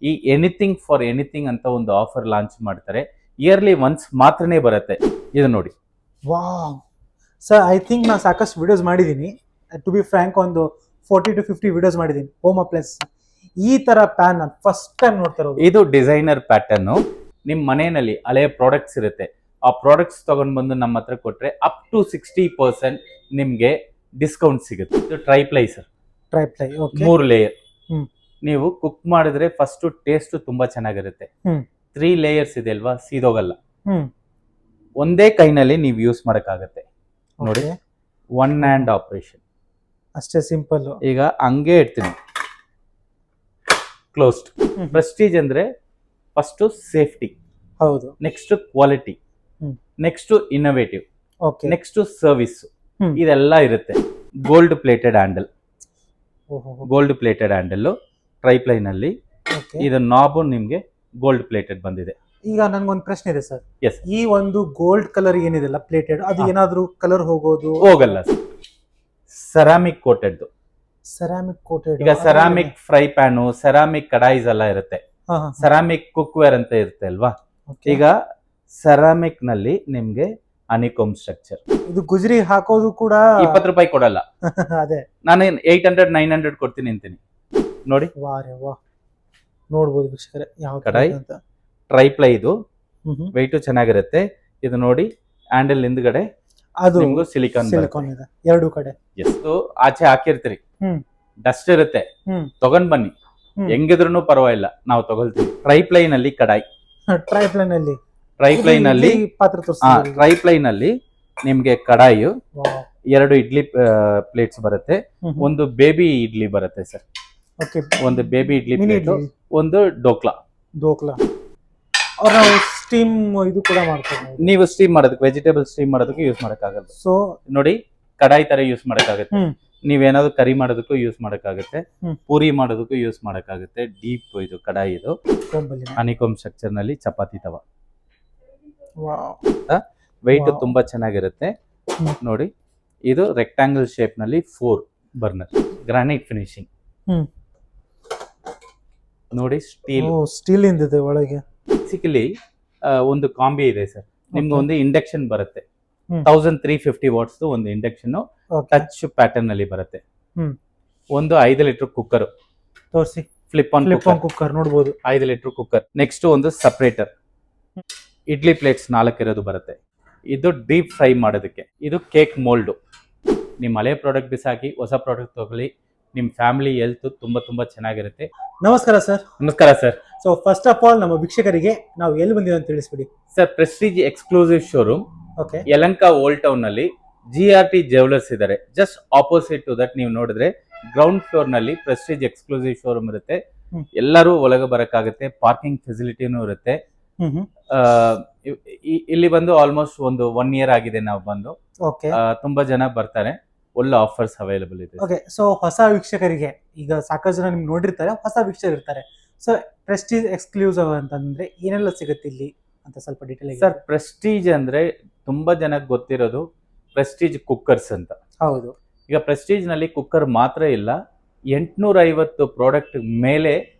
ಈ anything for anything ಅಂತ ಒಂದು ಆಫರ್ ಲಾಂಚ್ ಮಾಡ್ತಾರೆ. ಇಯರ್ಲಿ ಒನ್ಸ್ ಮಾತ್ರನೇ ಬರುತ್ತೆ. ಇದು ನೋಡಿ. ವಾವ್ ಸರ್, ಐ ಥಿಂಕ್ ನಾನು ಸಾಕಷ್ಟು ವಿಡಿಯೋಸ್ ಮಾಡಿದ್ದೀನಿ. ಟು ಬಿ ಫ್ರ್ಯಾಂಕ್, ಒಂದು 40 to 50 ವಿಡಿಯೋಸ್ ಮಾಡಿದ್ದೀನಿ ಹೋಮ್ ಅಪ್ಲೈನ್ಸ್. ಈ ತರ ಪ್ಯಾನ್ ನಾನು ಫಸ್ಟ್ ಟೈಮ್ ನೋಡ್ತಾ ಇರೋದು. ಇದು ಡಿಸೈನರ್ ಪ್ಯಾಟರ್ನ್. ನಿಮ್ಮ ಮನೆಯಲ್ಲಿ ಹಳೆಯ ಪ್ರಾಡಕ್ಟ್ಸ್ ಇರುತ್ತೆ, ಆ ಪ್ರಾಡಕ್ಟ್ಸ್ ತಗೊಂಡ್ ಬಂದು ನಮ್ಮ ಹತ್ರ ಕೊಟ್ರೆ ಅಪ್ ಟು 60% ನಿಮ್ಗೆ ಡಿಸ್ಕೌಂಟ್ ಸಿಗುತ್ತೆ. ಇದು triply sir, triply. Okay, 3 layer. Hmm. ನೀವು ಕುಕ್ ಮಾಡಿದ್ರೆ ಫಸ್ಟ್ ಟೇಸ್ಟ್ ತುಂಬಾ ಚೆನ್ನಾಗಿರುತ್ತೆ. 3 ಲೇಯರ್ಸ್ ಇದೆ ಅಲ್ವಾ, ಸೀದೋಗಲ್ಲ. ಒಂದೇ ಕೈನಲ್ಲಿ ನೀವು ಯೂಸ್ ಮಾಡಕ್ಕಾಗತ್ತೆ. ನೋಡಿ, ಒನ್ ಹ್ಯಾಂಡ್ ಆಪರೇಷನ್, ಅಷ್ಟೇ ಸಿಂಪಲ್. ಈಗ ಹಂಗೆ ಇಡ್ತೀನಿ, ಕ್ಲೋಸ್ಡ್. ಪ್ರೆಸ್ಟೀಜ್ ಅಂದ್ರೆ ಫಸ್ಟ್ ಸೇಫ್ಟಿ, ಹೌದು, next quality, next innovative, okay, next service, ಇದೆಲ್ಲ ಇರುತ್ತೆ. Gold plated handle, gold plated handle triply ನಲ್ಲಿ. ಇದು ನಾಬ್ ನಿಮ್ಗೆ ಗೋಲ್ಡ್ ಪ್ಲೇಟೆಡ್ ಬಂದಿದೆ. ಈಗ ನನ್ಗೊಂದು ಪ್ರಶ್ನೆ ಇದೆ ಸರ್. ಎಸ್, ಈ ಒಂದು ಗೋಲ್ಡ್ ಕಲರ್ ಏನಿದೆಲ್ಲ ಪ್ಲೇಟೆಡ್, ಅದು ಏನಾದ್ರೂ ಕಲರ್ ಹೋಗಲ್ಲ. Ceramic coated. Ceramic coated. ಈಗ ceramic fry pan, ceramic kadais ಎಲ್ಲ ಇರುತ್ತೆ, ಸೆರಾಮಿಕ್ ಕುಕ್ ವೇರ್ ಅಂತ ಇರುತ್ತೆ ಅಲ್ವಾ. ಈಗ ಸೆರಾಮಿಕ್ ನಲ್ಲಿ ನಿಮ್ಗೆ ಹನಿಕೋಮ್ ಸ್ಟ್ರಕ್ಚರ್. ಇದು ಗುಜರಿ ಹಾಕೋದು ಕೂಡ 20 ರೂಪಾಯಿ ಕೊಡಲ್ಲ. ಅದೇ ನಾನು 800-900 ಕೊಡ್ತೀನಿ ಅಂತೀನಿ. ನೋಡಿ, ನೋಡ್ಬೋದು ವೀಕ್ಷಕರೇ ಯಾವ ಕಡಾಯಿ ಅಂತ. ಟ್ರೈಪ್ಲೈ ಇದು, ವೆಯ್ಟು ಚೆನ್ನಾಗಿರುತ್ತೆ. ಇದು ನೋಡಿ, ಹ್ಯಾಂಡಲ್ ಹಿಂದ್ಗಡೆ ಅದು ಸಿಲಿಕಾನ್ ಇದೆ ಎರಡು ಕಡೆ. ಎಷ್ಟು ಆಚೆ ಹಾಕಿರ್ತೀರಿ, ಡಸ್ಟ್ ಇರುತ್ತೆ, ತಗೊಂಡ್ ಬನ್ನಿ, ಹೆಂಗಿದ್ರು ಪರವಾಗಿಲ್ಲ, ನಾವು ತಗೊಳ್ತೀವಿ. ಟ್ರೈಪ್ಲೈ ನಲ್ಲಿ ಕಡಾಯಿ, ಟ್ರೈಪ್ಲೈ ನಲ್ಲಿ ಪಾತ್ರ ಟ್ರೈಪ್ಲೈ ನಲ್ಲಿ ನಿಮ್ಗೆ ಕಡಾಯಿ 2 ಇಡ್ಲಿ ಪ್ಲೇಟ್ಸ್ ಬರುತ್ತೆ, ಒಂದು ಬೇಬಿ ಇಡ್ಲಿ ಬರುತ್ತೆ ಸರ್. ಒಂದು ಬೇಬಿ ಇಡ್ಲಿ ಪ್ಲೇಟ್, ಒಂದು ಡೋಕ್ಲಾ. ಸ್ಟೀಮ್ ಇದು ಕೂಡ ಮಾಡ್ತಾರೆ. ನೀವು ಸ್ಟೀಮ್ ಮಾಡೋದಕ್ಕೆ, ವೆಜಿಟೇಬಲ್ ಸ್ಟೀಮ್ ಮಾಡೋದಕ್ಕೆ ಯೂಸ್ ಮಾಡಕ್ಕಾಗಲ್ಲ. ಸೊ ನೋಡಿ, ಕಡಾಯಿ ತರ ಯೂಸ್ ಮಾಡಕ್ಕಾಗತ್ತೆ. ನೀವೇನಾದ್ರು ಕರಿ ಮಾಡೋದಕ್ಕೂ ಯೂಸ್ ಮಾಡಕ್ಕಾಗತ್ತೆ, ಪೂರಿ ಮಾಡೋದಕ್ಕೂ ಯೂಸ್ ಮಾಡಕ್ಕಾಗತ್ತೆ. ಡೀಪ್ ಇದು ಕಡಾಯಿ, ಇದು ಹನಿಕೋಮ್ ಸ್ಟ್ರಕ್ಚರ್ ನಲ್ಲಿ ಚಪಾತಿ ತವ. ವೆಯ್ಟ್ ತುಂಬಾ ಚೆನ್ನಾಗಿರುತ್ತೆ. ನೋಡಿ, ಇದು ರೆಕ್ಟಾಂಗಲ್ ಶೇಪ್ ನಲ್ಲಿ 4 ಬರ್ನರ್, ಗ್ರಾನೈಟ್ ಫಿನಿಶಿಂಗ್. ನೋಡಿ, ಸ್ಟೀಲ್ ಇಂದಿದೆ ಒಳಗೆ. ಬೇಸಿಕಲಿ ಒಂದು ಕಾಂಬಿ ಇದೆ ಸರ್. ನಿಮ್ಗೆ ಒಂದು ಇಂಡಕ್ಷನ್ ಬರುತ್ತೆ, 1350 ವಾಟ್ಸ್ ಒಂದು ಇಂಡಕ್ಷನ್, ಟಚ್ ಪ್ಯಾಟರ್ನ್ ಅಲ್ಲಿ ಬರುತ್ತೆ. ಒಂದು 5 ಲೀಟರ್ ಕುಕ್ಕರ್ ತೋರಿಸಿ, ಫ್ಲಿಪ್ ಆನ್ ಕುಕ್ಕರ್ ನೋಡಬಹುದು. 5 ಲೀಟರ್ ಕುಕ್ಕರ್. ನೆಕ್ಸ್ಟ್ ಒಂದು ಸಪರೇಟರ್, ಇಡ್ಲಿ ಪ್ಲೇಟ್ಸ್ 4 ಇರೋದು ಬರುತ್ತೆ. ಇದು ಡೀಪ್ ಫ್ರೈ ಮಾಡೋದಕ್ಕೆ. ಇದು ಕೇಕ್ ಮೋಲ್ಡ್. ನಿಮ್ಮ ಹಳೆ ಪ್ರಾಡಕ್ಟ್ ಬಿಸಾಕಿ ಹೊಸ ಪ್ರಾಡಕ್ಟ್ ತಗೊಳ್ಳಿ, ನಿಮ್ ಫ್ಯಾಮಿಲಿ ಹೆಲ್ತ್ ತುಂಬಾ ಚೆನ್ನಾಗಿರುತ್ತೆ. ನಮಸ್ಕಾರ ಸರ್. ನಮಸ್ಕಾರ sir. So first of all, ನಮ್ಮ ವೀಕ್ಷಕರಿಗೆ ನಾವು ಎಲ್ಲಿ ಬಂದಿದ್ದೀವಿ ಅಂತ ತಿಳಿಸ್ಬಿಡಿ sir. Prestige exclusive showroom, Yelahanka old town ನಲ್ಲಿ GRT ಜ್ಯುವೆಲರ್ಸ್ ಇದ್ದಾರೆ. ಜಸ್ಟ್ ಆಪೋಸಿಟ್ ಟು ದಟ್ ನೀವು ನೋಡಿದ್ರೆ ಗ್ರೌಂಡ್ ಫ್ಲೋರ್ ನಲ್ಲಿ ಪ್ರೆಸ್ಟೀಜ್ ಎಕ್ಸ್ಕ್ಲೂಸಿವ್ ಶೋರೂಮ್ ಇರುತ್ತೆ. ಎಲ್ಲರೂ ಒಳಗೆ ಬರಕ್ಕಾಗುತ್ತೆ, ಪಾರ್ಕಿಂಗ್ ಫೆಸಿಲಿಟಿನೂ ಇರುತ್ತೆ. ಇಲ್ಲಿ ಬಂದು ಆಲ್ಮೋಸ್ಟ್ ಒಂದು 1 year ಆಗಿದೆ ನಾವು ಬಂದು. ತುಂಬಾ ಜನ ಬರ್ತಾರೆ, ಒಳ್ಳೆ ಆಫರ್ಸ್ ಅವೈಲೇಬಲ್ ಇದೆ. ಓಕೆ, ಸೊ ಹೊಸ ವೀಕ್ಷಕರಿಗೆ, ಈಗ ಸಾಕಷ್ಟು ಜನ ನಿಮ್ಗೆ ನೋಡಿರ್ತಾರೆ, ಹೊಸ ವೀಕ್ಷಕರು ಇರ್ತಾರೆ. ಸೊ ಪ್ರೆಸ್ಟೀಜ್ ಎಕ್ಸ್ಕ್ಲೂಸಿವ್ ಅಂತಂದ್ರೆ ಏನೆಲ್ಲ ಸಿಗುತ್ತೆ ಇಲ್ಲಿ ಅಂತ ಸ್ವಲ್ಪ ಡೀಟೇಲ್ ಆಗಿ ಸರ್. ಪ್ರೆಸ್ಟೀಜ್ ಅಂದ್ರೆ ತುಂಬಾ ಜನಕ್ಕೆ ಗೊತ್ತಿರೋದು ಪ್ರೆಸ್ಟೀಜ್ ಕುಕ್ಕರ್ಸ್ ಅಂತ. ಹೌದು. ಈಗ ಪ್ರೆಸ್ಟೀಜ್ ನಲ್ಲಿ ಕುಕ್ಕರ್ ಮಾತ್ರ ಇಲ್ಲ, 850 ಪ್ರಾಡಕ್ಟ್ ಮೇಲೆ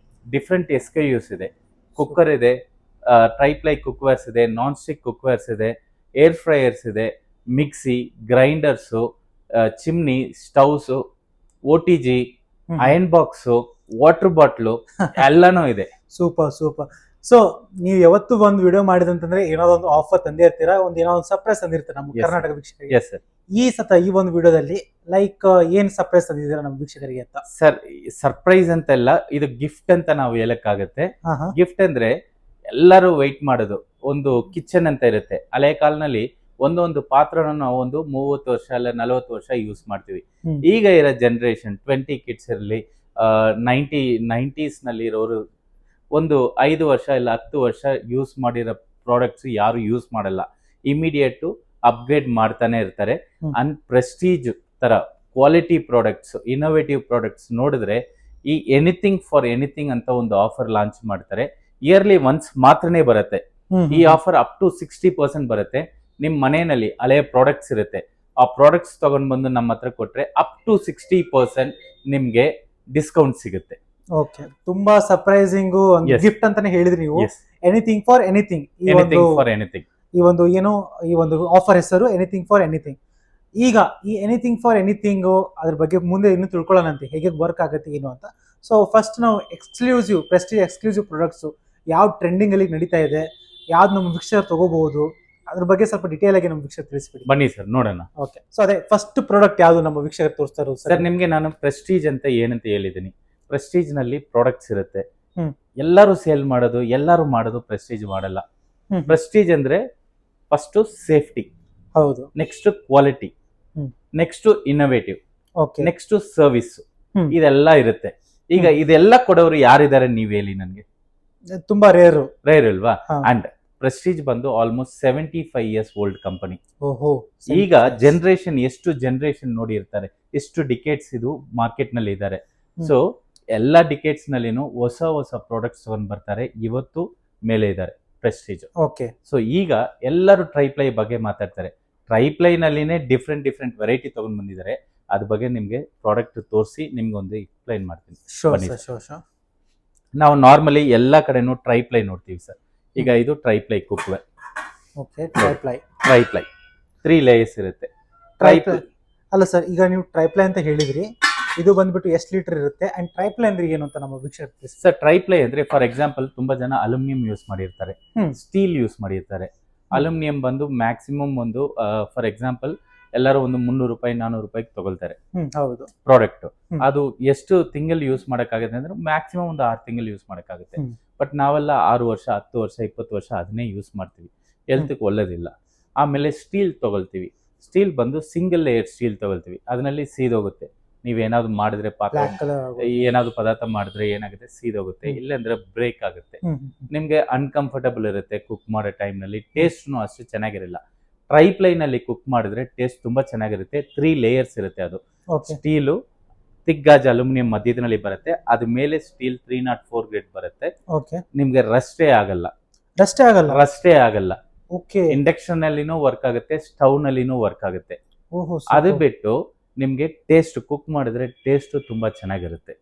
ಡಿಫ್ರೆಂಟ್ SKUs ಇದೆ. ಕುಕ್ಕರ್ ಇದೆ, ಟ್ರೈಪ್ಲೈ ಕುಕ್ವೇರ್ಸ್ ಇದೆ, ನಾನ್ ಸ್ಟಿಕ್ ಕುಕ್ವೇರ್ಸ್ ಇದೆ, ಏರ್ ಫ್ರೈಯರ್ಸ್ ಇದೆ, mixie, grinders, chimney, stoves, OTG, iron box, water bottle ಎಲ್ಲಾನು ಇದೆ. ಸೂಪರ್. ಸೊ ನೀವು ಯಾವತ್ತು ಒಂದು ವಿಡಿಯೋ ಮಾಡಿದಂತಂದ್ರೆ ಏನೋ ಒಂದು ಆಫರ್ ತಂದೇ ಇರ್ತೀರಾ, ಏನೋ ಒಂದು ಸರ್ಪ್ರೈಸ್ ತಂದಿರ್ತೀರಾ ನಮ್ಮ ಕರ್ನಾಟಕ ವೀಕ್ಷಕರಿಗೆ. Yes sir. ಈ ಒಂದು ವಿಡಿಯೋದಲ್ಲಿ ಲೈಕ್ ಏನ್ ಸರ್ಪ್ರೈಸ್ ತಂದಿದ್ದೀರಾ ನಮ್ಮ ವೀಕ್ಷಕರಿಗೆ ಅಂತ? ಸರ್, ಸರ್ಪ್ರೈಸ್ ಅಂತೆಲ್ಲ, ಇದು ಗಿಫ್ಟ್ ಅಂತ ನಾವು ಹೇಳಕ್ಕಾಗತ್ತೆ. ಗಿಫ್ಟ್ ಅಂದ್ರೆ ಎಲ್ಲರೂ ವೆಯ್ಟ್ ಮಾಡೋದು ಒಂದು ಕಿಚನ್ ಅಂತ ಇರುತ್ತೆ. ಹಳೆ ಕಾಲದಲ್ಲಿ ಒಂದೊಂದು ಪಾತ್ರನ ನಾವು ಒಂದು 30 ವರ್ಷ ಅಲ್ಲ 40 ವರ್ಷ ಯೂಸ್ ಮಾಡ್ತೀವಿ. ಈಗ ಇರೋ ಜನರೇಷನ್ 20 ಕಿಡ್ಸ್ ಇರಲಿ, 90s ನಲ್ಲಿ ಇರೋರು ಒಂದು 5 ವರ್ಷ ಇಲ್ಲ 10 ವರ್ಷ ಯೂಸ್ ಮಾಡಿರೋ ಪ್ರಾಡಕ್ಟ್ಸ್ ಯಾರು ಯೂಸ್ ಮಾಡಲ್ಲ. ಇಮಿಡಿಯೇಟ್ ಅಪ್ಗ್ರೇಡ್ ಮಾಡ್ತಾನೆ ಇರ್ತಾರೆ. ಪ್ರೆಸ್ಟೀಜ್ ತರ ಕ್ವಾಲಿಟಿ ಪ್ರಾಡಕ್ಟ್ಸ್, ಇನ್ನೋವೇಟಿವ್ ಪ್ರಾಡಕ್ಟ್ಸ್ ನೋಡಿದ್ರೆ ಈ ಎನಿಥಿಂಗ್ ಫಾರ್ ಎನಿಥಿಂಗ್ ಅಂತ ಒಂದು ಆಫರ್ ಲಾಂಚ್ ಮಾಡ್ತಾರೆ. ಇಯರ್ಲಿ ಒನ್ಸ್ ಮಾತ್ರನೇ ಬರುತ್ತೆ. ಈ ಆಫರ್ ಅಪ್ ಟು 60% ಬರುತ್ತೆ. ನಿಮ್ ಮನೆಯಲ್ಲಿ ಹಳೆಯ ಪ್ರಾಡಕ್ಟ್ಸ್ ಇರುತ್ತೆ, ಆ ಪ್ರಾಡಕ್ಟ್ಸ್ ತಗೊಂಡ್ ಬಂದು ನಮ್ಮ ಹತ್ರ ಕೊಟ್ರೆ ಅಪ್ ಟು 60% ನಿಮ್ಗೆ ಡಿಸ್ಕೌಂಟ್ ಸಿಗುತ್ತೆ. ಓಕೆ, ತುಂಬಾ ಸರ್ಪ್ರೈಸಿಂಗ್ Yes. ಗಿಫ್ಟ್ ಅಂತಾನೆ ಹೇಳಿದ್ರಿ ನೀವು. Yes, anything for anything, anything for anything. ಈ ಒಂದು ಆಫರ್ ಹೆಸರು ಎನಿಥಿಂಗ್ ಫಾರ್ ಎನಿಥಿಂಗ್. ಈಗ ಈ ಎನಿಥಿಂಗ್ ಫಾರ್ ಎನಿಥಿಂಗ್ ಅದ್ರ ಬಗ್ಗೆ ಮುಂದೆ ಇನ್ನು ತಿಳ್ಕೊಳ್ಳೋಣಂತೆ, ಹೇಗೆ ವರ್ಕ್ ಆಗುತ್ತೆ ಏನು ಅಂತ. ಸೊ ಫಸ್ಟ್ ನಾವು ಪ್ರೆಸ್ಟೀಜ್ ಎಕ್ಸ್ಕ್ಲೂಸಿವ್ ಪ್ರಾಡಕ್ಟ್ಸ್ ಯಾವ ಟ್ರೆಂಡಿಂಗ್ ಅಲ್ಲಿ ನಡೀತಾ ಇದೆ, ಯಾವ್ದು ನಮ್ಮ ವೀಕ್ಷಕರು ತಗೋಬಹುದು, ಅದ್ರ ಬಗ್ಗೆ ಸ್ವಲ್ಪ ಡಿಟೇಲ್ ಆಗಿ ನಮ್ಮ ವೀಕ್ಷಕರು ತಿಳಿಸ್ಬಿಡಿ. ಬನ್ನಿ ಸರ್ ನೋಡೋಣ. ಓಕೆ, ಸೊ ಅದೇ ಫಸ್ಟ್ ಪ್ರಾಡಕ್ಟ್ ಯಾವ್ದು ನಮ್ಮ ವೀಕ್ಷಕರು ತೋರಿಸ್ತಾ ಇರೋದು ಸರ್ ನಿಮ್ಗೆ ನಾನು ಪ್ರೆಸ್ಟೀಜ್ ಅಂತ ಏನಂತ ಹೇಳಿದ್ದೀನಿ. ಪ್ರೆಸ್ಟೀಜ್ ನಲ್ಲಿ ಪ್ರಾಡಕ್ಟ್ಸ್ ಇರುತ್ತೆ. ಹ್ಮ್. ಎಲ್ಲರೂ ಸೇಲ್ ಮಾಡೋದು, ಎಲ್ಲರೂ ಮಾಡೋದು ಪ್ರೆಸ್ಟೀಜ್ ಮಾಡಲ್ಲ. ಪ್ರೆಸ್ಟೀಜ್ ಅಂದ್ರೆ ಫಸ್ಟ್ ಸೇಫ್ಟಿ, ಹೌದು. Next quality, hmm. Next innovative, okay, next service, hmm. ಇದೆಲ್ಲ ಇರುತ್ತೆ. ಈಗ ಇದೆಲ್ಲ ಕೊಡೋರು ಯಾರಿದ್ದಾರೆ ನೀವ್ ಹೇಳಿ ನನ್ಗೆ? ತುಂಬಾ ರೇರ್ ಅಲ್ವಾ? ಅಂಡ್ ಪ್ರೆಸ್ಟೀಜ್ ಬಂದು ಆಲ್ಮೋಸ್ಟ್ 75 years ಓಲ್ಡ್ ಕಂಪನಿ. ಓಹೋ, ಈಗ ಜನರೇಷನ್ ಎಷ್ಟು ಜನರೇಷನ್ ನೋಡಿ ಇರ್ತಾರೆ, ಎಷ್ಟು ಡಿಕೇಟ್ಸ್ ಇದು ಮಾರ್ಕೆಟ್ ನಲ್ಲಿ ಇದ್ದಾರೆ. ಸೊ ಎಲ್ಲಾ ಡಿಕೇಟ್ಸ್ ನಲ್ಲಿನೂ ಹೊಸ ಹೊಸ ಪ್ರಾಡಕ್ಟ್ಸ್ ತಗೊಂಡ್ ಬರ್ತಾರೆ. ಇವತ್ತು ಮೇಲೆ ಇದ್ದಾರೆ ಪ್ರೆಸ್ಟೀಜ್. ಓಕೆ, ಸೊ ಈಗ ಎಲ್ಲರೂ ಟ್ರೈಪ್ಲೈ ಬಗ್ಗೆ ಮಾತಾಡ್ತಾರೆ. ಟ್ರೈಪ್ಲೈ ನಲ್ಲಿನೇ ಡಿಫ್ರೆಂಟ್ ವೆರೈಟಿ ತಗೊಂಡ್ ಬಂದಿದ್ದಾರೆ. ಅದ್ರ ಬಗ್ಗೆ ನಿಮ್ಗೆ ಪ್ರಾಡಕ್ಟ್ ತೋರಿಸಿ ನಿಮ್ಗೊಂದು ಎಕ್ಸ್ಪ್ಲೈನ್ ಮಾಡ್ತೀನಿ. ಬನ್ನಿ ಸರ್. ನಾವು ನಾರ್ಮಲಿ ಎಲ್ಲಾ ಕಡೆನೂ ಟ್ರೈಪ್ಲೈ ನೋಡ್ತೀವಿ ಸರ್. ಈಗ ಇದು triply cookware. Okay, triply 3 layers ಇರುತ್ತೆ. ಅಲ್ಲ ಸರ್, ಈಗ ನೀವು ಟ್ರೈಪ್ಲೈ ಅಂತ ಹೇಳಿದ್ರಿ, ಇದು ಬಂದ್ಬಿಟ್ಟು ಎಷ್ಟು ಲೀಟರ್ ಇರುತ್ತೆ ಅಂಡ್ ಟ್ರೈಪ್ಲೈ ಅಂದ್ರೆ ಏನು ಅಂತ ನಮ್ಮ ವೀಕ್ಷಕರು ಸರ್? ಟ್ರೈಪ್ಲೈ ಅಂದ್ರೆ ಫಾರ್ ಎಕ್ಸಾಂಪಲ್ ತುಂಬಾ ಜನ ಅಲ್ಯೂಮಿನಿಯಂ ಯೂಸ್ ಮಾಡಿರ್ತಾರೆ, ಸ್ಟೀಲ್ ಯೂಸ್ ಮಾಡಿರ್ತಾರೆ. ಅಲ್ಯೂಮಿನಿಯಂ ಬಂದು ಮ್ಯಾಕ್ಸಿಮಮ್ ಒಂದು ಫಾರ್ ಎಕ್ಸಾಂಪಲ್ ಎಲ್ಲರೂ ಒಂದು 300 ರೂಪಾಯಿ 400 ರೂಪಾಯಿಗೆ ತಗೊಳ್ತಾರೆ ಹೌದು ಪ್ರಾಡಕ್ಟ್. ಅದು ಎಷ್ಟು ತಿಂಗಳು ಯೂಸ್ ಮಾಡಕ್ಕಾಗುತ್ತೆ ಅಂದ್ರೆ ಮ್ಯಾಕ್ಸಿಮಮ್ ಒಂದು 6 ತಿಂಗಳು ಯೂಸ್ ಮಾಡಕ್ಕಾಗುತ್ತೆ. ಬಟ್ ನಾವೆಲ್ಲ 6 ವರ್ಷ 10 ವರ್ಷ 20 ವರ್ಷ ಅದನ್ನೇ ಯೂಸ್ ಮಾಡ್ತೀವಿ. ಹೆಲ್ತ್ಗೆ ಒಳ್ಳೇದಿಲ್ಲ. ಆಮೇಲೆ ಸ್ಟೀಲ್ ತಗೊಳ್ತೀವಿ. ಸ್ಟೀಲ್ ಬಂದು ಸಿಂಗಲ್ ಲೇಯರ್ ಸ್ಟೀಲ್ ತಗೊಳ್ತೀವಿ. ಅದರಲ್ಲಿ ಸೀದೋಗುತ್ತೆ. ನೀವೇನಾದ್ರು ಮಾಡಿದ್ರೆ ಪಾತ್ರ, ಏನಾದ್ರು ಪದಾರ್ಥ ಮಾಡಿದ್ರೆ ಏನಾಗುತ್ತೆ, ಸೀದೋಗುತ್ತೆ. ಇಲ್ಲಾಂದ್ರೆ ಬ್ರೇಕ್ ಆಗುತ್ತೆ. ನಿಮ್ಗೆ ಅನ್ಕಂಫರ್ಟಬಲ್ ಇರುತ್ತೆ ಕುಕ್ ಮಾಡೋ ಟೈಮ್ ನಲ್ಲಿ. ಟೇಸ್ಟ್ನು ಅಷ್ಟು ಚೆನ್ನಾಗಿರಲ್ಲ. ಟ್ರೈಪ್ಲೈ ನಲ್ಲಿ ಕುಕ್ ಮಾಡಿದ್ರೆ ಟೇಸ್ಟ್ ತುಂಬಾ ಚೆನ್ನಾಗಿರುತ್ತೆ. 3 ಲೇಯರ್ಸ್ ಇರುತ್ತೆ. ಅದು ಸ್ಟೀಲು, ತಿಗ್ಗಾಜ್ ಅಲ್ಯೂಮಿನಿಯಂ ಮಧ್ಯದಲ್ಲಿ ಬರುತ್ತೆ. ಅದ ಮೇಲೆ ಸ್ಟೀಲ್ 304 ಗ್ರೇಡ್ ಬರುತ್ತೆ. ನಿಮ್ಗೆ ರಸ್ಟೇ ಆಗಲ್ಲ. ಇಂಡಕ್ಷನ್ ನಲ್ಲಿನೂ ವರ್ಕ್ ಆಗುತ್ತೆ, ಸ್ಟವ್ ನಲ್ಲಿನೂ ವರ್ಕ್ ಆಗುತ್ತೆ. ಅದು ಬಿಟ್ಟು ನಿಮ್ಗೆ ಟೇಸ್ಟ್, ಕುಕ್ ಮಾಡಿದ್ರೆ ಟೇಸ್ಟ್ ತುಂಬಾ ಚೆನ್ನಾಗಿರುತ್ತೆ.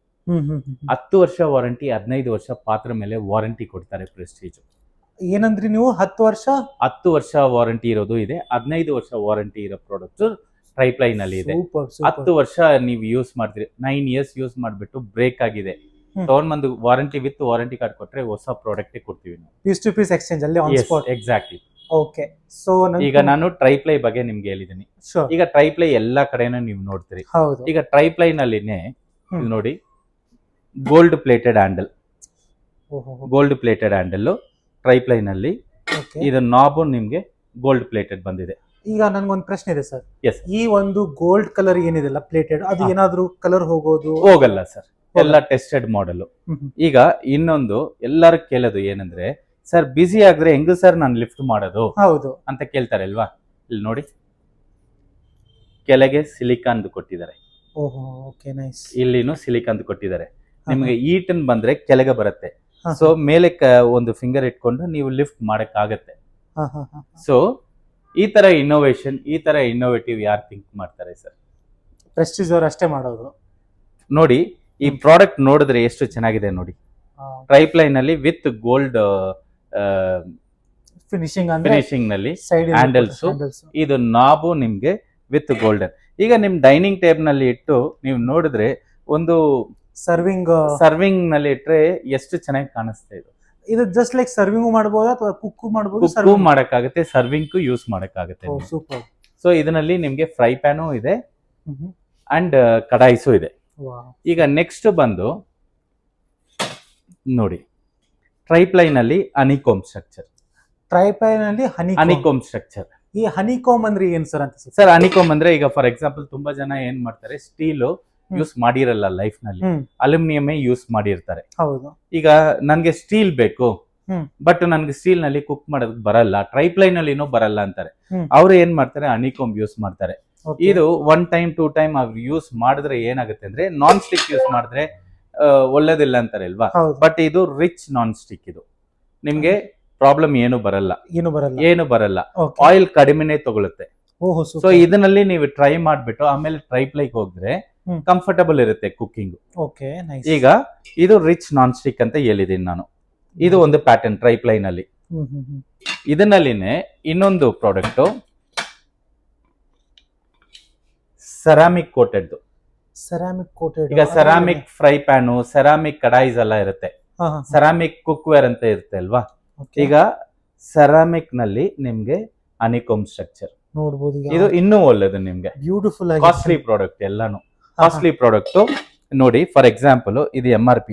10 ವರ್ಷ ವಾರಂಟಿ, 15 ವರ್ಷ ಪಾತ್ರ ಮೇಲೆ ವಾರಂಟಿ ಕೊಡ್ತಾರೆ ಪ್ರೆಸ್ಟೀಜ್. ಏನಂದ್ರಿ ನೀವು? 10 ವರ್ಷ ವಾರಂಟಿ ಇರೋದು ಇದೆ, 15 ವರ್ಷ ವಾರಂಟಿ ಇರೋ ಪ್ರಾಡಕ್ಟ್ ಟ್ರೈಪ್ಲೈ ನಲ್ಲಿ ಇದೆ. 10 ವರ್ಷ ನೀವು ಯೂಸ್ ಮಾಡ್ತೀರಿ, 9 years ಯೂಸ್ ಮಾಡ್ಬಿಟ್ಟು ಬ್ರೇಕ್ ಆಗಿದೆ, ತಗೊಂಡ್ಬಂದು ವಾರಂಟಿ ವಿತ್ ವಾರಂಟಿ ಕಾರ್ಡ್ ಕೊಟ್ರೆ ಹೊಸ ಪ್ರಾಡಕ್ಟ್ ಕೊಡ್ತೀವಿ ನಾವು. ಪೀಸ್ ಟು ಪೀಸ್ ಎಕ್ಸ್ಚೇಂಜ್ ಅಲ್ಲಿ on spot. Exactly. Okay, so ಈಗ ನಾನು ಟ್ರೈಪ್ಲೈ ಬಗ್ಗೆ ನಿಮ್ಗೆ ಹೇಳಿದ್ದೀನಿ. ಈಗ ಟ್ರೈಪ್ಲೈ ಎಲ್ಲಾ ಕಡೆನೂ ನೀವು ನೋಡ್ತೀರಿ. ಈಗ ಟ್ರೈಪ್ಲೈ ನಲ್ಲಿನೇ ನೋಡಿ ಗೋಲ್ಡ್ ಪ್ಲೇಟೆಡ್ ಹ್ಯಾಂಡಲ್. ಟ್ರೈಪ್ಲೈ ನಲ್ಲಿ ಇದು ನಾಬ್ ನಿಮ್ಗೆ ಗೋಲ್ಡ್ ಪ್ಲೇಟೆಡ್ ಬಂದಿದೆ. ಈಗ ನನ್ಗೊಂದು ಪ್ರಶ್ನೆ ಇದೆ ಸರ್. ಎಸ್. ಈ ಒಂದು ಗೋಲ್ಡ್ ಕಲರ್ ಏನಿದೆಲ್ಲ ಪ್ಲೇಟೆಡ್, ಅದು ಏನಾದ್ರೂ ಕಲರ್ ಹೋಗಲ್ಲ ಸರ್, ಎಲ್ಲ ಟೆಸ್ಟೆಡ್ ಮಾಡೆಲ್. ಈಗ ಇನ್ನೊಂದು ಎಲ್ಲರೂ ಕೇಳೋದು ಏನಂದ್ರೆ, ಸರ್ ಬಿಸಿ ಆದ್ರೆ ಹೆಂಗ ಸರ್ ನಾನು ಲಿಫ್ಟ್ ಮಾಡೋದು ಅಂತ ಕೇಳ್ತಾರೆ ಅಲ್ವಾ? ಇಲ್ಲಿ ನೋಡಿ, ಕೆಳಗೆ ಸಿಲಿಕಾನ್ ಕೊಟ್ಟಿದ್ದಾರೆ, ಇಲ್ಲಿನೂ ಸಿಲಿಕಾನ್ ಕೊಟ್ಟಿದ್ದಾರೆ. ನಿಮಗೆ ಈಟನ್ ಬಂದ್ರೆ ಕೆಳಗೆ ಬರುತ್ತೆ. ಸೊ ಮೇಲೆ ಒಂದು ಫಿಂಗರ್ ಇಟ್ಕೊಂಡು ನೀವು ಲಿಫ್ಟ್ ಮಾಡಕ್ ಆಗತ್ತೆ. ಸೊ ಈ ತರ ಇನ್ನೋವೇಷನ್, ಈ ತರ ಇನ್ನೋವೇಟಿವ್ ಯಾರು ಥಿಂಕ್ ಮಾಡ್ತಾರೆ ಸರ್? ಪ್ರೆಸ್ಟೀಜ್ ಅವರು ಅಷ್ಟೇ ಮಾಡೋದು. ನೋಡಿ ಈ ಪ್ರಾಡಕ್ಟ್ ನೋಡಿದ್ರೆ ಎಷ್ಟು ಚೆನ್ನಾಗಿದೆ ನೋಡಿ. ಟ್ರೈಪ್ಲೈ ನಲ್ಲಿ ವಿತ್ ಗೋಲ್ಡ್ ಫಿನಿಶಿಂಗ್ ನಲ್ಲಿ ಹ್ಯಾಂಡಲ್ಸ್. ಇದು ನಾಬು ನಿಮ್ಗೆ ವಿತ್ ಗೋಲ್ಡನ್. ಈಗ ನಿಮ್ ಡೈನಿಂಗ್ ಟೇಬಲ್ ನಲ್ಲಿ ಇಟ್ಟು ನೀವು ನೋಡಿದ್ರೆ ಒಂದು ಸರ್ವಿಂಗ್ ನಲ್ಲಿ ಇಟ್ರೆ ಎಷ್ಟು ಚೆನ್ನಾಗಿ ಕಾಣಿಸ್ತಾ ಇದೆ. ಇದು ಜಸ್ಟ್ ಲೈಕ್ ಸರ್ವಿಂಗ್ ಮಾಡಬಹುದು ಅಥವಾ ಕುಕ್ ಮಾಡಬಹುದು? ಕುಕ್ ಮಾಡಕ್ಕಾಗುತ್ತೆ, ಸರ್ವಿಂಗ್ ಯೂಸ್ ಮಾಡಕ್ಕಾಗುತ್ತೆ. ಸೂಪರ್. ಸೊ ಇದರಲ್ಲಿ ನಿಮ್ಗೆ ಫ್ರೈ ಪ್ಯಾನು ಇದೆ ಅಂಡ್ ಕಡಾಯಿಸು ಇದೆ. ಈಗ ನೆಕ್ಸ್ಟ್ ಬಂದು ನೋಡಿ ಟ್ರೈಪ್ಲೈ ನಲ್ಲಿ ಹನಿಕೋಮ್ ಸ್ಟ್ರಕ್ಚರ್. ಹನಿಕೋಮ್ ಸ್ಟ್ರಕ್ಚರ್. ಈ ಹನಿಕೋಮ್ ಅಂದ್ರೆ ಏನ್ ಸರ್ ಅಂತ? ಸರ್ ಹನಿಕೋಮ್ ಅಂದ್ರೆ ಈಗ ಫಾರ್ ಎಕ್ಸಾಂಪಲ್ ತುಂಬಾ ಜನ ಏನ್ ಮಾಡ್ತಾರೆ, ಸ್ಟೀಲ್ ಯೂಸ್ ಮಾಡಿರಲ್ಲ ಲೈಫ್ ನಲ್ಲಿ, ಅಲ್ಯೂಮಿನಿಯಂ ಯೂಸ್ ಮಾಡಿರ್ತಾರೆ. ಈಗ ನನ್ಗೆ ಸ್ಟೀಲ್ ಬೇಕು, ಬಟ್ ನನ್ಗೆ ಸ್ಟೀಲ್ ನಲ್ಲಿ ಕುಕ್ ಮಾಡೋದಕ್ಕೆ ಬರಲ್ಲ, ಟ್ರೈಪ್ಲೈ ನಲ್ಲಿನೂ ಬರಲ್ಲ ಅಂತಾರೆ. ಅವ್ರು ಏನ್ ಮಾಡ್ತಾರೆ, ಹನಿಕೋಮ್ ಯೂಸ್ ಮಾಡ್ತಾರೆ. ಇದು 1 time 2 time ಅವ್ರು ಯೂಸ್ ಮಾಡಿದ್ರೆ ಏನಾಗುತ್ತೆ ಅಂದ್ರೆ, ನಾನ್ ಸ್ಟಿಕ್ ಯೂಸ್ ಮಾಡಿದ್ರೆ ಒಳ್ಳೇದಿಲ್ಲ ಅಂತಾರೆ ಅಲ್ವಾ? ಬಟ್ ಇದು ರಿಚ್ ನಾನ್ ಸ್ಟಿಕ್. ಇದು ನಿಮ್ಗೆ ಪ್ರಾಬ್ಲಮ್ ಏನು ಬರಲ್ಲ. ಆಯಿಲ್ ಕಡಿಮೆನೆ ತಗೊಳುತ್ತೆ. ಸೊ ಇದರಲ್ಲಿ ನೀವು ಟ್ರೈ ಮಾಡ್ಬಿಟ್ಟು ಆಮೇಲೆ ಟ್ರೈಪ್ಲೈಗೆ ಹೋದ್ರೆ ಹ್ಮ್. ಕಂಫರ್ಟಬಲ್ ಇರುತ್ತೆ ಕುಕ್ಕಿಂಗ್. Okay nice. ಈಗ ಇದು ರಿಚ್ ನಾನ್ ಸ್ಟಿಕ್ ಅಂತ ಹೇಳಿದೀನಿ ನಾನು. ಇದು ಒಂದು ಪ್ಯಾಟರ್ನ್ ಟ್ರೈಪ್ಲೈನ್ ಅಲ್ಲಿ. ಇದನ್ನಲ್ಲಿನೇ ಇನ್ನೊಂದು product ceramic coated. Ceramic coated. ಈಗ ceramic fry pan, ceramic kadais ಎಲ್ಲ ಇರುತ್ತೆ, ಸೆರಾಮಿಕ್ ಕುಕ್ ವೇರ್ ಅಂತ ಇರುತ್ತೆ ಅಲ್ವಾ. ಈಗ ಸೆರಾಮಿಕ್ ನಲ್ಲಿ ನಿಮ್ಗೆ ಅನಿಕೋಮ್ ಸ್ಟ್ರಕ್ಚರ್ ನೋಡಬಹುದು. ಇದು ಇನ್ನೂ ಒಳ್ಳೇದು ನಿಮ್ಗೆ. ಬ್ಯೂಟಿಫುಲ್ ಆಗಿ ಕಾಸ್ಟ್ಲಿ ಪ್ರಾಡಕ್ಟ್ ಎಲ್ಲಾನು ಕಾಸ್ಟ್ಲಿ ಪ್ರಾಡಕ್ಟ್. ನೋಡಿ ಫಾರ್ ಎಕ್ಸಾಂಪಲ್ ಇದು MRP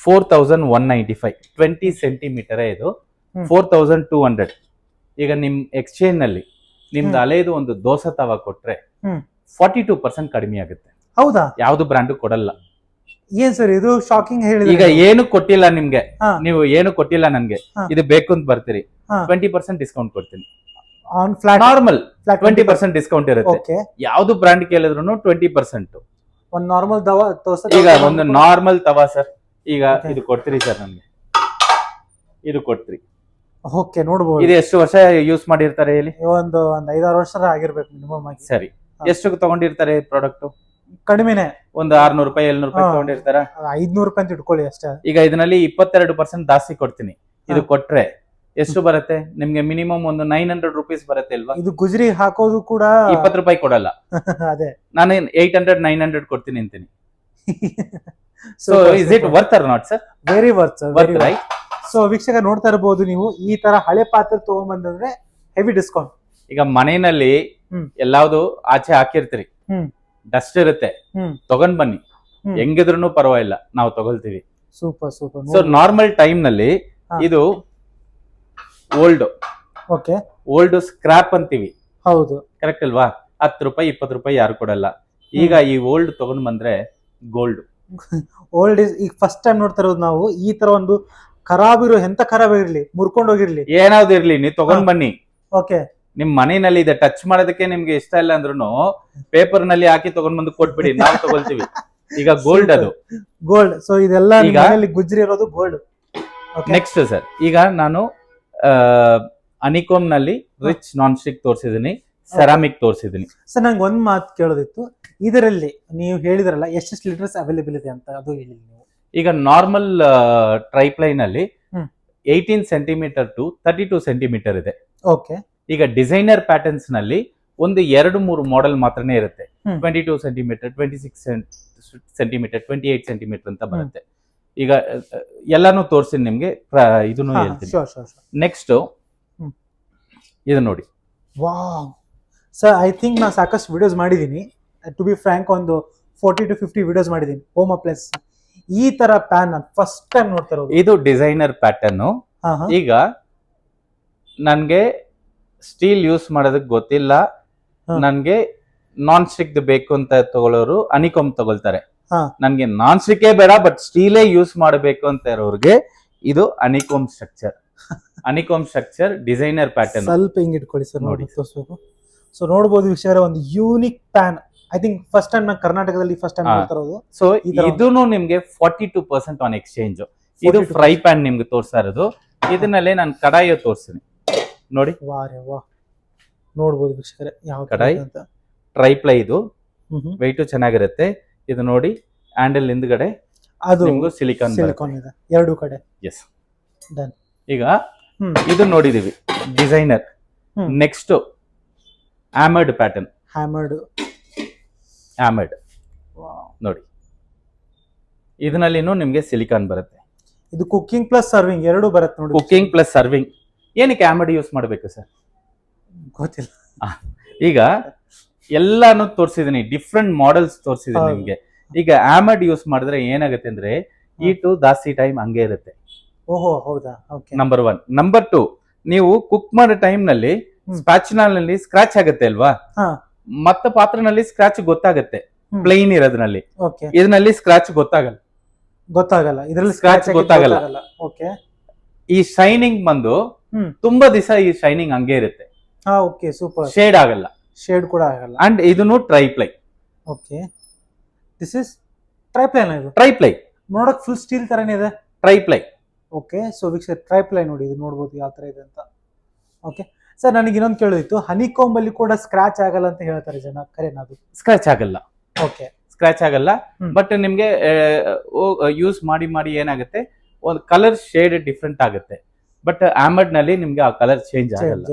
4195, 20 ಸೆಂಟಿಮೀಟರ್ ಇದು 4200. ಈಗ ನಿಮ್ ಎಕ್ಸ್ಚೇಂಜ್ ನಲ್ಲಿ ನಿಮ್ದು ಹಳೆಯದು ಒಂದು ದೋಸೆ ತವ ಕೊಟ್ರೆ 42% ಕಡಿಮೆ ಆಗುತ್ತೆ. ಹೌದಾ? ಯಾವ್ದು ಬ್ರ್ಯಾಂಡ್ ಕೊಡಲ್ಲ. ಏನ್ ಸರ್ ಇದು ಶಾಕಿಂಗ್ ಹೇಳಿದ್ರೆ. ಈಗ ಏನು ಕೊಟ್ಟಿಲ್ಲ ನಿಮ್ಗೆ, ನೀವು ಏನು ಕೊಟ್ಟಿಲ್ಲ ನನ್ಗೆ, ಇದು ಬೇಕು ಅಂತ ಬರ್ತೀರಿ, 20% ಡಿಸ್ಕೌಂಟ್ ಕೊಡ್ತೀನಿ. ಆನ್ ಫ್ಲಾಟ್ ನಾರ್ಮಲ್ 20% ಡಿಸ್ಕೌಂಟ್ ಇರುತ್ತೆ. ಓಕೆ. ಯಾವ್ದು ಬ್ರ್ಯಾಂಡ್ ಕೇಳಿದ್ರು 20%. ಒಂದು ನಾರ್ಮಲ್ ದೋಸೆ. ಈಗ ಒಂದು ನಾರ್ಮಲ್ ತವಾ ಸರ್, ಈಗ ಇದು ಕೊಡ್ತೀರಿ ಸರ್ ನನ್ಗೆ, ಇದು ಕೊಡ್ತೀರಿ. ಓಕೆ ನೋಡಬಹುದು. ಇದು ಎಷ್ಟು ವರ್ಷ ಯೂಸ್ ಮಾಡಿರ್ತಾರೆ ಹೇಳಿ? ಒಂದು 5-6 ವರ್ಷ ಆಗಿರ್ಬೇಕು ಮಿನಿಮಮ್ ಆಗಿ. ಸರಿ, ಎಷ್ಟು ತಗೊಂಡಿರ್ತಾರೆ ಪ್ರಾಡಕ್ಟ್? ಕಡಿಮೆನೆ, ಒಂದು 600 ರೂಪಾಯಿ 700 ರೂಪಾಯಿ ತಗೊಂಡಿರ್ತಾರ. 500 ರೂಪಾಯಿ ಅಂತ ಇಟ್ಕೊಳ್ಳಿ ಅಷ್ಟೇ. ಈಗ ಇದರಲ್ಲಿ 22% ಜಾಸ್ತಿ ಕೊಡ್ತೀನಿ. ಇದು ಕೊಟ್ರೆ ಎಷ್ಟು ಬರುತ್ತೆ ನಿಮ್ಗೆ? ಮಿನಿಮಮ್ ಒಂದು 900 ರೂಪೀಸ್ ಬರುತ್ತೆ ಅಲ್ವಾ? ಇದು ಗುಜರಿ ಹಾಕೋದು ಕೂಡ 20 ರೂಪಾಯಿ ಕೊಡಲ್ಲ. ಅದೇ ನಾನು 800 900 ಕೊಡ್ತೀನಿ ಅಂತೀನಿ. So is it worth or not sir? Very worth sir, worth right. So ವೀಕ್ಷಕ ನೋಡ್ತಾ ಇರಬಹುದು ನೀವು, ಈ ತರ ಹಳೆ ಪಾತ್ರೆ ತಗೊಂಡ್ಬಂದ್ರೆ ಹೆವಿ ಡಿಸ್ಕೌಂಟ್. ಈಗ ಮನೆಯಲ್ಲಿ ಎಲ್ಲಾವುದು ಆಚೆ ಹಾಕಿರ್ತೀರಿ, ಡಸ್ಟ್ ಇರುತ್ತೆ, ತಗೊಂಡ್ ಬನ್ನಿ, ಹೆಂಗಿದ್ರು ಪರವಾಗಿಲ್ಲ, ನಾವು ತಗೊಳ್ತೀವಿ. Super super. So normal time ನಲ್ಲಿ ಇದು ಓಕೆ, ಓಲ್ಡ್ ಸ್ಕ್ರಾಪ್ ಅಂತೀವಿ. ಹೌದು, ಕರೆಕ್ಟ್ ಅಲ್ವಾ? 10 ರೂಪಾಯಿ 20 ರೂಪಾಯಿ ಯಾರು ಕೊಡಲ್ಲ. ಈಗ ಈ ಓಲ್ಡ್ ತಗೊಂಡ್ ಬಂದ್ರೆ ಗೋಲ್ಡ್. ಓಲ್ಡ್ ಇಸ್ ಈಗ ಫಸ್ಟ್ ಟೈಮ್ ನೋಡ್ತಾ ಇರೋದು ನಾವು. ಈ ತರ ಒಂದು ಖರಾಬ್ ಇರೋ, ಎಂತ ಖರಾಬ್ ಇರ್ಲಿ, ಮುರ್ಕೊಂಡು ಹೋಗಿರ್ಲಿ, ಏನಾವ್ದು ಇರ್ಲಿ, ನೀವು ತಗೊಂಡ್ ಬನ್ನಿ. ಓಕೆ, ನಿಮ್ ಮನೆಯಲ್ಲಿ ಇದೆ, ಟಚ್ ಮಾಡೋದಕ್ಕೆ ನಿಮ್ಗೆ ಇಷ್ಟ ಇಲ್ಲ ಅಂದ್ರೂ ಪೇಪರ್ ನಲ್ಲಿ ಹಾಕಿ ತಗೊಂಡ್ ಬಂದು ಕೊಟ್ಬಿಡಿ, ನಾವು ತಗೊಳ್ತೀವಿ. ಈಗ ಗೋಲ್ಡ್, ಅದು ಗೋಲ್ಡ್. ಸೊ ಇದೆಲ್ಲ ಈಗ ಗುಜ್ರಿ ಇರೋದು ಗೋಲ್ಡ್. ನೆಕ್ಸ್ಟ್ ಸರ್, ಈಗ ನಾನು ಅನಿಕೋಮ್ ನಲ್ಲಿ ರಿಚ್ ನಾನ್ ಸ್ಟಿಕ್ ತೋರಿಸಿದೀನಿ, ಸೆರಾಮಿಕ್ ತೋರಿಸಿದೀನಿ. ಸರ್ ನಂಗೆ ಒಂದ್ ಮಾತು ಕೇಳೋದಿತ್ತು, ಇದರಲ್ಲಿ ನೀವು ಹೇಳಿದ್ರಲ್ಲ ಎಷ್ಟೆಷ್ಟು ಲೀಟರ್ಸ್ ಅವೈಲೇಬಲ್ ಇದೆ ಅಂತ, ಅದು ಹೇಳಿ ನೀವು. ಈಗ ನಾರ್ಮಲ್ ಟ್ರೈಪ್ಲೈನ್ ಅಲ್ಲಿ 18 ಸೆಂಟಿಮೀಟರ್ ಟು 32 ಸೆಂಟಿಮೀಟರ್ ಇದೆ. ಓಕೆ. ಈಗ ಡಿಸೈನರ್ ಪ್ಯಾಟರ್ನ್ಸ್ ನಲ್ಲಿ ಒಂದು 2-3 ಮಾಡೆಲ್ ಮಾತ್ರನೇ ಇರುತ್ತೆ. 22 ಸೆಂಟಿಮೀಟರ್, 26 ಸೆಂಟಿಮೀಟರ್, 28 ಸೆಂಟಿಮೀಟರ್ ಅಂತ ಬರುತ್ತೆ. ಈಗ ಎಲ್ಲಾನು ತೋರಿಸಿ ನಿಮ್ಗೆ ಇದನ್ನು ಹೇಳ್ತೀನಿ. ನೆಕ್ಸ್ಟ್ ಇದು ನೋಡಿ. ವಾವ್ ಸರ್, ಐ ಥಿಂಕ್ ನಾನು ಸಾಕಷ್ಟು ವಿಡಿಯೋಸ್ ಮಾಡಿದ್ದೀನಿ. ಟು ಬಿ ಫ್ರಾಂಕ್ ಒಂದು 40 to 50 ವಿಡಿಯೋಸ್ ಮಾಡಿದ್ದೀನಿ ಹೋಮ್ ಅಪ್ಲೈನ್ಸ್. ಈ ತರ ಪ್ಯಾನ್ ನಾನು ಫಸ್ಟ್ ಟೈಮ್ ನೋಡ್ತಾ ಇರೋದು. ಇದು ಡಿಸೈನರ್ ಪ್ಯಾಟರ್ನ್. ಈಗ ನನ್ಗೆ ಸ್ಟೀಲ್ ಯೂಸ್ ಮಾಡೋದಕ್ಕೆ ಗೊತ್ತಿಲ್ಲ, ನನ್ಗೆ ನಾನ್ ಸ್ಟಿಕ್ ಬೇಕು ಅಂತ ತಗೊಳ್ಳೋರು ಅನಿಕೋಮ್ ತಗೊಳ್ತಾರೆ. ನನ್ಗೆ ನಾನ್ ಸ್ಟಿಕ್ಕೇ ಬೇಡ ಬಟ್ ಸ್ಟೀಲೇ ಯೂಸ್ ಮಾಡಬೇಕು ಅಂತ ಇರೋರಿಗೆ ಇದು honeycomb structure. Honeycomb structure designer pattern. ಸ್ವಲ್ಪ ಹಿಂಗ್ ಇಟ್ಕೊಳ್ಳಿ ಸರ್, ನೋಡಿ ತೋರಿಸ್ಬೇಕು. ಸೊ ನೋಡಬಹುದು ವೀಕ್ಷಕರೇ, ಒಂದು unique PAN. I think first time ನಾನು ಕರ್ನಾಟಕದಲ್ಲಿ ಫಸ್ಟ್ ಟೈಮ್ ನೋಡ್ತಾ ಇರೋದು. ಸೊ ಇದನ್ನು ನಿಮ್ಗೆ 42% ಆನ್ ಎಕ್ಸ್ಚೇಂಜ್. ಇದು ಫ್ರೈ ಪ್ಯಾನ್ ನಿಮ್ಗೆ ತೋರಿಸ್ತಾ ಇರೋದು. ಇದನ್ನಲ್ಲೇ ನಾನು ಕಡಾಯಿ ತೋರಿಸ್ತೀನಿ ನೋಡಿ. ವಾ ನೋಡ್ಬೋದು ವೀಕ್ಷಕರೇ, ಯಾವ ಕಡಾಯಿ ಅಂತ. ಟ್ರೈಪ್ಲೈ ಇದು, ವೆಯ್ಟ್ ಚೆನ್ನಾಗಿರುತ್ತೆ. ಇದು ನೋಡಿ, ಹ್ಯಾಂಡಲ್ ಹಿಂದ್ಗಡೆ ಅದು ನಿಮ್ಗೂ ಸಿಲಿಕಾನ್ ಇದೆ ಎರಡು ಕಡೆ. Yes, done. ಈಗ ಇದು ನೋಡಿದೀವಿ designer. Next hammered pattern. Hammered ನೋಡಿ, ಇದರಲ್ಲಿನೂ ನಿಮ್ಗೆ ಸಿಲಿಕಾನ್ ಬರುತ್ತೆ. ಇದು ಕುಕಿಂಗ್ ಪ್ಲಸ್ ಸರ್ವಿಂಗ್ ಎರಡು ಬರುತ್ತೆ ನೋಡಿ. Cooking plus serving. ಏನಕ್ಕೆ ಹ್ಯಾಮರ್ಡ್ ಯೂಸ್ ಮಾಡಬೇಕು ಸರ್? ಗೊತ್ತಿಲ್ಲ. ಈಗ ಎಲ್ಲಾನು ತೋರಿಸಿದೀನಿ, ಡಿಫ್ರೆಂಟ್ ಮಾಡೆಲ್ಸ್ ತೋರಿಸಿದೀನಿ ನಿಮ್ಗೆ. ಈಗ ಹ್ಯಾಮರ್ಡ್ ಯೂಸ್ ಮಾಡಿದ್ರೆ ಏನಾಗುತ್ತೆ ಅಂದ್ರೆ ಹೀಟು ಜಾಸ್ತಿ ಟೈಮ್ ಹಂಗೆ ಇರುತ್ತೆ. ಓಹೋ, ಹೌದಾ? ನಂಬರ್ 1. ನಂಬರ್ 2, ನೀವು ಕುಕ್ ಮಾಡೋ ಟೈಮ್ ನಲ್ಲಿ ಸ್ಪ್ಯಾಚುಲಲ್ಲಿ ಸ್ಕ್ರಾಚ್ ಆಗುತ್ತೆ ಅಲ್ವಾ, ಮತ್ತೆ ಪಾತ್ರನಲ್ಲಿ ಸ್ಕ್ರಾಚ್ ಗೊತ್ತಾಗುತ್ತೆ ಪ್ಲೈನ್ ಇರೋದ್ರಲ್ಲಿ. ಇದರಲ್ಲಿ ಸ್ಕ್ರಾಚ್ ಗೊತ್ತಾಗಲ್ಲ. ಇದರಲ್ಲಿ ಸ್ಕ್ರಾಚ್ ಗೊತ್ತಾಗಲ್ಲ. ಓಕೆ. ಈ ಶೈನಿಂಗ್ ಬಂದು ತುಂಬಾ ದಿವಸ ಈ ಶೈನಿಂಗ್ ಹಂಗೆ ಇರುತ್ತೆ. Okay, super. ಶೇಡ್ ಆಗಲ್ಲ, ಶೇಡ್ ಕೂಡ ಆಗಲ್ಲ. ಅಂಡ್ ಇದನ್ನು triply. Okay, this is triply. ಇದು ಟ್ರೈಪ್ಲೈ ನೋಡಕ್ ಫುಲ್ ಸ್ಟೀಲ್ ತರನೇ ಇದೆ. ಟ್ರೈಪ್ಲೈ. ಓಕೆ, ಸೊ ವೀಕ್ಷಕ ಟ್ರೈಪ್ಲೈ ನೋಡಿ, ಇದು ನೋಡಬಹುದು ಯಾವ ತರ ಇದೆ ಅಂತ. ಓಕೆ, ಸರ್ ನನಗೆ ಇನ್ನೊಂದು ಕೇಳೋದಿತ್ತು, ಹನಿಕೋಂಬ್ ಅಲ್ಲಿ ಕೂಡ ಸ್ಕ್ರಾಚ್ ಆಗಲ್ಲ ಅಂತ ಹೇಳ್ತಾರೆ ಜನ, ಕರೆನಾ ಅದು? ಸ್ಕ್ರಾಚ್ ಆಗಲ್ಲ, ಓಕೆ. ಸ್ಕ್ರಾಚ್ ಆಗಲ್ಲ. ಬಟ್ ನಿಮ್ಗೆ ಯೂಸ್ ಮಾಡಿ ಮಾಡಿ ಏನಾಗುತ್ತೆ, ಒಂದು ಕಲರ್ ಶೇಡ್ ಡಿಫ್ರೆಂಟ್ ಆಗುತ್ತೆ. ಬಟ್ ಆಮಡ್ ನಲ್ಲಿ ನಿಮ್ಗೆ ಆ ಕಲರ್ ಚೇಂಜ್ ಆಗಲ್ಲ,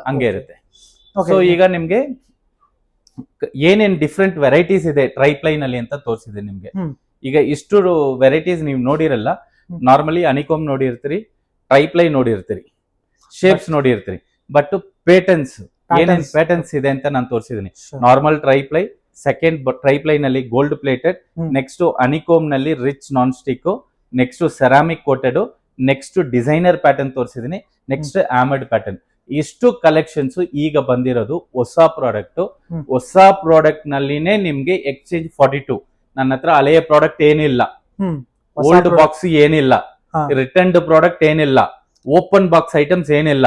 ಹಂಗೆ ಇರುತ್ತೆ. ಸೊ ಈಗ ನಿಮ್ಗೆ ಏನೇನ್ ಡಿಫ್ರೆಂಟ್ ವೆರೈಟೀಸ್ ಇದೆ ಟ್ರೈಪ್ಲೈನ್ ಅಲ್ಲಿ ಅಂತ ತೋರಿಸಿದೆ ನಿಮ್ಗೆ. ಈಗ ಇಷ್ಟು ವೆರೈಟೀಸ್ ನೀವು ನೋಡಿರಲ್ಲ. ನಾರ್ಮಲಿ ಹನಿಕೋಮ್ ನೋಡಿರ್ತೀರಿ, ಟ್ರೈಪ್ಲೈ ನೋಡಿರ್ತೀರಿ, ಶೇಪ್ಸ್ ನೋಡಿರ್ತೀರಿ, ಬಟ್ ಪ್ಯಾಟರ್ನ್ಸ್ ಏನೇನ್ ಪ್ಯಾಟರ್ನ್ಸ್ ಇದೆ ಅಂತ ನಾನು ತೋರಿಸಿದೀನಿ. ನಾರ್ಮಲ್ ಟ್ರೈಪ್ಲೈ, ಸೆಕೆಂಡ್ ಟ್ರೈಪ್ಲೈ ನಲ್ಲಿ ಗೋಲ್ಡ್ ಪ್ಲೇಟೆಡ್, ನೆಕ್ಸ್ಟ್ ಹನಿಕೋಮ್ ನಲ್ಲಿ rich non stick, next ceramic coated, next designer pattern ತೋರಿಸಿದೀನಿ, ನೆಕ್ಸ್ಟ್ ಆಮಡ್ ಪ್ಯಾಟರ್ನ್. ಇಷ್ಟು ಕಲೆಕ್ಷನ್ಸ್ ಈಗ ಬಂದಿರೋದು ಹೊಸ ಪ್ರಾಡಕ್ಟ್. ಹೊಸ ಪ್ರಾಡಕ್ಟ್ ನಲ್ಲಿನೇ ನಿಮ್ಗೆ ಎಕ್ಸ್ಚೇಂಜ್ 42. ನನ್ನ ಹತ್ರ ಹಳೆಯ ಪ್ರಾಡಕ್ಟ್ ಏನಿಲ್ಲ, ಓಲ್ಡ್ ಬಾಕ್ಸ್ ಏನಿಲ್ಲ, ರಿಟರ್ನ್ಡ್ ಪ್ರಾಡಕ್ಟ್ ಏನಿಲ್ಲ, ಓಪನ್ ಬಾಕ್ಸ್ ಐಟಮ್ಸ್ ಏನಿಲ್ಲ,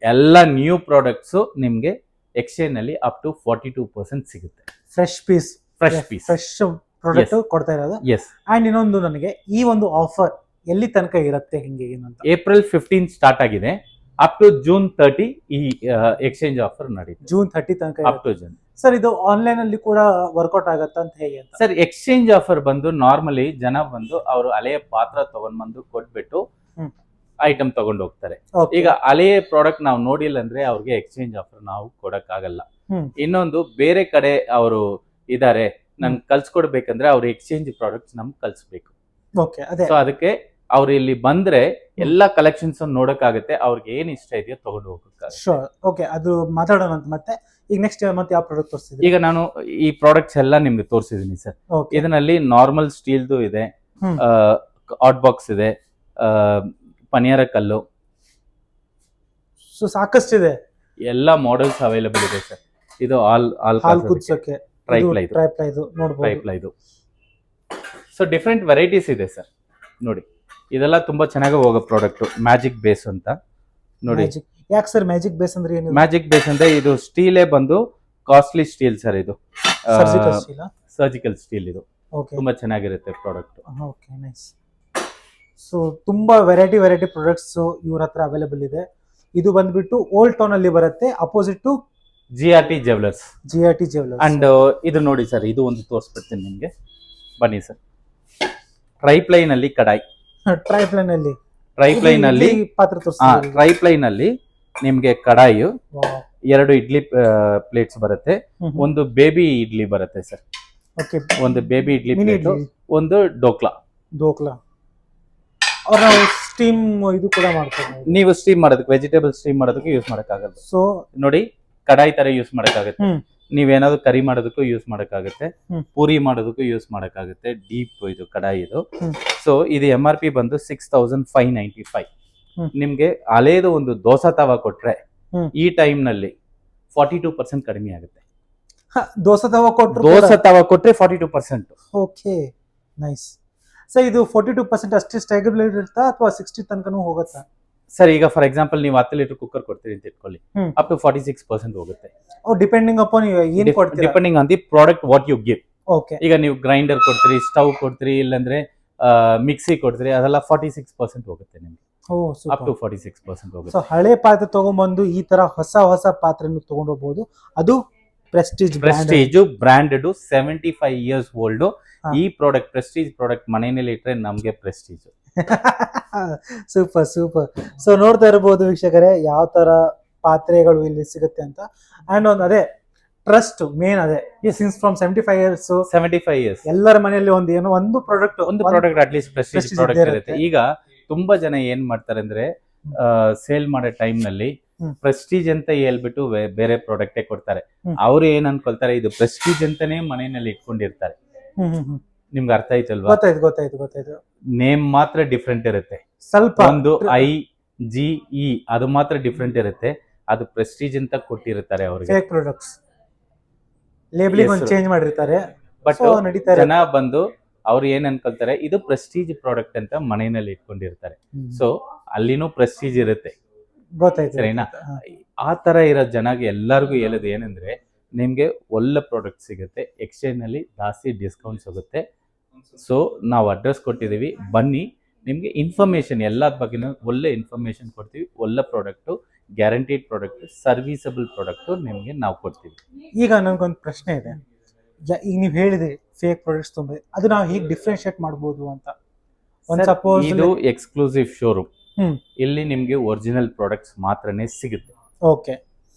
ಎಲ್ಲ ನ್ಯೂ ಪ್ರಾಡಕ್ಟ್ಸ್ ನಿಮ್ಗೆ ಎಕ್ಸ್ಚೇಂಜ್ ನಲ್ಲಿ ಅಪ್ ಟು 42% ಸಿಗುತ್ತೆ. ಫ್ರೆಶ್ ಪೀಸ್ ಪ್ರಾಡಕ್ಟ್ ಕೊಡ್ತಾ ಇರೋದು. ಎಸ್. ಅಂಡ್ ಇನ್ನೊಂದು, ನನಗೆ ಈ ಒಂದು ಆಫರ್ ಎಲ್ಲಿ ತನಕ ಇರುತ್ತೆ, ಹಿಂಗೆ ಏನಂತ? ಏಪ್ರಿಲ್ 15 ಸ್ಟಾರ್ಟ್ ಆಗಿದೆ, ಅಪ್ ಟು ಜೂನ್ 30 ಈ ಎಕ್ಸ್ಚೇಂಜ್ ಆಫರ್ ನಡೀತು. ಜೂನ್ 30 ತನಕ ಅಪ್ ಟು ಜೂನ್. ಸರ್ ಇದು ಆನ್ಲೈನ್ ಅಲ್ಲಿ ಕೂಡ ವರ್ಕೌಟ್ ಆಗತ್ತಾ ಅಂತ ಹೇಗೆ ಅಂತ? ಸರ್ ಎಕ್ಸ್ಚೇಂಜ್ ಆಫರ್ ಬಂದು ನಾರ್ಮಲಿ ಜನ ಬಂದು ಅವರು ಹಳೆಯ ಪಾತ್ರ ತಗೊಂಡ್ ಬಂದು ಕೊಟ್ಬಿಟ್ಟು ಐಟಮ್ ತಗೊಂಡು ಹೋಗ್ತಾರೆ. ಈಗ ಹಳೆಯ ಪ್ರಾಡಕ್ಟ್ ನಾವು ನೋಡಿಲ್ಲ ಅಂದ್ರೆ ಅವ್ರಿಗೆ ಎಕ್ಸ್ಚೇಂಜ್ ಆಫರ್ ನಾವು ಕೊಡಕ್ ಆಗಲ್ಲ. ಇನ್ನೊಂದು, ಬೇರೆ ಕಡೆ ಅವರು ಇದಾರೆ, ನನ್ ಕಲ್ಸ್ಕೊಡ್ಬೇಕಂದ್ರೆ ಅವ್ರ ಎಕ್ಸ್ಚೇಂಜ್ ಪ್ರಾಡಕ್ಟ್ಸ್ ನಮ್ಗೆ ಕಲ್ಸ್ಬೇಕು. ಸೊ ಅದಕ್ಕೆ ಅವ್ರು ಇಲ್ಲಿ ಬಂದ್ರೆ ಎಲ್ಲಾ ಕಲೆಕ್ಷನ್ಸ್ ನೋಡಕ್ಕಾಗತ್ತೆ, ಅವ್ರಿಗೆ ಏನ್ ಇಷ್ಟ ಇದೆಯೋ ತಗೊಂಡು ಹೋಗಕ್ಕೆ. ಓಕೆ, ಅದು ಮಾತಾಡೋಣ ಅಂತ. ಮತ್ತೆ ಈಗ ನೆಕ್ಸ್ಟ್ ಮತ್ತೆ ಯಾವ ಪ್ರಾಡಕ್ಟ್ ತೋರಿಸ್ತಿದ್ದೀರಿ? ಈಗ ನಾನು ಈ ಪ್ರಾಡಕ್ಟ್ಸ್ ಎಲ್ಲ ನಿಮ್ಗೆ ತೋರಿಸಿದೀನಿ ಸರ್. ಇದರಲ್ಲಿ ನಾರ್ಮಲ್ ಸ್ಟೀಲ್ದು ಇದೆ, ಹಾಟ್ ಬಾಕ್ಸ್ ಇದೆ, ಪನಿಯಾರ ಕಲ್ಲು, ಸೊ ಸಾಕಷ್ಟಿದೆ, ಎಲ್ಲಾ ಮಾಡೆಲ್ಸ್ ಅವೈಲೇಬಲ್ ಇದೆ ಸರ್. ಇದು ಟ್ರೈಪ್ಲೈದು. ಸೊ ಡಿಫ್ರೆಂಟ್ ವೆರೈಟೀಸ್ ಇದೆ ಸರ್. ನೋಡಿ, ಇದೆಲ್ಲ ತುಂಬಾ ಚೆನ್ನಾಗಿ ಹೋಗೋ ಪ್ರಾಡಕ್ಟ್. ಮ್ಯಾಜಿಕ್ ಬೇಸ್ ಅಂತ ನೋಡಿ. ಯಾಕೆ ಸರ್ ಮ್ಯಾಜಿಕ್ ಬೇಸ್ ಅಂದ್ರೆ ಏನು? ಮ್ಯಾಜಿಕ್ ಬೇಸ್ ಅಂದ್ರೆ ಇದು ಸ್ಟೀಲೇ ಬಂದು ಕಾಸ್ಟ್ಲಿ ಸ್ಟೀಲ್ ಸರ್. ಇದು ಸರ್ಜಿಕಲ್ ಸ್ಟೀಲ್. ಇದು ತುಂಬಾ ಚೆನ್ನಾಗಿರುತ್ತೆ ಪ್ರಾಡಕ್ಟ್. Okay, nice. ಸೊ ತುಂಬಾ ವೆರೈಟಿ ಪ್ರಾಡಕ್ಟ್ಸ್ ಇವ್ರ ಹತ್ರ ಅವೈಲೇಬಲ್ ಇದೆ. ಇದು ಬಂದ್ಬಿಟ್ಟು ಓಲ್ಡ್ ಟೌನ್ ಅಲ್ಲಿ ಬರುತ್ತೆ, opposite to GRT jewellers. And ಇದು ನೋಡಿ ಸರ್, ಇದು ಒಂದು ತೋರಿಸ್ಬಿಡ್ತೀನಿ ನಿಮ್ಗೆ, ಬನ್ನಿ ಸರ್. ಟ್ರೈಪ್ಲೈನ್ ಅಲ್ಲಿ ಕಡಾಯಿ, ಟ್ರೈಪ್ಲೈನ್ ಅಲ್ಲಿ ಪಾತ್ರ ತೋರಿಸ್ತೀನಿ. ಟ್ರೈಪ್ಲೈನ್ ಅಲ್ಲಿ ನಿಮ್ಗೆ ಕಡಾಯಿ, 2 ಇಡ್ಲಿ ಪ್ಲೇಟ್ಸ್ ಬರುತ್ತೆ, ಒಂದು ಬೇಬಿ ಇಡ್ಲಿ ಬರುತ್ತೆ ಸರ್. ಒಂದು ಬೇಬಿ ಇಡ್ಲಿ ಪ್ಲೇಟ್, ಒಂದು ಡೋಕ್ಲಾ. ಅವ್ರ ನಾವು ಸ್ಟೀಮ್ ಇದು ಕೂಡ ಮಾಡ್ತಾರೆ. ನೀವು ಸ್ಟೀಮ್ ಮಾಡೋದಕ್ಕೆ, ವೆಜಿಟೇಬಲ್ ಸ್ಟೀಮ್ ಮಾಡೋದಕ್ಕೆ ಯೂಸ್ ಮಾಡಕ್ಕಾಗಲ್ಲ. ಸೊ ನೋಡಿ, ಕಡಾಯಿ ತರ ಯೂಸ್ ಮಾಡಕ್ಕಾಗತ್ತೆ. ನೀವೇನಾದ್ರು ಕರಿ ಮಾಡೋದಕ್ಕೂ ಯೂಸ್ ಮಾಡಕ್ಕಾಗತ್ತೆ, ಪೂರಿ ಮಾಡೋದಕ್ಕೂ ಯೂಸ್ ಮಾಡಕ್ಕಾಗತ್ತೆ. ಡೀಪ್ ಇದು ಕಡಾಯಿ ಇದು. ಸೊ ಇದು MRP ಬಂದು 6595. ನಿಮ್ಗೆ ಹಳೇದು ಒಂದು ದೋಸಾ ತವಾ ಕೊಟ್ರೆ ಈ ಟೈಮ್ ನಲ್ಲಿ 42% ಕಡಿಮೆ ಆಗುತ್ತೆ. ದೋಸಾ ತವಾ ಕೊಟ್ರೆ 42%. Okay, nice. ಸರ್ ಇದು 42% ಅಷ್ಟೇ ಸ್ಟೇಬಲ್ ಇರುತ್ತಾ ಅಥವಾ 60 ತನಕನೂ ಹೋಗುತ್ತಾ? ಸರ್ ಈಗ ಫಾರ್ ಎಕ್ಸಾಂಪಲ್ ನೀವು 10 ಲೀಟರ್ ಕುಕ್ಕರ್ ಕೊಡ್ತೀರಿ ಅಂತ ಇಟ್ಕೊಳ್ಳಿ, ಅಪ್ ಟು 46% ಹೋಗುತ್ತೆ. ಡಿಪೆಂಡಿಂಗ್ ಅಪಾನ್ ಏನು ಕೊಡ್ತೀರಾ, depending on the product what you give. Okay, ಈಗ ನೀವು ಗ್ರೈಂಡರ್ ಕೊಡ್ತೀರಿ, ಸ್ಟವ್ ಕೊಡ್ತೀರಿ, ಇಲ್ಲಾಂದ್ರೆ ಮಿಕ್ಸಿ ಕೊಡ್ತೀರಿ, ಅದೆಲ್ಲ 46% ಹೋಗುತ್ತೆ ನಿಮ್ಗೆ. ಅಪ್ ಟು 46% ಹೋಗುತ್ತೆ. ಸೊ ಹಳೆ ಪಾತ್ರೆ ತಗೊಂಡ್ಬಂದು ಈ ತರ ಹೊಸ ಪಾತ್ರೆಯನ್ನು ತಗೊಂಡು ಹೋಗ್ಬೋದು. ಅದು ಪ್ರೆಸ್ಟೀಜ್ ಬ್ರಾಂಡೆಡ್ 75 ಇಯರ್ಸ್ ಓಲ್ಡ್. ಈ ಪ್ರಾಡಕ್ಟ್ ಪ್ರೆಸ್ಟೀಜ್ ಪ್ರಾಡಕ್ಟ್ ಮನೆಯಲ್ಲಿ ಇಟ್ರೆ ನಮ್ಗೆ ಪ್ರೆಸ್ಟೀಜ್. ಸೂಪರ್. ಸೊ ನೋಡ್ತಾ ಇರಬಹುದು ವೀಕ್ಷಕರೇ, ಯಾವ ತರ ಪಾತ್ರೆಗಳು ಇಲ್ಲಿ ಸಿಗುತ್ತೆ ಅಂತ. ಅಂಡ್ ಒಂದು ಅದೇ ಟ್ರಸ್ಟ್ ಮೇನ್, ಅದೇ ಸಿನ್ಸ್ ಫ್ರಮ್ 75 ಇಯರ್ಸ್ ಎಲ್ಲರ ಮನೆಯಲ್ಲಿ ಒಂದು ಪ್ರಾಡಕ್ಟ್ ಅಟ್ಲೀಸ್ಟ್ ಪ್ರೆಸ್ಟೀಜ್ ಪ್ರಾಡಕ್ಟ್ ಇರುತ್ತೆ. ಈಗ ತುಂಬಾ ಜನ ಏನ್ ಮಾಡ್ತಾರೆ ಅಂದ್ರೆ, ಸೇಲ್ ಮಾಡೋ ಟೈಮ್ ನಲ್ಲಿ ಪ್ರೆಸ್ಟೀಜ್ ಅಂತ ಹೇಳ್ಬಿಟ್ಟು ಬೇರೆ ಪ್ರಾಡಕ್ಟೇ ಕೊಡ್ತಾರೆ. ಅವ್ರು ಏನ್ ಅನ್ಕೊಳ್ತಾರೆ, ಇದು ಪ್ರೆಸ್ಟೀಜ್ ಅಂತಾನೆ ಮನೆಯಲ್ಲಿ ಇಟ್ಕೊಂಡಿರ್ತಾರೆ. ನಿಮ್ಗೆ ಅರ್ಥ ಆಯ್ತಲ್ವಾ? ಗೊತ್ತಾಯ್ತು. ನೇಮ್ ಮಾತ್ರ ಡಿಫ್ರೆಂಟ್ ಇರುತ್ತೆ, ಸ್ವಲ್ಪ ಒಂದು IGE ಅದು ಮಾತ್ರ ಡಿಫ್ರೆಂಟ್ ಇರುತ್ತೆ. ಅದು ಪ್ರೆಸ್ಟೀಜ್ ಅಂತ ಕೊಟ್ಟಿರ್ತಾರೆ ಅವ್ರಿಗೆ. ಫೇಕ್ ಪ್ರಾಡಕ್ಟ್ಸ್ ಲೇಬಲಿಂಗ್ ಒಂದು ಚೇಂಜ್ ಮಾಡಿರ್ತಾರೆ. ಬಟ್ ಜನ ಬಂದು ಅವ್ರು ಏನ್ ಅನ್ಕೊಳ್ತಾರೆ, ಇದು ಪ್ರೆಸ್ಟೀಜ್ ಪ್ರಾಡಕ್ಟ್ ಅಂತ ಮನೆಯಲ್ಲಿ ಇಟ್ಕೊಂಡಿರ್ತಾರೆ. ಸೊ ಅಲ್ಲಿನೂ ಪ್ರೆಸ್ಟೀಜ್ ಇರುತ್ತೆ, ಗೊತ್ತಾಯ್ತು ಸರಿನಾ? ಆ ತರ ಇರೋ ಜನಗೆ ಎಲ್ಲರಿಗೂ ಹೇಳೋದು ಏನಂದ್ರೆ, ನಿಮ್ಗೆ ಒಳ್ಳೆ ಪ್ರಾಡಕ್ಟ್ ಸಿಗುತ್ತೆ, ಎಕ್ಸ್ಚೇಂಜ್ ನಲ್ಲಿ ಜಾಸ್ತಿ ಡಿಸ್ಕೌಂಟ್ ಸಿಗುತ್ತೆ. ಸೊ ನಾವು ಅಡ್ರೆಸ್ ಕೊಟ್ಟಿದೀವಿ, ಬನ್ನಿ. ನಿಮ್ಗೆ ಇನ್ಫಾರ್ಮೇಶನ್ ಎಲ್ಲದ ಬಗ್ಗೆ ಒಳ್ಳೆ ಇನ್ಫಾರ್ಮೇಶನ್ ಕೊಡ್ತೀವಿ. ಒಳ್ಳೆ ಪ್ರಾಡಕ್ಟ್ ಗ್ಯಾರಂಟಿಡ್ ಪ್ರಾಡಕ್ಟ್, ಸರ್ವಿಸಬಲ್ ಪ್ರಾಡಕ್ಟ್ ನಿಮಗೆ ನಾವು ಕೊಡ್ತೀವಿ. ಈಗ ನನಗೊಂದು ಪ್ರಶ್ನೆ ಇದೆ. ಈಗ ನೀವು ಹೇಳಿದ್ರಿ ಫೇಕ್ ಪ್ರಾಡಕ್ಟ್ಸ್ ತುಂಬ, ಅದು ನಾವು ಹೇಗೆ ಡಿಫ್ರೆನ್ಶಿಯೇಟ್ ಮಾಡ್ಬೋದು ಅಂತ. ಒಂದು Sir, ಸಪೋಸ್ ಇದು ಎಕ್ಸ್ಕ್ಲೂಸಿವ್ ಶೋರೂಮ್. ಹ್ಮ್ ಇಲ್ಲಿ ನಿಮಗೆ ಒರಿಜಿನಲ್ ಪ್ರಾಡಕ್ಟ್ಸ್ ಮಾತ್ರನೇ ಸಿಗುತ್ತೆ. ಓಕೆ.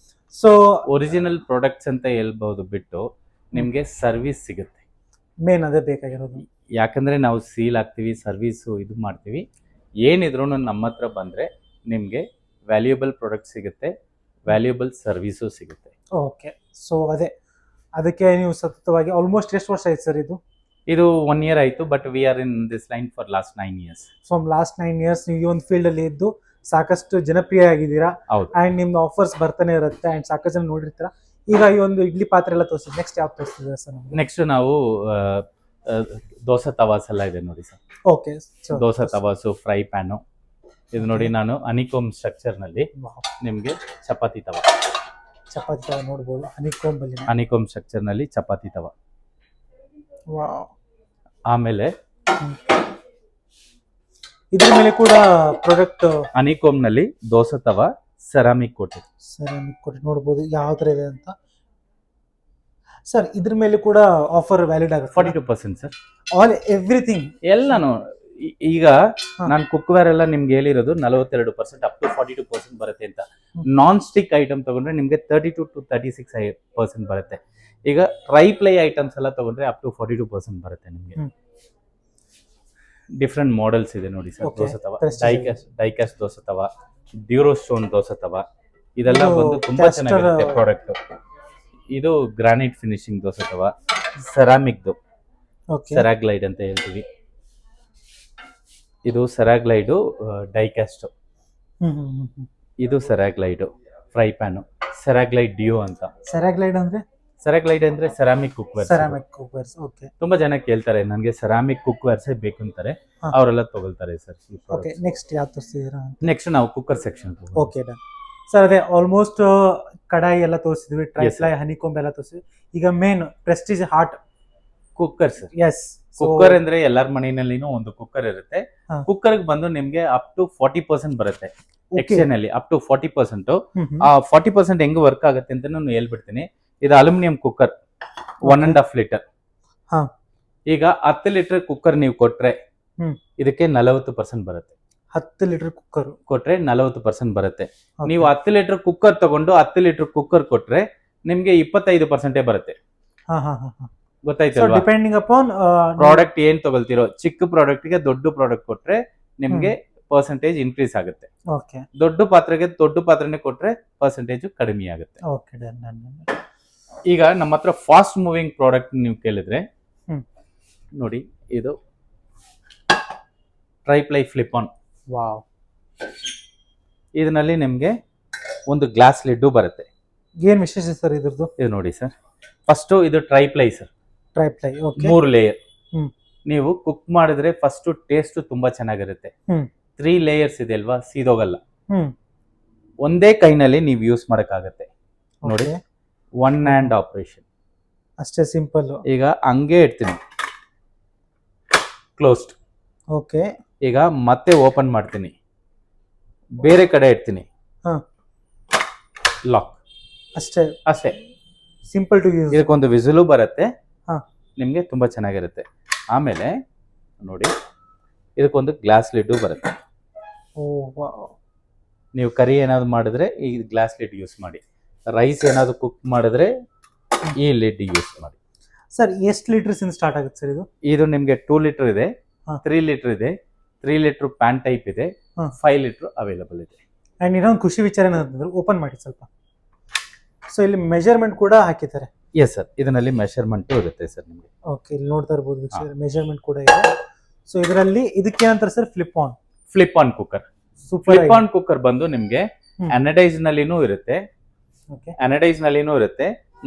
ಸೊ ಒರಿಜಿನಲ್ ಪ್ರಾಡಕ್ಟ್ಸ್ ಅಂತ ಹೇಳ್ಬಹುದು ಬಿಟ್ಟು ನಿಮಗೆ ಸರ್ವಿಸ್ ಸಿಗುತ್ತೆ. ಮೇನ್ ಅದೇ ಬೇಕಾಗಿರೋದು. ಯಾಕಂದ್ರೆ ನಾವು ಸೀಲ್ ಹಾಕ್ತೀವಿ, ಸರ್ವಿಸು ಇದು ಮಾಡ್ತೀವಿ. ಏನಿದ್ರು ನಮ್ಮ ಹತ್ರ ಬಂದರೆ ನಿಮಗೆ ವ್ಯಾಲ್ಯೂಯಬಲ್ ಪ್ರಾಡಕ್ಟ್ ಸಿಗುತ್ತೆ, ವ್ಯಾಲ್ಯೂಯಬಲ್ ಸರ್ವಿಸು ಸಿಗುತ್ತೆ. ಓಕೆ. ಸೊ ಅದಕ್ಕೆ ನೀವು ಸತತವಾಗಿ ಆಲ್ಮೋಸ್ಟ್ ಎಷ್ಟು ವರ್ಷ ಆಯ್ತು ಸರ್ ಇದು? ಇದು 1 year ಆಯಿತು, but we are in this line for last 9 years. From last 9 years ನೀವು ಈ ಒಂದು ಫೀಲ್ಡಲ್ಲಿ ಇದ್ದು ಸಾಕಷ್ಟು ಜನಪ್ರಿಯ ಆಗಿದ್ದೀರಾ. ಹೌದು. ಆ್ಯಂಡ್ ನಿಮ್ದು ಆಫರ್ಸ್ ಬರ್ತಾನೆ ಇರುತ್ತೆ ಆ್ಯಂಡ್ ಸಾಕಷ್ಟು ಜನ ನೋಡಿರ್ತೀರಾ. ಈಗ ಈ ಒಂದು ಇಡ್ಲಿ ಪಾತ್ರೆ ಎಲ್ಲ ತೋರಿಸಿದ್ದು, ನೆಕ್ಸ್ಟ್ ಯಾವ್ದು ತೋರಿಸ್ತಿದ್ದೀರಾ ಸರ್ ನಮಗೆ? ನೆಕ್ಸ್ಟ್ ನಾವು ದೋಸೆ ತವಾಸ್ ಎಲ್ಲ ಇದೆ ನೋಡಿ ಸರ್. ಓಕೆ. ದೋಸೆ ತವಾಸು, ಫ್ರೈ ಪ್ಯಾನು. ಇದು ನೋಡಿ, ನಾನು ಹನಿಕೋಮ್ ಸ್ಟ್ರಕ್ಚರ್ನಲ್ಲಿ ನಿಮಗೆ ಚಪಾತಿ ತವ, ಚಪಾತಿ ತವ ನೋಡ್ಬೋದು. ಹನಿಕೋಂಬಲ್ಲಿ ಹನಿಕೋಮ್ ಸ್ಟ್ರಕ್ಚರ್ನಲ್ಲಿ ಚಪಾತಿ ತವ. ಆಮೇಲೆ ಇದ್ರ ಮೇಲೆ ಕೂಡ ಪ್ರಾಡಕ್ಟ್ ಹನಿಕೋಮ್ನಲ್ಲಿ ದೋಸೆ ತವ ಸೆರಾಮಿಕ್ ಕೋಟೆಡ್. ಸೆರಾಮಿಕ್ ಕೋಟೆಡ್ ನೋಡ್ಬೋದು ಯಾವ ಥರ ಇದೆ ಅಂತ. ಸರ್ ಇದ್ರ ಮೇಲೆ ಕೂಡ ಆಫರ್ ವ್ಯಾಲಿಡ್ ಆಗುತ್ತೆ? 42% ಸರ್. ಆಲ್ ಎವ್ರಿಥಿಂಗ್ ಎಲ್ಲಾನು. ಈಗ ನಾನು ಕುಕ್ವೇರ್ ಎಲ್ಲ ನಿಮ್ಗೆ ಹೇಳಿರೋದು 42% ಅಪ್ ಟು 42% ಬರುತ್ತೆ ಅಂತ. ನಾನ್ ಸ್ಟಿಕ್ ಐಟಮ್ ತಗೊಂಡ್ರೆ ನಿಮ್ಗೆ 32 to 36% ಬರುತ್ತೆ. ಈಗ ಟ್ರೈ ಪ್ಲೈ ಐಟಮ್ಸ್ ಎಲ್ಲ ತಗೊಂಡ್ರೆ ಅಪ್ ಟು 42% ಬರುತ್ತೆ ನಿಮ್ಗೆ. ಡಿಫ್ರೆಂಟ್ ಮಾಡೆಲ್ಸ್ ಇದೆ ನೋಡಿ ಸರ್. ದೋಸೆ ತವ, ಡೈಕ್ಯಾಸ್ಟ್ ದೋಸೆ ತವ, ಡ್ಯೂರೋ ಸ್ಟೋನ್ ದೋಸೆ ತವ, ಇದೆಲ್ಲ ಬಂದು ತುಂಬಾ ಚೆನ್ನಾಗಿರುತ್ತೆ ಪ್ರಾಡಕ್ಟ್. ಇದು ಗ್ರಾನೈಟ್ ಫಿನಿಶಿಂಗ್ ದೋಸೆ ತವ, ಸೆರಾಮಿಕ್ದು, ಸೆರಾಗ್ಲೈಡ್ ಅಂತ ಹೇಳ್ತೀವಿ. ಇದು ಸೆರಾಗ್ಲೈಡು ಡೈಕ್ಯಾಸ್ಟ್. ಇದು ಸೆರಾಗ್ಲೈಡು ಫ್ರೈ ಪ್ಯಾನು, ಸೆರಾಗ್ಲೈಡ್ ಡಿಯೋ ಅಂತ. ಸೆರಾಗ್ಲೈಡ್ ಅಂದ್ರೆ? ಸೆರಾಗ್ಲೈಡ್ ಅಂದ್ರೆ ceramic cookware. Ceramic cookwares. Okay. ತುಂಬಾ ಜನ ಕೇಳ್ತಾರೆ ನನಗೆ ಸೆರಾಮಿಕ್ ಕುಕ್ವೇರ್ಸ್ ಬೇಕು ಅಂತಾರೆ, ಅವರೆಲ್ಲ ತಗೊಳ್ತಾರೆ ಸರ್. ಓಕೆ. ನೆಕ್ಸ್ಟ್ ಯಾವ್ದು ತೋರಿಸ್ತಿದ್ದೀರಾ? ನೆಕ್ಸ್ಟ್ ನಾವು cooker section. Okay done sir. ಅದೇ ಆಲ್ಮೋಸ್ಟ್ ಕಡಾಯಿ ಎಲ್ಲ ತೋರಿಸಿದ್ವಿ, ಟ್ರೈಪ್ಲೈ, ಹನಿಕೋಂಬ್ ಎಲ್ಲ ತೋರಿಸಿದ್ವಿ. ಈಗ main Prestige heart cooker sir. Yes. Cooker ಅಂದ್ರೆ ಎಲ್ಲರ ಮನೆಯಲ್ಲಿನೂ ಒಂದು ಕುಕ್ಕರ್ ಇರುತ್ತೆ. ಕುಕ್ಕರ್ ಬಂದು ನಿಮ್ಗೆ ಅಪ್ ಟು 40% ಬರುತ್ತೆ. ಎಕ್ಸ್ಚೇಂಜ್ ಅಲ್ಲಿ ಅಪ್ ಟು 40%. ಆ 40% ಹೆಂಗ್ ವರ್ಕ್ ಆಗುತ್ತೆ ಅಂತ ನಾನು ಹೇಳ್ಬಿಡ್ತೀನಿ. ಇದು ಅಲ್ಯೂಮಿನಿಯಂ ಕುಕ್ಕರ್ 1.5 ಲೀಟರ್. ಈಗ 10 ಲೀಟರ್ ಕುಕ್ಕರ್ ನೀವು ಕೊಟ್ರೆ ಇದಕ್ಕೆ 40% ಬರುತ್ತೆ. 10 ಲೀಟರ್ ಕುಕ್ಕರ್ ಕೊಟ್ರೆ 40% ಬರುತ್ತೆ. ನೀವು 10 ಲೀಟರ್ ಕುಕ್ಕರ್ ತಗೊಂಡು 10 ಲೀಟರ್ ಕುಕ್ಕರ್ ಕೊಟ್ರೆ ನಿಮ್ಗೆ 25% ಬರುತ್ತೆ. ಗೊತ್ತಾಯ್ತಲ್ವಾ? ಡಿಪೆಂಡಿಂಗ್ ಅಪಾನ್ ಪ್ರಾಡಕ್ಟ್ ಏನ್ ತಗೊಳ್ತಿರೋ. ಚಿಕ್ಕ ಪ್ರಾಡಕ್ಟ್ ಗೆ ದೊಡ್ಡ ಪ್ರಾಡಕ್ಟ್ ಕೊಟ್ರೆ ನಿಮ್ಗೆ ಪರ್ಸೆಂಟೇಜ್ ಇನ್ಕ್ರೀಸ್ ಆಗುತ್ತೆ. ಓಕೆ. ದೊಡ್ಡ ಪಾತ್ರೆಗೆ ದೊಡ್ಡ ಪಾತ್ರೆನೆ ಕೊಟ್ರೆ ಪರ್ಸೆಂಟೇಜ್ ಕಡಿಮೆ ಆಗುತ್ತೆ. Okay done. ಈಗ ನಮ್ಮ ಹತ್ರ ಫಾಸ್ಟ್ ಮೂವಿಂಗ್ ಪ್ರಾಡಕ್ಟ್ ನೀವು ಕೇಳಿದ್ರೆ ನೋಡಿ, ಇದು ಟ್ರೈಪ್ಲೈ ಫ್ಲಿಪ್ ಆನ್. ವಾವ್. ಇದರಲ್ಲಿ ನಿಮ್ಗೆ ಒಂದು ಗ್ಲಾಸ್ ಲಿಡ್ ಬರುತ್ತೆ. ಏನ್ ವಿಶೇಷ ಸರ್ ಇದ್ರದ್ದು? ಇದು ನೋಡಿ ಸರ್, ಫಸ್ಟ್ ಇದು triply sir. Triply. Okay. 3 layer. ನೀವು ಕುಕ್ ಮಾಡಿದ್ರೆ ಫಸ್ಟ್ ಟೇಸ್ಟ್ ತುಂಬಾ ಚೆನ್ನಾಗಿರುತ್ತೆ. 3 ಲೇಯರ್ಸ್ ಇದೆ ಅಲ್ವಾ, ಸೀದೋಗಲ್ಲ. ಒಂದೇ ಕೈನಲ್ಲಿ ನೀವು ಯೂಸ್ ಮಾಡಕ್ಕಾಗತ್ತೆ ನೋಡಿ. 1 hand ಆಪರೇಷನ್ ಅಷ್ಟೇ ಸಿಂಪಲ್. ಈಗ ಹಂಗೆ ಇಡ್ತೀನಿ, ಕ್ಲೋಸ್ಡ್. ಓಕೆ. ಈಗ ಮತ್ತೆ ಓಪನ್ ಮಾಡ್ತೀನಿ, ಬೇರೆ ಕಡೆ ಇಡ್ತೀನಿ, ಲಾಕ್. ಅಷ್ಟೇ ಸಿಂಪಲ್ ಟು ಯೂಸ್. ಇದಕ್ಕೊಂದು ವಿಸಿಲು ಬರುತ್ತೆ, ನಿಮ್ಗೆ ತುಂಬಾ ಚೆನ್ನಾಗಿರುತ್ತೆ. ಆಮೇಲೆ ನೋಡಿ, ಇದಕ್ಕೊಂದು ಗ್ಲಾಸ್ ಲಿಡ್ ಬರುತ್ತೆ. ನೀವು ಕರಿ ಏನಾದ್ರು ಮಾಡಿದ್ರೆ ಈ ಗ್ಲಾಸ್ ಲಿಡ್ ಯೂಸ್ ಮಾಡಿ. ರೈಸ್ ಏನಾದ್ರು ಕುಕ್ ಮಾಡಿದ್ರೆ ಈ ಲಿಡ್ ಯೂಸ್ ಮಾಡಿ. ಸರ್ ಎಷ್ಟು ಲೀಟರ್ಸ್ ಇಂದ ಸ್ಟಾರ್ಟ್ ಆಗುತ್ತೆ ಸರ್ ಇದು? ಇದು ನಿಮ್ಗೆ 2 ಲೀಟರ್ ಇದೆ, 3 ಲೀಟರ್ ಇದೆ, 3 ಲೀಟರ್ ಪ್ಯಾನ್ ಟೈಪ್ ಇದೆ, 5 ಲೀಟರ್ ಅವೈಲಬಲ್ ಇದೆ. ಅಂಡ್ ಇನ್ನೊಂದು ಖುಷಿ ವಿಚಾರ ಏನಂತಂದ್ರೆ, ಓಪನ್ ಮಾಡಿ ಸ್ವಲ್ಪ. ಸೊ ಇಲ್ಲಿ ಮೆಜರ್ಮೆಂಟ್ ಕೂಡ ಹಾಕಿದ್ದಾರೆ. ಎಸ್ ಸರ್, ಇದರಲ್ಲಿ ಮೆಷರ್ಮೆಂಟ್ ಇರುತ್ತೆ ಸರ್ ನಿಮಗೆ. ಓಕೆ, ಇಲ್ಲಿ ನೋಡ್ತಾ ಇರ್ಬೋದು ಮೆಜರ್ಮೆಂಟ್ ಕೂಡ ಇದೆ. ಸೊ ಇದರಲ್ಲಿ ಇದಕ್ಕೆ ಏನಂತಾರೆ sir? Flip on cooker. Flip on cooker ಬಂದು ನಿಮ್ಗೆ ಅನಡೈಸ್ ನಲ್ಲಿನೂ ಇರುತ್ತೆ,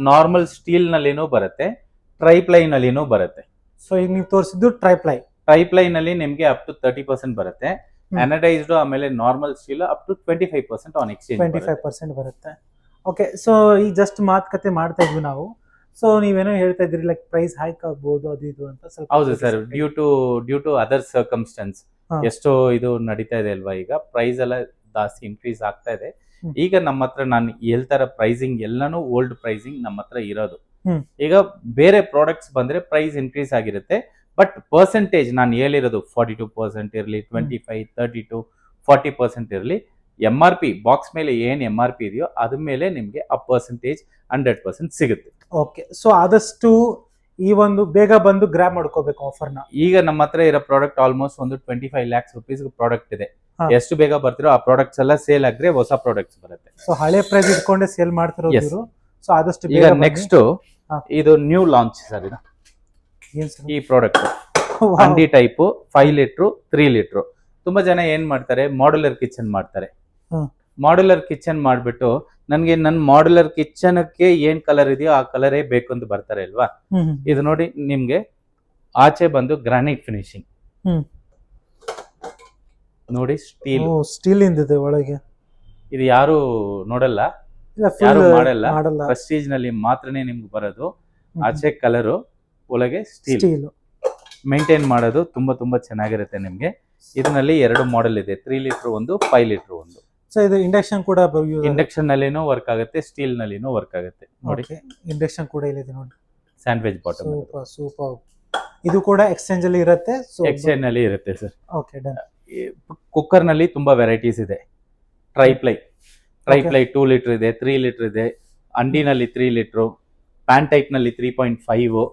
ನಾರ್ಮಲ್ ಸ್ಟೀಲ್ ನಲ್ಲಿನೂ ಬರುತ್ತೆ, ಟ್ರೈಪ್ಲೈ ನಲ್ಲಿನೂ ಬರುತ್ತೆ. ಸೊ ಈಗ ನೀವು ತೋರಿಸಿದ್ದು ಟ್ರೈಪ್ಲೈ ನಲ್ಲಿ ನಿಮ್ಗೆ ಅಪ್ ಟು 30% ಬರುತ್ತೆ. ಅನಡೈಸ್ಡ್ ಆಮೇಲೆ normal steel up to 25% on exchange 25% ಬರುತ್ತೆ. ಓಕೆ. ಸೊ ಈಗ ಜಸ್ಟ್ ಮಾತುಕತೆ ಮಾಡ್ತಾ ಇದ್ವಿ ನಾವು. ಸೊ ನೀವೇನೋ ಹೇಳ್ತಾ ಇದ್ರಿ ಲೈಕ್ ಪ್ರೈಸ್ ಹೈಕ್ ಆಗ್ಬೋದು ಅದು ಇದು ಅಂತ ಸ್ವಲ್ಪ. ಹೌದು sir, due to other circumstances ಎಷ್ಟೋ ಇದು ನಡೀತಾ ಇದೆ ಅಲ್ವಾ, ಈಗ ಪ್ರೈಸ್ ಎಲ್ಲ ಜಾಸ್ತಿ ಇನ್ಕ್ರೀಸ್ ಆಗ್ತಾ ಇದೆ. ಈಗ ನಮ್ಮ ಹತ್ರ ನಾನು ಹೇಳ್ತಾರ ಪ್ರೈಸಿಂಗ್ ಎಲ್ಲಾನು ಓಲ್ಡ್ ಪ್ರೈಸಿಂಗ್ ನಮ್ಮ ಹತ್ರ ಇರೋದು. ಈಗ ಬೇರೆ ಪ್ರಾಡಕ್ಟ್ಸ್ ಬಂದ್ರೆ ಪ್ರೈಸ್ ಇನ್ಕ್ರೀಸ್ ಆಗಿರುತ್ತೆ, ಬಟ್ ಪರ್ಸೆಂಟೇಜ್ ನಾನು ಹೇಳಿರೋದು 42% ಇರಲಿ, 25, 32, 40% ಇರಲಿ, MRP ಬಾಕ್ಸ್ ಮೇಲೆ ಏನ್ MRP ಇದೆಯೋ ಅದ್ರ ಮೇಲೆ ನಿಮ್ಗೆ ಆ ಪರ್ಸೆಂಟೇಜ್ 100% ಸಿಗುತ್ತೆ. ಓಕೆ, ಸೊ ಆದಷ್ಟು ಈ ಒಂದು ಬೇಗ ಬಂದು ಗ್ರಾಬ್ ಮಾಡ್ಕೋಬೇಕು ಆಫರ್ನ. ಈಗ ನಮ್ಮ ಹತ್ರ ಇರೋ ಪ್ರಾಡಕ್ಟ್ ಆಲ್ಮೋಸ್ಟ್ ಒಂದು 25 lakhs rupees ಪ್ರಾಡಕ್ಟ್ ಇದೆ. ಹಾ. ಎಷ್ಟು ಬೇಗ ಬರ್ತಿರೋ ಆ ಪ್ರಾಡಕ್ಟ್ಸ್ ಎಲ್ಲ ಸೇಲ್ ಆಗ್ರೆ ಹೊಸ ಪ್ರಾಡಕ್ಟ್ಸ್ ಬರುತ್ತೆ. ಸೊ ಹಳೆ ಪ್ರೈಸ್ ಇಟ್ಕೊಂಡೆ ಸೇಲ್ ಮಾಡ್ತಿರೋದು. ಸೊ ಆದಷ್ಟು ಈಗ ಬೇಗ ಬನ್ನಿ. ನೆಕ್ಸ್ಟ್ ಹಾ. ಇದು ನ್ಯೂ ಲಾಂಚ್ ಸರ್. ಇದು ಏನ್ sir? ಈ product Wow. Handi type 5 litre 3 litre. ತುಂಬಾ ಜನ ಏನ್ ಮಾಡ್ತಾರೆ, ಮಾಡ್ಯುಲರ್ ಕಿಚನ್ ಮಾಡ್ತಾರೆ. ಹಾ. ಮಾಡ್ಯುಲರ್ ಕಿಚನ್ ಮಾಡ್ಬಿಟ್ಟು ನನ್ಗೆ ನನ್ನ ಮಾಡ್ಯುಲರ್ ಕಿಚನ್ಗೆ ಏನ್ ಕಲರ್ ಇದೆಯೋ ಆ ಕಲರೇ ಬೇಕು ಅಂತ ಬರ್ತಾರೆ ಅಲ್ವಾ. ಇದು ನೋಡಿ, ನಿಮ್ಗೆ ಆಚೆ ಬಂದು ಗ್ರಾನೈಟ್ ಫಿನಿಶಿಂಗ್ ನೋಡಿ, ಸ್ಟೀಲ್. ಸ್ಟೀಲ್ ಇಂದಿದೆ ಒಳಗೆ. ಇದು ಯಾರು ನೋಡಲ್ಲ, ಇಲ್ಲ, ಯಾರು full ಮಾಡಲ್ಲ. ಮಾಡಲ್ಲ. ಪ್ರೆಸ್ಟೀಜ್ ನಲ್ಲಿ ಮಾತ್ರನೇ ನಿಮ್ಗೆ ಬರೋದು. ಆಚೆ ಕಲರು, ಒಳಗೆ ಸ್ಟೀಲ್. ಸ್ಟೀಲ್ ಮೇಂಟೈನ್ ಮಾಡೋದು ತುಂಬಾ ಚೆನ್ನಾಗಿರುತ್ತೆ ನಿಮ್ಗೆ. ಇದರಲ್ಲಿ 2 ಮಾಡೆಲ್ ಇದೆ, 3 ಲೀಟರ್ ಒಂದು, 5 ಲೀಟರ್ ಒಂದು. ಸೊ ಇದು ಇಂಡಕ್ಷನ್ ಕೂಡ ಇಂಡಕ್ಷನ್ ನಲ್ಲಿನೂ ವರ್ಕ್ ಆಗುತ್ತೆ, ಸ್ಟೀಲ್ ನಲ್ಲಿನೂ ವರ್ಕ್ ಆಗುತ್ತೆ. ನೋಡಿ, ಇಂಡಕ್ಷನ್ ಕೂಡ ಇಲ್ಲಿದೆ ನೋಡಿ. Sandwich bottom. ಸೂಪರ್. ಇದು ಕೂಡ ಎಕ್ಸ್ಚೇಂಜ್ ಅಲ್ಲಿ ಇರುತ್ತೆ. ಸೊ ಎಕ್ಸ್ಚೇಂಜ್ ನಲ್ಲಿ ಇರುತ್ತೆ ಸರ್. Okay, done. ಕುಕ್ಕರ್ ನಲ್ಲಿ ತುಂಬಾ ವೆರೈಟೀಸ್ ಇದೆ. ಟ್ರೈಪ್ಲೈ 2 ಲೀಟರ್ ಇದೆ, 3 ಲೀಟರ್ ಇದೆ. ಅಂಡಿನಲ್ಲಿ 3 ಲೀಟರ್, ಪ್ಯಾನ್ ಟೈಪ್ ನಲ್ಲಿ 3.5,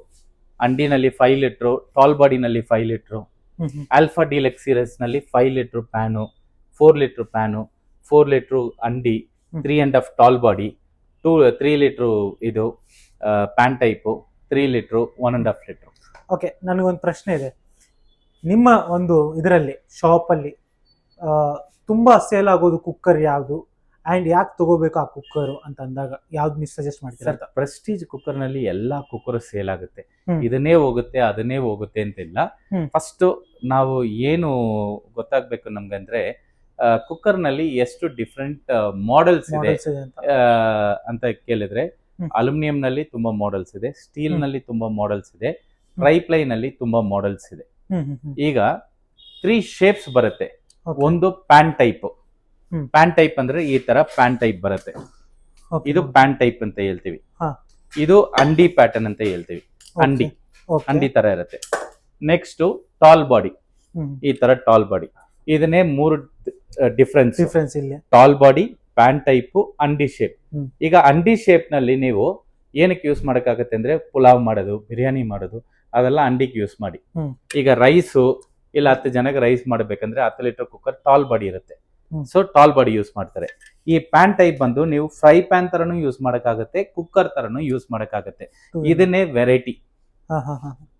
ಅಂಡಿನಲ್ಲಿ 5 ಲೀಟರ್, ಟಾಲ್ ಬಾಡಿನಲ್ಲಿ 5 ಲೀಟರ್, ಆಲ್ಫಾ ಡಿಲೆಕ್ಸ್ ಸೀರೀಸ್ ನಲ್ಲಿ 5 litre pan, 4 litre pan, 4 litre handi, 3.5 tall body, 3 litre ಇದು pan type, 3 litre, 1.5 litre. Okay, ನನಗೊಂದು ಪ್ರಶ್ನೆ ಇದೆ. ನಿಮ್ಮ ಒಂದು ಇದರಲ್ಲಿ ಶಾಪಲ್ಲಿ ತುಂಬಾ ಸೇಲ್ ಆಗೋದು ಕುಕ್ಕರ್ ಯಾವುದು, ಅಂಡ್ ಯಾಕೆ ತಗೋಬೇಕು ಆ ಕುಕ್ಕರ್ ಅಂತ ಅಂದಾಗ ಯಾವ್ದು ನೀವು ಸಜೆಸ್ಟ್ ಮಾಡ್ತೀರಾ? ಸರ್, ಪ್ರೆಸ್ಟೀಜ್ ಕುಕ್ಕರ್ ನಲ್ಲಿ ಎಲ್ಲಾ ಕುಕ್ಕರ್ ಸೇಲ್ ಆಗುತ್ತೆ. ಇದನ್ನೇ ಹೋಗುತ್ತೆ ಅದನ್ನೇ ಹೋಗುತ್ತೆ ಅಂತಿಲ್ಲ. ಫಸ್ಟ್ ನಾವು ಏನು ಗೊತ್ತಾಗ್ಬೇಕು ನಮ್ಗಂದ್ರೆ, ಕುಕ್ಕರ್ ನಲ್ಲಿ ಎಷ್ಟು ಡಿಫ್ರೆಂಟ್ ಮಾಡೆಲ್ಸ್ ಇದೆ ಅಂತ ಕೇಳಿದ್ರೆ, ಅಲ್ಯೂಮಿನಿಯಂ ನಲ್ಲಿ ತುಂಬಾ ಮಾಡೆಲ್ಸ್ ಇದೆ, ಸ್ಟೀಲ್ ನಲ್ಲಿ ತುಂಬಾ ಮಾಡೆಲ್ಸ್ ಇದೆ, ಟ್ರೈಪ್ಲೈ ನಲ್ಲಿ ತುಂಬಾ ಮಾಡೆಲ್ಸ್ ಇದೆ. ಈಗ 3 ಶೇಪ್ಸ್ ಬರುತ್ತೆ. ಒಂದು ಪ್ಯಾನ್ ಟೈಪ್. ಪ್ಯಾನ್ ಟೈಪ್ ಅಂದ್ರೆ ಈ ತರ ಪ್ಯಾನ್ ಟೈಪ್ ಬರುತ್ತೆ. ಇದು ಪ್ಯಾನ್ ಟೈಪ್ ಅಂತ ಹೇಳ್ತೀವಿ. ಇದು ಅಂಡಿ ಪ್ಯಾಟರ್ನ್ ಅಂತ ಹೇಳ್ತೀವಿ. ಅಂಡಿ ತರ ಇರುತ್ತೆ. Next tall body. ಈ ತರ ಟಾಲ್ ಬಾಡಿ. ಇದನ್ನೇ 3 ಡಿಫ್ರೆನ್ಸ್ ಇಲ್ಲಿ. Tall body, pan type, handi shape. ಈಗ ಅಂಡಿ ಶೇಪ್ ನಲ್ಲಿ ನೀವು ಏನಕ್ಕೆ ಯೂಸ್ ಮಾಡಕ್ಕಾಗತ್ತೆ ಅಂದ್ರೆ, ಪುಲಾವ್ ಮಾಡೋದು, ಬಿರಿಯಾನಿ ಮಾಡೋದು, ಅದೆಲ್ಲ ಅಂಡಿಗೆ ಯೂಸ್ ಮಾಡಿ. ಈಗ ರೈಸು ಇಲ್ಲ 10 ಜನಕ್ಕೆ ರೈಸ್ ಮಾಡಬೇಕಂದ್ರೆ 10 ಲೀಟರ್ ಕುಕ್ಕರ್ ಟಾಲ್ ಬಾಡಿ ಇರುತ್ತೆ. ಸೊ ಟಾಲ್ ಬಾಡಿ ಯೂಸ್ ಮಾಡ್ತಾರೆ. ಈ ಪ್ಯಾನ್ ಟೈಪ್ ಬಂದು ನೀವು ಫ್ರೈ ಪ್ಯಾನ್ ತರನು ಯೂಸ್ ಮಾಡಕ್ಕಾಗತ್ತೆ, ಕುಕ್ಕರ್ ತರನು ಯೂಸ್ ಮಾಡಕ್ಕಾಗತ್ತೆ. ಇದನ್ನೇ ವೆರೈಟಿ.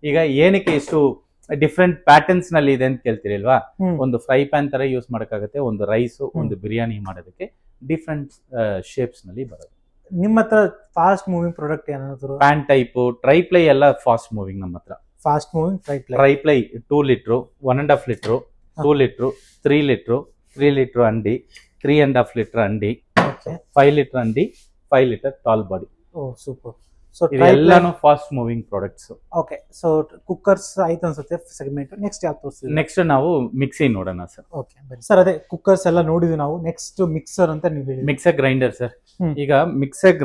ಈಗ ಏನಕ್ಕೆ ಇಷ್ಟು ಡಿಫ್ರೆಂಟ್ ಪ್ಯಾಟರ್ನ್ಸ್ ನಲ್ಲಿ ಇದೆ ಅಂತ ಕೇಳ್ತಿರಲ್ವಾ. ಒಂದು ಫ್ರೈ ಪ್ಯಾನ್ ತರ ಯೂಸ್ ಮಾಡಕ್ಕಾಗತ್ತೆ, ಒಂದು ರೈಸ್, ಒಂದು ಬಿರಿಯಾನಿ ಮಾಡೋದಕ್ಕೆ ಡಿಫ್ರೆಂಟ್ ಶೇಪ್ಸ್ ನಲ್ಲಿ ಬರುತ್ತೆ. ನಿಮ್ಮ ಹತ್ರ ಫಾಸ್ಟ್ ಮೂವಿಂಗ್ ಪ್ರಾಡಕ್ಟ್ ಏನಾದ್ರು? ಪ್ಯಾನ್ ಟೈಪ್, ಟ್ರೈಪ್ಲೈ ಎಲ್ಲ ಫಾಸ್ಟ್ ಮೂವಿಂಗ್ ನಮ್ಮ ಹತ್ರ. Fast moving triply 2 litre, 1.5 litre, 2 litre, 3 litre, 3 litre handi, 3.5 litre handi, 5 litre handi, 5 litre tall body. Super. So ಇದೆಲ್ಲಾನು fast moving products. Okay, so cookers ಆಯ್ತು ಅನ್ಸುತ್ತೆ ಸೆಗ್ಮೆಂಟ್. ನೆಕ್ಸ್ಟ್ ಯಾವ್ದು ತೋರಿಸ್ತೀವಿ? Next ನಾವು ಮಿಕ್ಸಿ ನೋಡೋಣ ಸರ್. ಓಕೆ, ಬನ್ನಿ ಸರ್. ಅದೇ ಕುಕ್ಕರ್ಸ್ ಎಲ್ಲ ನೋಡಿದ್ವಿ ನಾವು. ನೆಕ್ಸ್ಟ್ ಮಿಕ್ಸರ್ ಅಂತ ನೀವು ಹೇಳಿ. Mixer grinder sir. ಈಗ ಮಿಕ್ಸರ್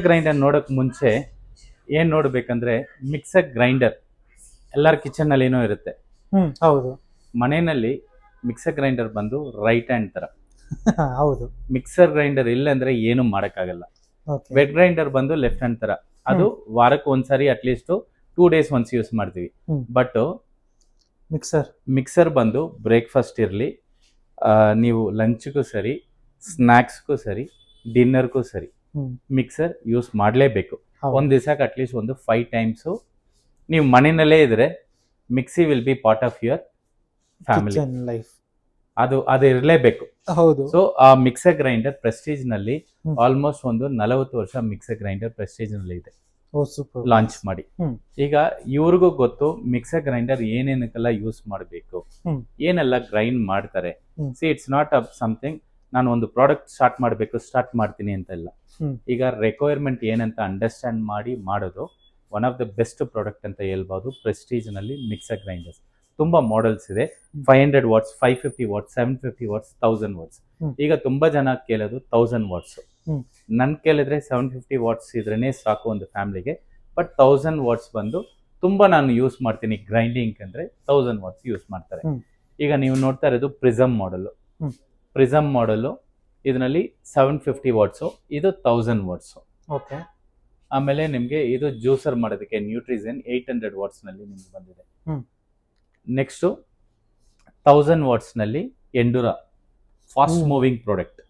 ಗ್ರೈಂಡರ್ ನೋಡಕ್ ಮುಂಚೆ ಏನ್ ನೋಡ್ಬೇಕಂದ್ರೆ, ಮಿಕ್ಸರ್ ಗ್ರೈಂಡರ್ ಎಲ್ಲರ ಕಿಚನ್ ನಲ್ಲಿ ಏನೋ ಇರುತ್ತೆ. ಹೌದು. ಮನೆಯಲ್ಲಿ ಮಿಕ್ಸರ್ ಗ್ರೈಂಡರ್ ಬಂದು ರೈಟ್ ಹ್ಯಾಂಡ್ ತರ. ಹೌದು. ಮಿಕ್ಸರ್ ಗ್ರೈಂಡರ್ ಇಲ್ಲ ಅಂದ್ರೆ ಏನು ಮಾಡಕ್ಕಾಗಲ್ಲ. ವೆಟ್ ಗ್ರೈಂಡರ್ ಬಂದು ಲೆಫ್ಟ್ ಹ್ಯಾಂಡ್ ತರ. ಅದು ವಾರಕ್ಕೆ ಒಂದ್ಸರಿ ಅಟ್ಲೀಸ್ಟ್ 2 days ಒನ್ಸ್ ಯೂಸ್ ಮಾಡ್ತೀವಿ. ಬಟ್ ಮಿಕ್ಸರ್ ಬಂದು ಬ್ರೇಕ್ಫಾಸ್ಟ್ ಇರ್ಲಿ, ನೀವು ಲಂಚ್ಗೂ ಸರಿ, ಸ್ನಾಕ್ಸ್ಗೂ ಸರಿ, ಡಿನ್ನರ್ಗೂ ಸರಿ ಮಿಕ್ಸರ್ ಯೂಸ್ ಮಾಡಲೇಬೇಕು. ಒಂದ್ ದಿವಸಕ್ಕೆ ಅಟ್ಲೀಸ್ಟ್ ಒಂದು 5 times ನೀವು ಮನೆಯಲ್ಲೇ ಇದ್ರೆ mixie will be part of your family life. ಅದು ಇರಲೇಬೇಕು. ಹೌದು. ಸೊ ಆ ಮಿಕ್ಸರ್ ಗ್ರೈಂಡರ್ ಪ್ರೆಸ್ಟೀಜ್ ನಲ್ಲಿ ಆಲ್ಮೋಸ್ಟ್ ಒಂದು 40 ವರ್ಷ ಮಿಕ್ಸರ್ ಗ್ರೈಂಡರ್ ಪ್ರೆಸ್ಟೀಜ್ ನಲ್ಲಿ ಇದೆ. ಲಾಂಚ್ ಮಾಡಿ. ಈಗ ಇವ್ರಿಗೂ ಗೊತ್ತು ಮಿಕ್ಸರ್ ಗ್ರೈಂಡರ್ ಏನೇನಕ್ಕೆಲ್ಲ ಯೂಸ್ ಮಾಡಬೇಕು, ಏನೆಲ್ಲ ಗ್ರೈಂಡ್ ಮಾಡ್ತಾರೆ. C it's not up something ನಾನು ಒಂದು ಪ್ರಾಡಕ್ಟ್ ಸ್ಟಾರ್ಟ್ ಮಾಡ್ತೀನಿ ಅಂತ ಇಲ್ಲ. ಈಗ ರಿಕ್ವೈರ್ಮೆಂಟ್ ಏನಂತ ಅಂಡರ್ಸ್ಟ್ಯಾಂಡ್ ಮಾಡಿ ಮಾಡೋದು one of the best product ಅಂತ ಹೇಳ್ಬೋದು ಪ್ರೆಸ್ಟೀಜ್ ನಲ್ಲಿ ಮಿಕ್ಸರ್ ಗ್ರೈಂಡರ್ಸ್. ತುಂಬಾ ಮಾಡೆಲ್ಸ್ ಇದೆ. 500 ವಾಟ್ಸ್, 550 ವಾಟ್ಸ್, 750 ವಾಟ್ಸ್, 1000 ವಾಟ್ಸ್. ಈಗ ತುಂಬಾ ಜನ ಕೇಳೋದು 1000 ವಾಟ್ಸ್. ನನ್ ಕೇಳಿದ್ರೆ 750 ವಾಟ್ಸ್ ಇದ್ರೇನೆ ಸಾಕು ಒಂದು ಫ್ಯಾಮಿಲಿಗೆ. ಬಟ್ 1000 ವಾಟ್ಸ್ ಬಂದು ತುಂಬಾ ನಾನು ಯೂಸ್ ಮಾಡ್ತೀನಿ ಗ್ರೈಂಡಿಂಗ್ ಅಂದ್ರೆ 1000 ವಾಟ್ಸ್ ಯೂಸ್ ಮಾಡ್ತಾರೆ. ಈಗ ನೀವು ನೋಡ್ತಾ ಇರೋದು ಪ್ರಿಸಮ್ ಮಾಡೆಲ್. ಇದರಲ್ಲಿ 750 ವಾಟ್ಸ್, ಇದು 1000 ವಾಟ್ಸ್. ಓಕೆ. ಆಮೇಲೆ ನಿಮ್ಗೆ ಇದು ಜ್ಯೂಸರ್ ಮಾಡೋದಕ್ಕೆ ನ್ಯೂಟ್ರಿಜನ್ 800 ವಾಟ್ಸ್ ನಲ್ಲಿ ನಿಮ್ಗೆ ಬಂದಿದೆ. ನೆಕ್ಸ್ಟ್ 1000 ವಾಟ್ಸ್ ನಲ್ಲಿ ಎಂಡುರಾ ಫಾಸ್ಟ್ ಮೂವಿಂಗ್ ಪ್ರಾಡಕ್ಟ್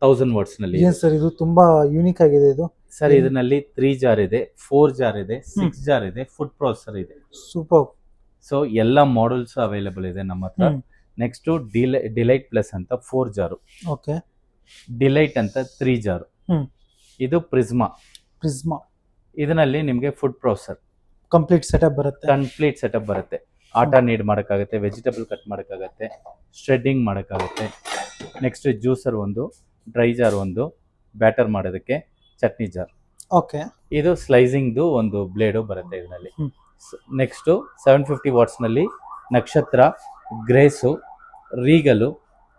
1000 ವಾಟ್ಸ್ ನಲ್ಲಿ. ಸರ್ ಇದು ತುಂಬಾ ಯೂನಿಕ್ ಆಗಿದೆ ಇದು. ಸರ್ ಇದರಲ್ಲಿ 3 ಜಾರ್ ಇದೆ, 4 ಜಾರ್ ಇದೆ, 6 ಜಾರ್ ಇದೆ, ಫುಡ್ ಪ್ರೊಸೆಸರ್ ಇದೆ. ಸೂಪರ್. ಸೊ ಎಲ್ಲ ಮಾಡೆಲ್ಸ್ ಅವೈಲೇಬಲ್ ಇದೆ ನಮ್ಮ ಹತ್ರ. ನೆಕ್ಸ್ಟ್ ಡಿಲೈಟ್ ಪ್ಲಸ್ ಅಂತ 4 ಜಾರು. ಓಕೆ. ಡಿಲೈಟ್ ಅಂತ 3 ಜಾರು. ಇದು ಪ್ರಿಸ್ಮಾ. ಇದರಲ್ಲಿ ನಿಮಗೆ ಫುಡ್ ಪ್ರೊಸೆಸರ್ ಕಂಪ್ಲೀಟ್ ಸೆಟಪ್ ಬರುತ್ತೆ. ಆಟ ನೀಡ್ ಮಾಡೋಕ್ಕಾಗುತ್ತೆ, ವೆಜಿಟೇಬಲ್ ಕಟ್ ಮಾಡೋಕ್ಕಾಗುತ್ತೆ, ಸ್ಟ್ರೆಡ್ಡಿಂಗ್ ಮಾಡೋಕ್ಕಾಗುತ್ತೆ. ನೆಕ್ಸ್ಟ್ ಜ್ಯೂಸರ್ ಒಂದು, ಡ್ರೈ ಜಾರ್ ಒಂದು, ಬ್ಯಾಟರ್ ಮಾಡೋದಕ್ಕೆ, ಚಟ್ನಿ ಜಾರ್. ಓಕೆ. ಇದು ಸ್ಲೈಸಿಂಗ್ದು ಒಂದು ಬ್ಲೇಡು ಬರುತ್ತೆ ಇದರಲ್ಲಿ. ನೆಕ್ಸ್ಟು 750 ವಾಟ್ಸ್ನಲ್ಲಿ ನಕ್ಷತ್ರ, ಗ್ರೇಸು, ರೀಗಲು,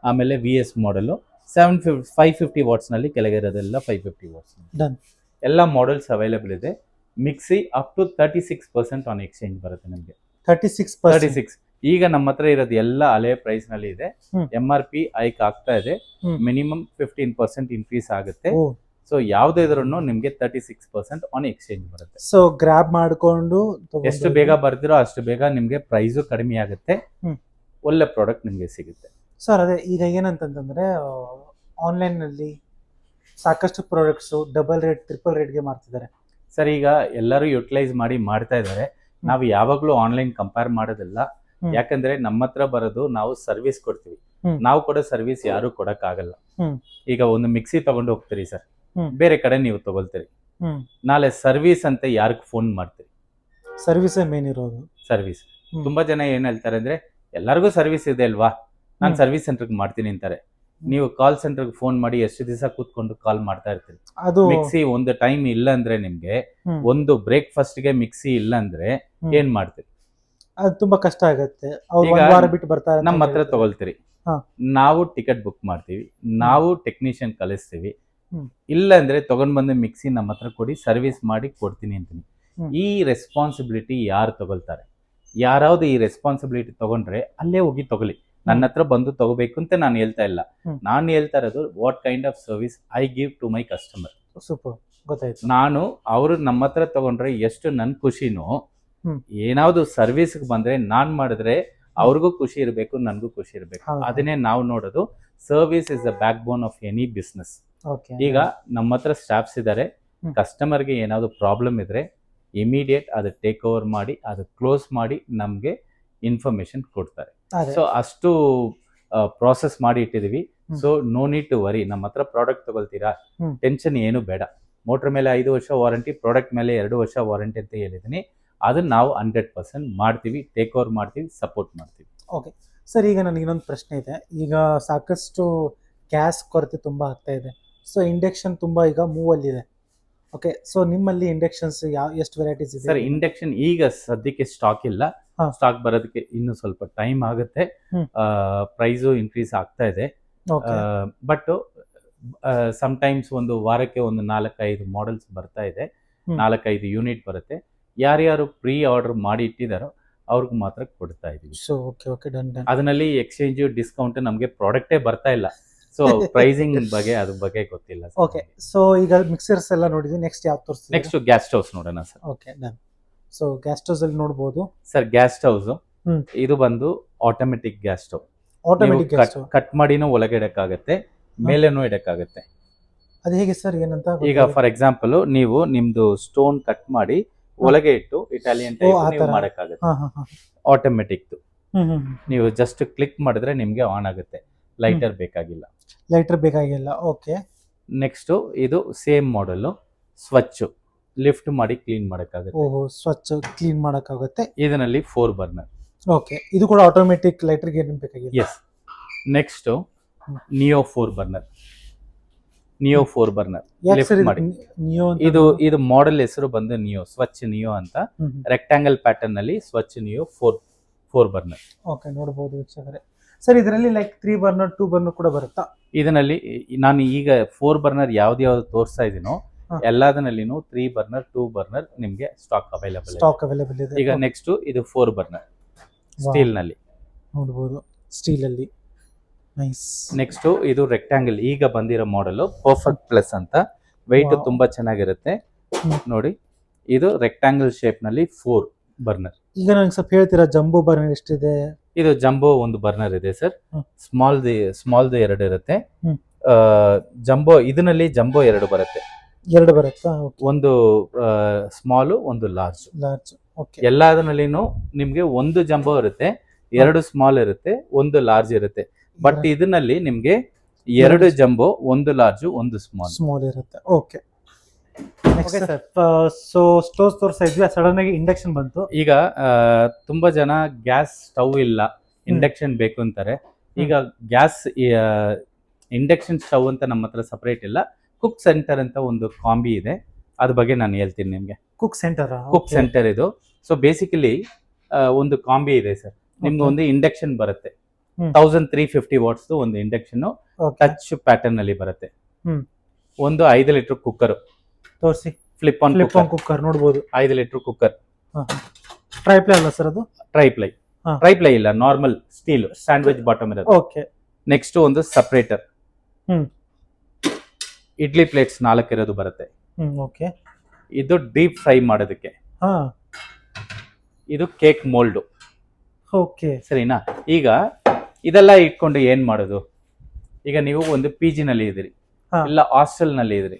ಆಮೇಲೆ VS ಮಾಡಲು. 550 ವಾಟ್ಸ್ನಲ್ಲಿ ಕೆಳಗಿರೋದೆಲ್ಲ 550 ವಾಟ್ಸ್. ಡನ್. ಎಲ್ಲ ಮಾಡೆಲ್ಸ್ ಅವೈಲೇಬಲ್ ಇದೆ. Mixie up to 36% on exchange ಬರುತ್ತೆ ನಿಮಗೆ. 36. ಈಗ ನಮ್ಮ ಹತ್ರ ಇರೋದು ಎಲ್ಲ ಹಳೆ ಪ್ರೈಸ್ ನಲ್ಲಿ ಇದೆ. MRP ಹೈಕ್ ಆಗ್ತಾ ಇದೆ. ಮಿನಿಮಮ್ 15% ಇನ್ಕ್ರೀಸ್ ಆಗುತ್ತೆ. ಸೊ ಯಾವ್ದೇ ಇದ್ರೂ ನಿಮ್ಗೆ 36% ಆನ್ ಎಕ್ಸ್ಚೇಂಜ್ ಬರುತ್ತೆ. ಸೊ ಗ್ರಾಬ್ ಮಾಡ್ಕೊಂಡು ಎಷ್ಟು ಬೇಗ ಬರ್ದಿರೋ ಅಷ್ಟು ಬೇಗ ನಿಮ್ಗೆ ಪ್ರೈಸು ಕಡಿಮೆ ಆಗುತ್ತೆ. ಒಳ್ಳೆ ಪ್ರಾಡಕ್ಟ್ ನಿಮ್ಗೆ ಸಿಗುತ್ತೆ. ಸರ್ ಅದೇ ಈಗ ಏನಂತಂದ್ರೆ ಆನ್ಲೈನ್ ನಲ್ಲಿ ಸಾಕಷ್ಟು ಪ್ರಾಡಕ್ಟ್ಸ್ ಡಬಲ್ ರೇಟ್, ಟ್ರಿಪಲ್ ರೇಟ್ಗೆ ಮಾಡ್ತಿದ್ದಾರೆ. ಸರ್ ಈಗ ಎಲ್ಲರೂ ಯುಟಿಲೈಸ್ ಮಾಡಿ ಮಾಡ್ತಾ ಇದ್ದಾರೆ. ನಾವು ಯಾವಾಗ್ಲೂ ಆನ್ಲೈನ್ ಕಂಪೇರ್ ಮಾಡೋದಿಲ್ಲ. ಯಾಕಂದ್ರೆ ನಮ್ಮ ಹತ್ರ ಬರೋದು ನಾವು ಸರ್ವಿಸ್ ಕೊಡ್ತೀವಿ. ನಾವು ಕೊಡೋ ಸರ್ವಿಸ್ ಯಾರು ಕೊಡಕ್ ಆಗಲ್ಲ. ಈಗ ಒಂದು ಮಿಕ್ಸಿ ತಗೊಂಡು ಹೋಗ್ತೀರಿ ಸರ್, ಬೇರೆ ಕಡೆ ನೀವು ತಗೊಳ್ತೀರಿ. ನಾಳೆ ಸರ್ವಿಸ್ ಅಂತ ಯಾರಿಗೆ ಫೋನ್ ಮಾಡ್ತೀರಿ? ಸರ್ವಿಸ್ ಮೇನ್ ಇರೋದು. ಸರ್ವಿಸ್. ತುಂಬಾ ಜನ ಏನ್ ಹೇಳ್ತಾರೆ ಅಂದ್ರೆ ಎಲ್ಲರಿಗೂ ಸರ್ವಿಸ್ ಇದೆ ಅಲ್ವಾ, ನಾನು ಸರ್ವಿಸ್ ಸೆಂಟರ್ಗೆ ಮಾಡ್ತೀನಿ ಅಂತಾರೆ. ನೀವು ಕಾಲ್ ಸೆಂಟರ್ಗೆ ಫೋನ್ ಮಾಡಿ ಎಷ್ಟು ದಿವಸ ಕೂತ್ಕೊಂಡು ಕಾಲ್ ಮಾಡ್ತಾ ಇರ್ತೀರಿ. ಅದು ಮಿಕ್ಸಿ ಒಂದು ಟೈಮ್ ಇಲ್ಲ ಅಂದ್ರೆ ನಿಮ್ಗೆ, ಒಂದು ಬ್ರೇಕ್ಫಾಸ್ಟ್ಗೆ ಮಿಕ್ಸಿ ಇಲ್ಲ ಅಂದ್ರೆ ಏನ್ ಮಾಡ್ತೀರಿ? ಅದು ತುಂಬಾ ಕಷ್ಟ ಆಗುತ್ತೆ. ಬಿಟ್ಟು ಬರ್ತಾರೆ, ನಮ್ಮ ಹತ್ರ ತಗೊಳ್ತೀರಿ. ನಾವು ಟಿಕೆಟ್ ಬುಕ್ ಮಾಡ್ತೀವಿ, ನಾವು ಟೆಕ್ನಿಷಿಯನ್ ಕಳಿಸ್ತೀವಿ. ಇಲ್ಲ ಅಂದ್ರೆ ತಗೊಂಡ್ ಬಂದ ಮಿಕ್ಸಿ ನಮ್ಮ ಹತ್ರ ಕೊಡಿ, ಸರ್ವಿಸ್ ಮಾಡಿ ಕೊಡ್ತೀನಿ ಅಂತೀನಿ. ಈ ರೆಸ್ಪಾನ್ಸಿಬಿಲಿಟಿ ಯಾರು ತಗೊಳ್ತಾರೆ? ಯಾರಾவது ಈ ರೆಸ್ಪಾನ್ಸಿಬಿಲಿಟಿ ತಗೊಂಡ್ರೆ ಅಲ್ಲೇ ಹೋಗಿ ತಗೊಳ್ಳಿ. ನನ್ನ ಹತ್ರ ಬಂದು ತಗೋಬೇಕು ಅಂತ ನಾನು ಹೇಳ್ತಾ ಇಲ್ಲ. ನಾನು ಹೇಳ್ತಾ ಇರೋದು what kind of service I give to my customer. Super, ಗೊತ್ತಾಯ್ತು. ನಾನು ಅವರು ನಮ್ಮ ಹತ್ರ ತಗೊಂಡ್ರೆ ಎಷ್ಟು ನನ್ ಖುಷಿನೋ, ಏನಾದ್ರು ಸರ್ವಿಸ್ ಬಂದ್ರೆ ನಾನ್ ಮಾಡಿದ್ರೆ ಅವ್ರಿಗೂ ಖುಷಿ ಇರಬೇಕು, ನನ್ಗೂ ಖುಷಿ ಇರಬೇಕು. ಅದನ್ನೇ ನಾವು ನೋಡೋದು. Service is the back bone of any business. ಈಗ ನಮ್ಮ ಹತ್ರ ಸ್ಟಾಫ್ಸ್ ಇದ್ದಾರೆ. ಕಸ್ಟಮರ್ಗೆ ಏನಾದ್ರು ಪ್ರಾಬ್ಲಮ್ ಇದ್ರೆ ಇಮಿಡಿಯೇಟ್ ಅದು ಟೇಕ್ ಓವರ್ ಮಾಡಿ, ಅದು ಕ್ಲೋಸ್ ಮಾಡಿ ನಮ್ಗೆ ಇನ್ಫಾರ್ಮೇಶನ್ ಕೊಡ್ತಾರೆ. ಸೊ ಅಷ್ಟು ಪ್ರಾಸೆಸ್ ಮಾಡಿ ಇಟ್ಟಿದೀವಿ. So no need to worry. ನಮ್ಮ ಹತ್ರ ಪ್ರಾಡಕ್ಟ್ ತಗೊಳ್ತೀರಾ, ಟೆನ್ಷನ್ ಏನು ಬೇಡ. ಮೋಟರ್ ಮೇಲೆ 5 ವರ್ಷ ವಾರಂಟಿ, ಪ್ರಾಡಕ್ಟ್ ಮೇಲೆ 2 ವರ್ಷ ವಾರಂಟಿ ಅಂತ ಹೇಳಿದೀನಿ. ಅದನ್ನ ನಾವು 100% ಮಾಡ್ತೀವಿ, ಟೇಕ್ ಓವರ್ ಮಾಡ್ತೀವಿ, ಸಪೋರ್ಟ್ ಮಾಡ್ತೀವಿ. ಓಕೆ ಸರ್, ಈಗ ನನಗೆ ಇನ್ನೊಂದು ಪ್ರಶ್ನೆ ಇದೆ. ಈಗ ಸಾಕಷ್ಟು ಗ್ಯಾಸ್ ಕೊರತೆ ತುಂಬಾ ಆಗ್ತಾ ಇದೆ. ಸೊ ಇಂಡಕ್ಷನ್ ತುಂಬಾ ಈಗ ಮೂವ್ ಅಲ್ಲಿ ಇದೆ. ಓಕೆ, ಸೊ ನಿಮ್ಮಲ್ಲಿ ಇಂಡಕ್ಷನ್ಸ್ ಎಷ್ಟು ವೆರೈಟೀಸ್ ಇದೆ? ಸರ್ ಇಂಡಕ್ಷನ್ ಈಗ ಸದ್ಯಕ್ಕೆ ಸ್ಟಾಕ್ ಇಲ್ಲ. ಸ್ಟಾಕ್ ಬರೋದಕ್ಕೆ ಇನ್ನು ಸ್ವಲ್ಪ ಟೈಮ್ ಆಗುತ್ತೆ. ಪ್ರೈಸು ಇನ್ಕ್ರೀಸ್ ಆಗ್ತಾ ಇದೆ. ಬಟ್ ಸಮ್ಟೈಮ್ಸ್ ಒಂದು ವಾರಕ್ಕೆ ಒಂದು 4-5 ಮಾಡೆಲ್ಸ್ ಬರ್ತಾ ಇದೆ, 4-5 ಯೂನಿಟ್ ಬರುತ್ತೆ. ಯಾರ್ಯಾರು ಪ್ರೀ ಆರ್ಡರ್ ಮಾಡಿ ಇಟ್ಟಿದಾರೋ ಅವ್ರಿಗೆ ಮಾತ್ರ ಕೊಡ್ತಾ ಇದೀವಿ. So okay done. ಅದರಲ್ಲಿ ಎಕ್ಸ್ಚೇಂಜ್ ಡಿಸ್ಕೌಂಟ್ ನಮಗೆ ಪ್ರಾಡಕ್ಟೇ ಬರ್ತಾ ಇಲ್ಲ. ಸೊ ಪ್ರೈಸಿಂಗ್ ಅದ್ರ ಬಗ್ಗೆ ಗೊತ್ತಿಲ್ಲ. ಓಕೆ, ಸೊ ಈಗ ಮಿಕ್ಸರ್ಸ್ ಎಲ್ಲ ನೋಡಿದ್ವಿ. ನೆಕ್ಸ್ಟ್ ಯಾವ ತೋರಿಸ್ತೀವಿ? ನೆಕ್ಸ್ಟ್ ಗ್ಯಾಸ್ ಸ್ಟವ್ಸ್ ನೋಡೋಣ sir. Okay done. So gas stoves ಅಲ್ಲಿ ನೋಡಬಹುದು ಸರ್. ಗ್ಯಾಸ್ ಸ್ಟವ್ಸ್ ಇದು ಬಂದು automatic gas stove. Automatic gas stove cut ಮಾಡಿನೂ ಒಳಗೆ ಇಡಕ್ಕಾಗತ್ತೆ, ಮೇಲೇನೂ ಇಡಕ್ಕಾಗತ್ತೆ. ಅದು ಹೇಗೆ ಸರ್? ಏನಂತ? ಈಗ ಫಾರ್ ಎಕ್ಸಾಂಪಲ್ ನೀವು ನಿಮ್ದು ಸ್ಟೋನ್ ಕಟ್ ಮಾಡಿ ಒಳಗೆ ಇಟ್ಟು ಇಟಾಲಿಯನ್ ಟೈಪ್ ಮಾಡಕ್ಕಾಗತ್ತೆ. ಆಟೋಮೆಟಿಕ್ ನೀವು ಜಸ್ಟ್ ಕ್ಲಿಕ್ ಮಾಡಿದ್ರೆ ನಿಮ್ಗೆ ಆನ್ ಆಗುತ್ತೆ. ಲೈಟರ್ ಬೇಕಾಗಿಲ್ಲ. ಓಕೆ. ನೆಕ್ಸ್ಟ್ ಇದು ಸೇಮ್ ಮಾಡೆಲ್, ಸ್ವಚ್ಛ ಲಿಫ್ಟ್ ಮಾಡಿ ಕ್ಲೀನ್ ಮಾಡಕ್ಕಾಗುತ್ತೆ. ಓಹೋ, ಸ್ವಚ್ಛ ಕ್ಲೀನ್ ಮಾಡಕ್ಕಾಗುತ್ತೆ. ಇದರಲ್ಲಿ 4 ಬರ್ನರ್. ಓಕೆ, ಇದು ಕೂಡ ಆಟೋಮೆಟಿಕ್. ಲೈಟರ್ ಗೆ ಏನು ಬೇಕಾಗಿಲ್ಲ. Yes. Next neo 4 burner. Lift ಮಾಡಿ. ಇದು ಮಾಡೆಲ್ ಹೆಸರು ಬಂದು ನಿಯೋ, ಸ್ವಚ್ಛ ನಿಯೋ ಅಂತ. ರೆಕ್ಟಾಂಗಲ್ ಪ್ಯಾಟರ್ನ್ ನಲ್ಲಿ ಸ್ವಚ್ಛ ನಿಯೋ 4 ಬರ್ನರ್. ಓಕೆ, ನೋಡಬಹುದು ವೀಕ್ಷಕರೇ. ಸರ್ ಇದರಲ್ಲಿ ಲೈಕ್ 3 ಬರ್ನರ್ 2 ಬರ್ನರ್ ಕೂಡ ಬರುತ್ತಾ? ಇದರಲ್ಲಿ ನಾನು ಈಗ 4 ಬರ್ನರ್ ಯಾವ್ದು ತೋರಿಸ್ತಾ ಇದೀನೋ ಹಾ. ಎಲ್ಲದರಲ್ಲಿನೂ 3 ಬರ್ನರ್ 2 ಬರ್ನರ್ ನಿಮ್ಗೆ ಸ್ಟಾಕ್ ಅವೈಲಬಲ್ ಇದೆ. ಈಗ ನೆಕ್ಸ್ಟ್ ಇದು 4 ಬರ್ನರ್ ಸ್ಟೀಲ್ ನಲ್ಲಿ ನೋಡಬಹುದು, ಸ್ಟೀಲ್ ಅಲ್ಲಿ ನೈಸ್. ನೆಕ್ಸ್ಟ್ ಇದು ರೆಕ್ಟಾಂಗಲ್ ಈಗ ಬಂದಿರೋ ಮಾಡೆಲ್ ಪರ್ಫೆಕ್ಟ್ ಪ್ಲಸ್ ಅಂತ, ವೆಯ್ಟ್ Wow. ತುಂಬಾ ಚೆನ್ನಾಗಿರುತ್ತೆ ನೋಡಿ. ಇದು ರೆಕ್ಟಾಂಗಲ್ ಶೇಪ್ ನಲ್ಲಿ 4 ಬರ್ನರ್. ಈಗ ನಂಗೆ ಸ್ವಲ್ಪ ಹೇಳ್ತೀರಾ ಜಂಬೋ ಬರ್ನರ್ ಎಷ್ಟಿದೆ? ಇದು ಜಂಬೋ ಒಂದು ಬರ್ನರ್ ಇದೆ ಸರ್. ಹ್ಮ್. ಸ್ಮಾಲ್ದು 2 ಇರುತ್ತೆ. ಹ್ಮ್. ಜಂಬೋ ಇದರಲ್ಲಿ ಜಂಬೋ 2 ಬರುತ್ತೆ. 2 ಬರುತ್ತಾ? ಒಂದು ಸ್ಮಾಲ್ ಒಂದು ಲಾರ್ಜ್. ಓಕೆ. ಎಲ್ಲದರಲ್ಲಿನೂ ನಿಮ್ಗೆ ಒಂದು ಜಂಬೋ ಇರುತ್ತೆ, 2 ಸ್ಮಾಲ್ ಇರುತ್ತೆ, ಒಂದು ಲಾರ್ಜ್ ಇರುತ್ತೆ. ಬಟ್ ಇದರಲ್ಲಿ ನಿಮ್ಗೆ 2 ಜಂಬೋ, ಒಂದು ಲಾರ್ಜ್, ಒಂದು ಸ್ಮಾಲ್ ಇರುತ್ತೆ. Okay sir. ಸೊ ಸ್ಟೋವ್ಸ್ ತೋರಿಸ್ತಾ ಇದ್ವಿ, ಸಡನ್ ಆಗಿ ಇಂಡಕ್ಷನ್ ಬಂತು. ಈಗ ತುಂಬಾ ಜನ ಗ್ಯಾಸ್ ಸ್ಟವ್ ಇಲ್ಲ, ಇಂಡಕ್ಷನ್ ಬೇಕು ಅಂತಾರೆ. ಈಗ ಗ್ಯಾಸ್ ಇಂಡಕ್ಷನ್ ಸ್ಟವ್ ಅಂತ ನಮ್ಮ ಹತ್ರ ಸಪರೇಟ್ ಇಲ್ಲ. ಕುಕ್ ಸೆಂಟರ್ ಅಂತ ಒಂದು ಕಾಂಬಿ ಇದೆ, ಅದ್ರ ಬಗ್ಗೆ ನಾನು ಹೇಳ್ತೀನಿ ನಿಮ್ಗೆ. ಕುಕ್ ಸೆಂಟರ್ ಇದು. ಸೊ ಬೇಸಿಕಲಿ ಒಂದು ಕಾಂಬಿ ಇದೆ ಸರ್. ನಿಮ್ಗೆ ಒಂದು ಇಂಡಕ್ಷನ್ ಬರುತ್ತೆ, 1350 ವಾಟ್ಸ್ ಒಂದು ಇಂಡಕ್ಷನ್, ಟಚ್ ಪ್ಯಾಟರ್ನ್ ಅಲ್ಲಿ ಬರುತ್ತೆ. ಒಂದು 5 ಲೀಟರ್ ಕುಕ್ಕರ್ ತೋರಿಸಿ. ಫ್ಲಿಪ್ ಆನ್ ಕುಕ್ಕರ್ ನೋಡಬಹುದು. 5 ಲೀಟರ್ ಕುಕ್ಕರ್. ಟ್ರೈಪ್ಲೈ ಅಲ್ಲ ಸರ್ ಅದು? ಟ್ರೈಪ್ಲೈ ಇಲ್ಲ, ನಾರ್ಮಲ್ ಸ್ಟೀಲ್ ಸ್ಯಾಂಡ್ವಿಚ್ ಬಾಟಮ್ ಇರೋದು. ಓಕೆ. ನೆಕ್ಸ್ಟ್ ಒಂದು ಸಪರೇಟರ್. ಇಡ್ಲಿ ಪ್ಲೇಟ್ಸ್ 4 ಇರೋದು ಬರುತ್ತೆ. ಓಕೆ. ಇದು ಡೀಪ್ ಫ್ರೈ ಮಾಡೋದಕ್ಕೆ. ಇದು ಕೇಕ್ ಮೋಲ್ಡ್. ಓಕೆ, ಸರಿನಾ? ಈಗ ಇದೆಲ್ಲ ಇಟ್ಕೊಂಡು ಏನ್ ಮಾಡೋದು? ಈಗ ನೀವು ಒಂದು PG ನಲ್ಲಿ ಇದ್ರಿ, ಇಲ್ಲ ಹಾಸ್ಟೆಲ್ ನಲ್ಲಿ ಇದ್ರಿ,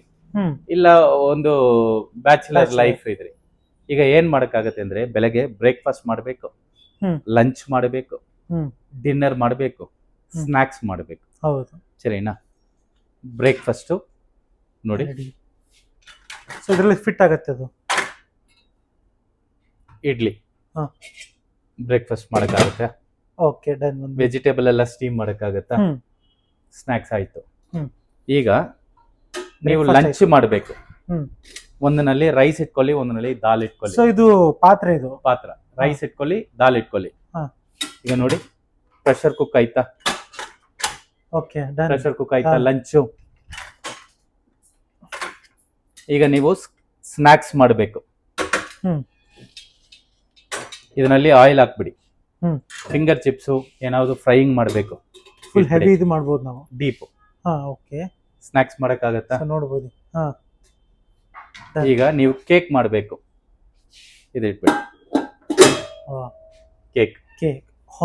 ಇಲ್ಲ ಒಂದು ಬ್ಯಾಚುಲರ್ ಲೈಫ್ ಇದ್ರಿ. ಈಗ ಏನ್ ಮಾಡಕ್ಕಾಗತ್ತೆ ಅಂದ್ರೆ, ಬೆಳಗ್ಗೆ ಬ್ರೇಕ್ಫಾಸ್ಟ್ ಮಾಡಬೇಕು, ಲಂಚ್ ಮಾಡಬೇಕು, ಡಿನ್ನರ್ ಮಾಡಬೇಕು, ಸ್ನಾಕ್ಸ್ ಮಾಡಬೇಕು. ಹೌದು, ಸರಿನಾ? ಬ್ರೇಕ್ಫಾಸ್ಟ್ ನೋಡಿ, ಸೊ ಇದರಲ್ಲಿ ಫಿಟ್ ಆಗುತ್ತೆ ಅದು. ಇಡ್ಲಿ ಬ್ರೇಕ್ಫಾಸ್ಟ್ ಮಾಡಕ್ಕಾಗತ್ತೆ. Okay, done. ವೆಜಿಟೇಬಲ್ ಎಲ್ಲ ಸ್ಟೀಮ್ ಮಾಡಕ್ಕಾಗತ್ತಾ? ಸ್ನಾಕ್ಸ್ ಆಯ್ತು. ಈಗ ನೀವು ಲಂಚ್ ಮಾಡಬೇಕು. ಒಂದನಲ್ಲಿ ರೈಸ್ ಇಟ್ಕೊಳ್ಳಿ, ಒಂದನಲ್ಲಿ ದಾಲ್ ಇಟ್ಕೊಳ್ಳಿ. ಸೊ ಇದು ಪಾತ್ರೆ ರೈಸ್ ಇಟ್ಕೊಳ್ಳಿ, ದಾಲ್ ಇಟ್ಕೊಳ್ಳಿ. ಈಗ ನೋಡಿ, ಪ್ರೆಷರ್ ಕುಕ್ ಆಯ್ತಾ? ಓಕೆ, ಪ್ರೆಷರ್ ಕುಕ್ ಆಯ್ತಾ? ಲಂಚು. ಈಗ ನೀವು ಸ್ನಾಕ್ಸ್ ಮಾಡಬೇಕು. ಇದರಲ್ಲಿ ಆಯಿಲ್ ಹಾಕ್ಬಿಡಿ. ಫಿಂಗರ್ ಚಿಪ್ಸು ಏನಾದ್ರು ಫ್ರೈಯಿಂಗ್ ಮಾಡಬೇಕು, ಫುಲ್ ಹೆವಿ ಇದು ಮಾಡಬಹುದು ನಾವು, ಡೀಪ್. ಓಕೆ. ಸ್ನಾಕ್ಸ್ ಮಾಡಕ್ಕಾಗತ್ತಾ? ನೋಡಬಹುದು. ಈಗ ನೀವು ಕೇಕ್ ಮಾಡಬೇಕು, ಇದು ಇಟ್ಬಿಡಿ. ಕೇಕ್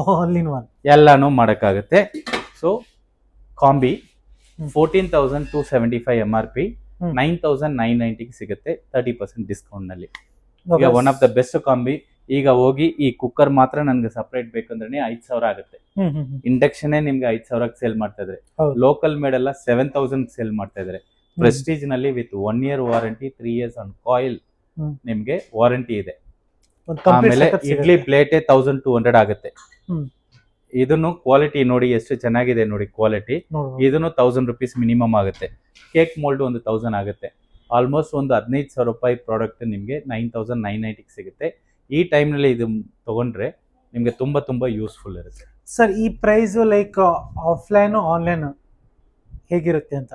ಆಲ್ ಇನ್ ಒನ್ ಎಲ್ಲಾನು ಮಾಡಕ್ಕಾಗತ್ತೆ. ಸೊ ಕಾಂಬಿ 14,275 MRP, 9,990 ಸಿಗುತ್ತೆ 30% ಡಿಸ್ಕೌಂಟ್ ನಲ್ಲಿ. ಈಗ ಒನ್ ಆಫ್ ದ ಬೆಸ್ಟ್ ಕಾಂಬಿ. ಈಗ ಹೋಗಿ ಈ ಕುಕ್ಕರ್ ಮಾತ್ರ ನನ್ಗೆ ಸಪರೇಟ್ ಬೇಕಂದ್ರೆ 5,000 ಆಗುತ್ತೆ. ಇಂಡಕ್ಷನ್ ನಿಮ್ಗೆ 5,000 ಸೇಲ್ ಮಾಡ್ತಾ ಇದ್ರೆ, ಲೋಕಲ್ ಮೇಡ್ ಎಲ್ಲ 7,000 ಸೇಲ್ ಮಾಡ್ತಾ ಇದ್ರೆ. ಪ್ರೆಸ್ಟೀಜ್ ನಲ್ಲಿ with 1 year warranty, 3 years on coil ನಿಮ್ಗೆ ವಾರಂಟಿ ಇದೆ. ಆಮೇಲೆ ಇಡ್ಲಿ ಪ್ಲೇಟೇ 1,200 ಆಗುತ್ತೆ. ಇದನ್ನು ಕ್ವಾಲಿಟಿ ನೋಡಿ ಎಷ್ಟು ಚೆನ್ನಾಗಿದೆ ನೋಡಿ ಕ್ವಾಲಿಟಿ. ಇದನ್ನು 1,000 rupees ಮಿನಿಮಮ್ ಆಗುತ್ತೆ. ಕೇಕ್ ಮೋಲ್ಡ್ ಒಂದು 1,000 ಆಗುತ್ತೆ. ಆಲ್ಮೋಸ್ಟ್ ಒಂದು 15,000 ರೂಪಾಯಿ ಪ್ರಾಡಕ್ಟ್ ನಿಮ್ಗೆ 9,990 ಸಿಗುತ್ತೆ. ಈ ಟೈಮ್ ನಲ್ಲಿ ಇದು ತಗೊಂಡ್ರೆ ನಿಮ್ಗೆ ತುಂಬಾ ಯೂಸ್ಫುಲ್ ಇರುತ್ತೆ. ಸರ್ ಈ ಪ್ರೈಸ್ ಲೈಕ್ ಆಫ್ಲೈನ್ ಆನ್ಲೈನ್ ಹೇಗಿರುತ್ತೆ ಅಂತ?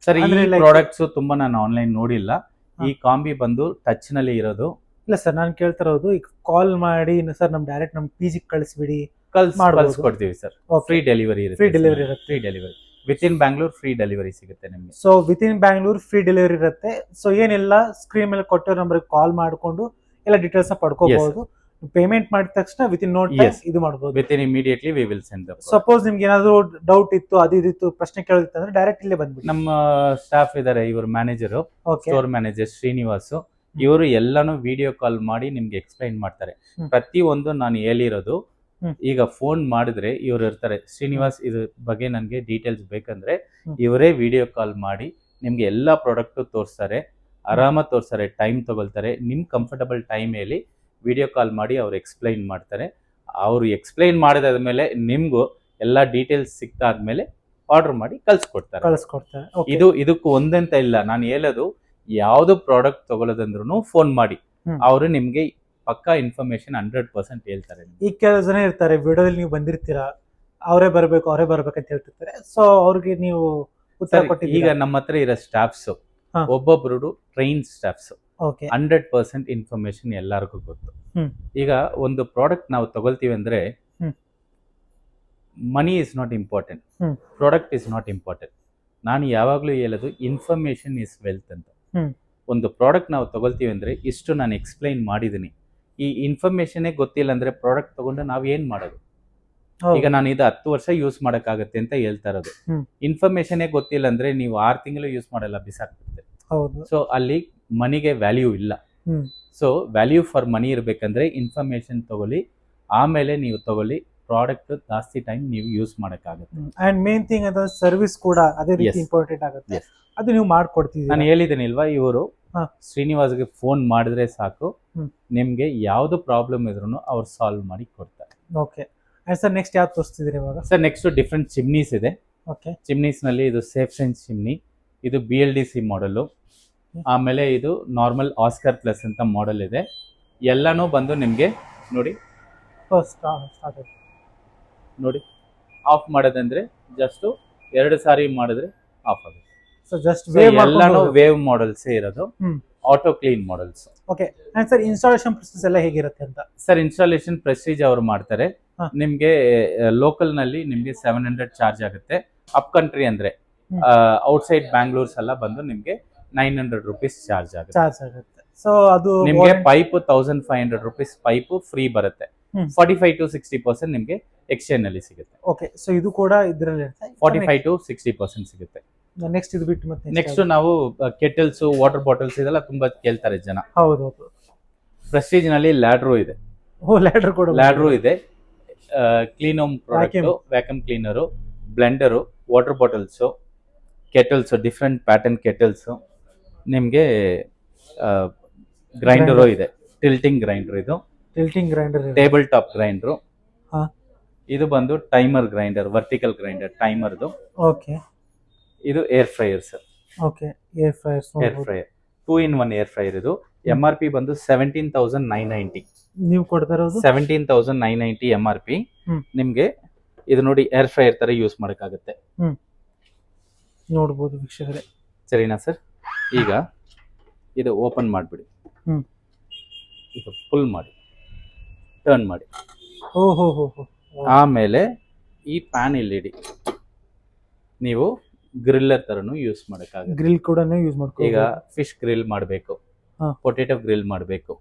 ಸರ್ ಈ ಪ್ರಾಡಕ್ಟ್ಸ್ ತುಂಬಾ ನಾನು ಆನ್ಲೈನ್ ನೋಡಿಲ್ಲ. ಈ ಕಾಂಬಿ ಬಂದು ಟಚ್ ನಲ್ಲಿ ಇರೋದು. ಇಲ್ಲ ಸರ್, ನಾನು ಕೇಳ್ತಾ ಇರೋದು, ಈಗ ಕಾಲ್ ಮಾಡಿ ಸರ್ ನಮ್ ಡೈರೆಕ್ಟ್ ನಮ್ PG ಕಳಿಸ್ಬಿಡಿ, ಕೊಡ್ತೀವಿ ಸರ್. ಫ್ರೀ ಡೆಲಿವರಿ ಇರುತ್ತೆ. Free delivery with in Bangalore free delivery ಸಿಗುತ್ತೆ ನಿಮ್ಗೆ. So with in Bangalore free delivery ಇರುತ್ತೆ. ಸೊ ಏನೆಲ್ಲ ಸ್ಕ್ರೀನ್ ಮೇಲೆ ಕೊಟ್ಟಿರೋ ನಂಬರ್ ಕಾಲ್ ಮಾಡ್ಕೊಂಡು ಎಲ್ಲ ಡೀಟೇಲ್ಸ್ ಪಡ್ಕೋಬಹುದು. ಪೇಮೆಂಟ್ ಮಾಡಿದ ತಕ್ಷಣ ವಿತ್ ಇನ್ ನೋ ಟೈಮ್ ಇದು ಮಾಡಬಹುದು. With in immediately we will send. Suppose ನಿಮ್ಗೆ ಏನಾದ್ರು ಡೌಟ್ ಇತ್ತು, ಅದಿತ್ತು, ಪ್ರಶ್ನೆ ಕೇಳಿತ್ತು ಅಂದ್ರೆ ಡೈರೆಕ್ಟ್ ಇಲ್ಲೇ ಬಂದ್ಬಿಡಿ. ನಮ್ಮ ಸ್ಟಾಫ್ ಇದಾರೆ, ಇವರು ಮ್ಯಾನೇಜರ್, ಸ್ಟೋರ್ ಮ್ಯಾನೇಜರ್ ಶ್ರೀನಿವಾಸ್. ಇವರು ಎಲ್ಲಾನು ವಿಡಿಯೋ ಕಾಲ್ ಮಾಡಿ ನಿಮ್ಗೆ ಎಕ್ಸ್ಪ್ಲೈನ್ ಮಾಡ್ತಾರೆ. ಪ್ರತಿ ಒಂದು ನಾನು ಹೇಳಿರೋದು. ಈಗ ಫೋನ್ ಮಾಡಿದ್ರೆ ಇವ್ರು ಇರ್ತಾರೆ, ಶ್ರೀನಿವಾಸ್ ಇದ್ರ ಬಗ್ಗೆ ನನ್ಗೆ ಡೀಟೇಲ್ಸ್ ಬೇಕಂದ್ರೆ ಇವರೇ ವಿಡಿಯೋ ಕಾಲ್ ಮಾಡಿ ನಿಮ್ಗೆ ಎಲ್ಲಾ ಪ್ರಾಡಕ್ಟ್ ತೋರಿಸ್ತಾರೆ, ಆರಾಮಾಗಿ ತೋರಿಸ್ತಾರೆ, ಟೈಮ್ ತಗೊಳ್ತಾರೆ. ನಿಮ್ ಕಂಫರ್ಟಬಲ್ ಟೈಮ್ ಹೇಳಿ ವಿಡಿಯೋ ಕಾಲ್ ಮಾಡಿ ಅವ್ರು ಎಕ್ಸ್ಪ್ಲೈನ್ ಮಾಡ್ತಾರೆ. ಅವ್ರು ಎಕ್ಸ್ಪ್ಲೈನ್ ಮಾಡಿದಾದ್ಮೇಲೆ ನಿಮ್ಗೂ ಎಲ್ಲಾ ಡೀಟೇಲ್ಸ್ ಸಿಕ್ತಾದ್ಮೇಲೆ ಆರ್ಡರ್ ಮಾಡಿ ಕಳ್ಸ್ಕೊಡ್ತಾರೆ. ಇದಕ್ಕೂ ಒಂದಂತ ಇಲ್ಲ, ನಾನು ಹೇಳೋದು ಯಾವ್ದು ಪ್ರಾಡಕ್ಟ್ ತಗೊಳ್ಳೋದಂದ್ರು ಫೋನ್ ಮಾಡಿ, ಅವರು ನಿಮ್ಗೆ ಪಕ್ಕಾ ಇನ್ಫಾರ್ಮೇಶನ್ 100% ಹೇಳ್ತಾರೆ ನಿಮ್ಗೆ. ಈಗ ಕೆಲವು ಜನ ಇರ್ತಾರೆ ವಿಡಿಯೋದಲ್ಲಿ ನೀವು ಬಂದಿರ್ತೀರಾ, ಅವರೇ ಬರ್ಬೇಕಂತ ಹೇಳ್ತಿರ್ತಾರೆ. ಸೊ ಅವ್ರಿಗೆ ನೀವು ಉತ್ತರ ಸರ್, ಈಗ ಕೊಟ್ಟಿದ್ದೀರಾ? ನಮ್ಮ ಹತ್ರ ಇರೋ ಸ್ಟಾಫ್ಸ್ ಹಾ. ಒಬ್ಬೊಬ್ರು ಟ್ರೈನ್ ಸ್ಟಾಫ್ಸ್, ಓಕೆ. 100% ಇನ್ಫಾರ್ಮೇಶನ್ ಎಲ್ಲರಿಗೂ ಗೊತ್ತು. ಹ್ಮ್. ಈಗ ಒಂದು ಪ್ರಾಡಕ್ಟ್ ನಾವು ತಗೊಳ್ತೀವಿ ಅಂದ್ರೆ hmm. Money is not important, hmm. Product is not important. ನಾನು ಯಾವಾಗಲೂ ಹೇಳೋದು ಇನ್ಫಾರ್ಮೇಶನ್ ಇಸ್ ವೆಲ್ತ್ ಅಂತ. ಹ್ಮ್. ಒಂದು ಪ್ರಾಡಕ್ಟ್ ನಾವು ತಗೊಳ್ತೀವಿ ಅಂದ್ರೆ ಇಷ್ಟು ನಾನು ಎಕ್ಸ್ಪ್ಲೈನ್ ಮಾಡಿದ್ದೀನಿ. ಈ ಇನ್ಫಾರ್ಮೇಶನೇ ಗೊತ್ತಿಲ್ಲ ಅಂದ್ರೆ ಪ್ರಾಡಕ್ಟ್ ತಗೊಂಡು ನಾವು ಏನ್ ಮಾಡೋದು? ಈಗ ನಾನು ಇದು 10 ವರ್ಷ ಯೂಸ್ ಮಾಡೋಕ್ಕಾಗತ್ತೆ ಅಂತ ಹೇಳ್ತಾ ಇರೋದು. ಹ್ಮ್. ಇನ್ಫಾರ್ಮೇಶನೇ ಗೊತ್ತಿಲ್ಲ ಅಂದ್ರೆ ನೀವು 6 ತಿಂಗಳು ಯೂಸ್ ಮಾಡಲ್ಲ, ಬಿಸಾಕ್ಬಿಡ್ತೀರಿ. ಹೌದು. ಸೊ ಅಲ್ಲಿ ಮನಿಗೆ ವ್ಯಾಲ್ಯೂ ಇಲ್ಲ. Hmm. So value for money ಇರಬೇಕಂದ್ರೆ ಇನ್ಫಾರ್ಮೇಶನ್ ತಗೊಳ್ಳಿ, ಆಮೇಲೆ ನೀವು ತಗೊಳ್ಳಿ. ಪ್ರಾಡಕ್ಟ್ ಜಾಸ್ತಿ ಟೈಮ್ ನೀವು ಯೂಸ್ ಮಾಡೋಕ್ಕಾಗುತ್ತೆ. ಅಂಡ್ ಮೇನ್ ಥಿಂಗ್ ಅಂತ ಸರ್ವಿಸ್ ಕೂಡ ಅದೇ ರೀತಿ Yes. ಇಂಪಾರ್ಟೆಂಟ್ ಆಗುತ್ತೆ. Yes. ಅದು ನೀವು ಮಾಡ್ಕೊಡ್ತಿದ್ದೀರಾ. ನಾನು ಹೇಳಿದ್ದೀನಿಲ್ವಾ, ಇವರು ಹಾ. ಶ್ರೀನಿವಾಸ್ಗೆ ಫೋನ್ ಮಾಡಿದ್ರೆ ಸಾಕು, ಹ್ಮ್. ನಿಮ್ಗೆ ಯಾವ್ದು ಪ್ರಾಬ್ಲಮ್ ಇದ್ರೂ ಅವ್ರು ಸಾಲ್ವ್ ಮಾಡಿ ಕೊಡ್ತಾರೆ. ಓಕೆ. ಅಂಡ್ ಸರ್ ನೆಕ್ಸ್ಟ್ ಯಾವ್ದು ತೋರಿಸ್ತಿದ್ದೀರಿ ಇವಾಗ? ಸರ್, ನೆಕ್ಸ್ಟ್ ಡಿಫ್ರೆಂಟ್ ಚಿಮ್ನೀಸ್ ಇದೆ. ಓಕೆ. ಚಿಮ್ನೀಸ್ ನಲ್ಲಿ ಇದು ಸೇಫ್ ಸೆನ್ಸ್ ಚಿಮ್ನಿ, ಇದು BLDC ಮಾಡಲು. ಆಮೇಲೆ ಇದು ನಾರ್ಮಲ್ ಆಸ್ಕರ್ ಪ್ಲಸ್ ಅಂತ ಮಾಡೆಲ್ ಇದೆ. ಎಲ್ಲಾನು ಬಂದು ನಿಮ್ಗೆ ನೋಡಿ ನೋಡಿ ಆಫ್ ಮಾಡೋದಂದ್ರೆ ಜಸ್ಟ್ 2 ಸಾರಿ ಮಾಡಿದ್ರೆ ಆಫ್ ಆಗುತ್ತೆ. ಸೊ ಜಸ್ಟ್ ಎಲ್ಲಾನು ವೇವ್ ಮಾಡೆಲ್ಸ್ ಇರೋದು, hmm. Auto clean models. Okay. And sir installation process ಎಲ್ಲ ಹೇಗಿರುತ್ತೆ ಅಂತ? ಸರ್, ಇನ್ಸ್ಟಾಲೇಷನ್ ಪ್ರೆಸ್ಟೀಜ್ ಅವರು ಮಾಡ್ತಾರೆ. ಹಾ. ನಿಮ್ಗೆ ಲೋಕಲ್ ನಲ್ಲಿ ನಿಮ್ಗೆ 700 ಚಾರ್ಜ್ ಆಗುತ್ತೆ. ಅಪ್ ಕಂಟ್ರಿ ಅಂದ್ರೆ ಹ್ಮ್. ಔಟ್ಸೈಡ್ ಬ್ಯಾಂಗ್ಳೂರ್ಸ್ ಎಲ್ಲ ಬಂದು ನಿಮ್ಗೆ 900 ರುಪೀಸ್ ಚಾರ್ಜ್ ಆಗುತ್ತೆ. ಚಾರ್ಜ್ ಆಗುತ್ತೆ. ಸೊ ಅದು ನಿಮ್ಗೆ ಪೈಪ್ 1500 ರುಪೀಸ್ ಪೈಪ್ ಫ್ರೀ ಬರುತ್ತೆ. ಹ್ಮ್. 45 to 60% ನಿಮ್ಗೆ ಎಕ್ಸ್ಚೇಂಜ್ ನಲ್ಲಿ ಸಿಗುತ್ತೆ. ಓಕೆ. ಸೊ ಇದು ಕೂಡ ಇದರಲ್ಲಿ ಇರುತ್ತೆ. 45 to 60% ಸಿಗುತ್ತೆ. ನೆಕ್ಸ್ಟ್ ಇದು ಬಿಟ್ಟು ಮತ್ತೆ ನೆಕ್ಸ್ಟ್ ನಾವು ಕೆಟಲ್ಸ್, ವಾಟರ್ ಬಾಟಲ್ಸ್ ಇದೆಲ್ಲ ತುಂಬಾ ಕೇಳ್ತಾರೆ ಜನ. ಹೌದು. ಪ್ರೆಸ್ಟೀಜ್ ನಲ್ಲಿ ಲ್ಯಾಡ್ರೋ ಇದೆ. ಓ, ಲ್ಯಾಡರ್ ಕೂಡ ಲ್ಯಾಡ್ರೋ ಇದೆ. Clean home product, vacuum cleaner, blender, water bottles, kettles, different pattern kettles. ನಿಮ್ಗೆ ಗ್ರೈಂಡರು ಇದೆ, ಟಿಲ್ಟಿಂಗ್ ಗ್ರೈಂಡರ್, ಇದು tilting grinder. Table top grinder. ಹಾ. ಇದು ಬಂದು ಟೈಮರ್ ಗ್ರೈಂಡರ್, ವರ್ಟಿಕಲ್ ಗ್ರೈಂಡರ್ ಟೈಮರ್ದು. ಓಕೆ. ಇದು air fryer sir. Okay. Air fryers. Air fryer 2-in-1 air fryer. ಇದು MRP ಬಂದು 17,990. ನೀವು ಕೊಡ್ತಾ ಇರೋದು 17,990 MRP. ಹ್ಮ್. ನಿಮ್ಗೆ ಇದು ನೋಡಿ ಏರ್ ಫ್ರೈಯರ್ ತರ ಯೂಸ್ ಮಾಡೋಕ್ಕಾಗುತ್ತೆ. ನೋಡ್ಬೋದು ವೀಕ್ಷಕರೇ. ಸರಿನಾ ಸರ್? ಈಗ ಇದು ಓಪನ್ ಮಾಡಿಬಿಡಿ, ಹ್ಮ್. ಇದು ಫುಲ್ ಮಾಡಿ, ಟರ್ನ್ ಮಾಡಿ. ಓಹೋ. ಆಮೇಲೆ ಈ ಪ್ಯಾನ್ ಇಲ್ಲಿ ಇಡಿ. ನೀವು ಗ್ರಿಲ್ಲರ್ ತರನು ಯೂಸ್ ಮಾಡೋಕ್ಕಾಗುತ್ತೆ. ಗ್ರಿಲ್ ಕೂಡ ಯೂಸ್ ಮಾಡ್ಕೊ. ಈಗ ಫಿಶ್ ಗ್ರಿಲ್ ಮಾಡಬೇಕು, ಹಾ. ಪೊಟೆಟೊ ಗ್ರಿಲ್ ಮಾಡಬೇಕು,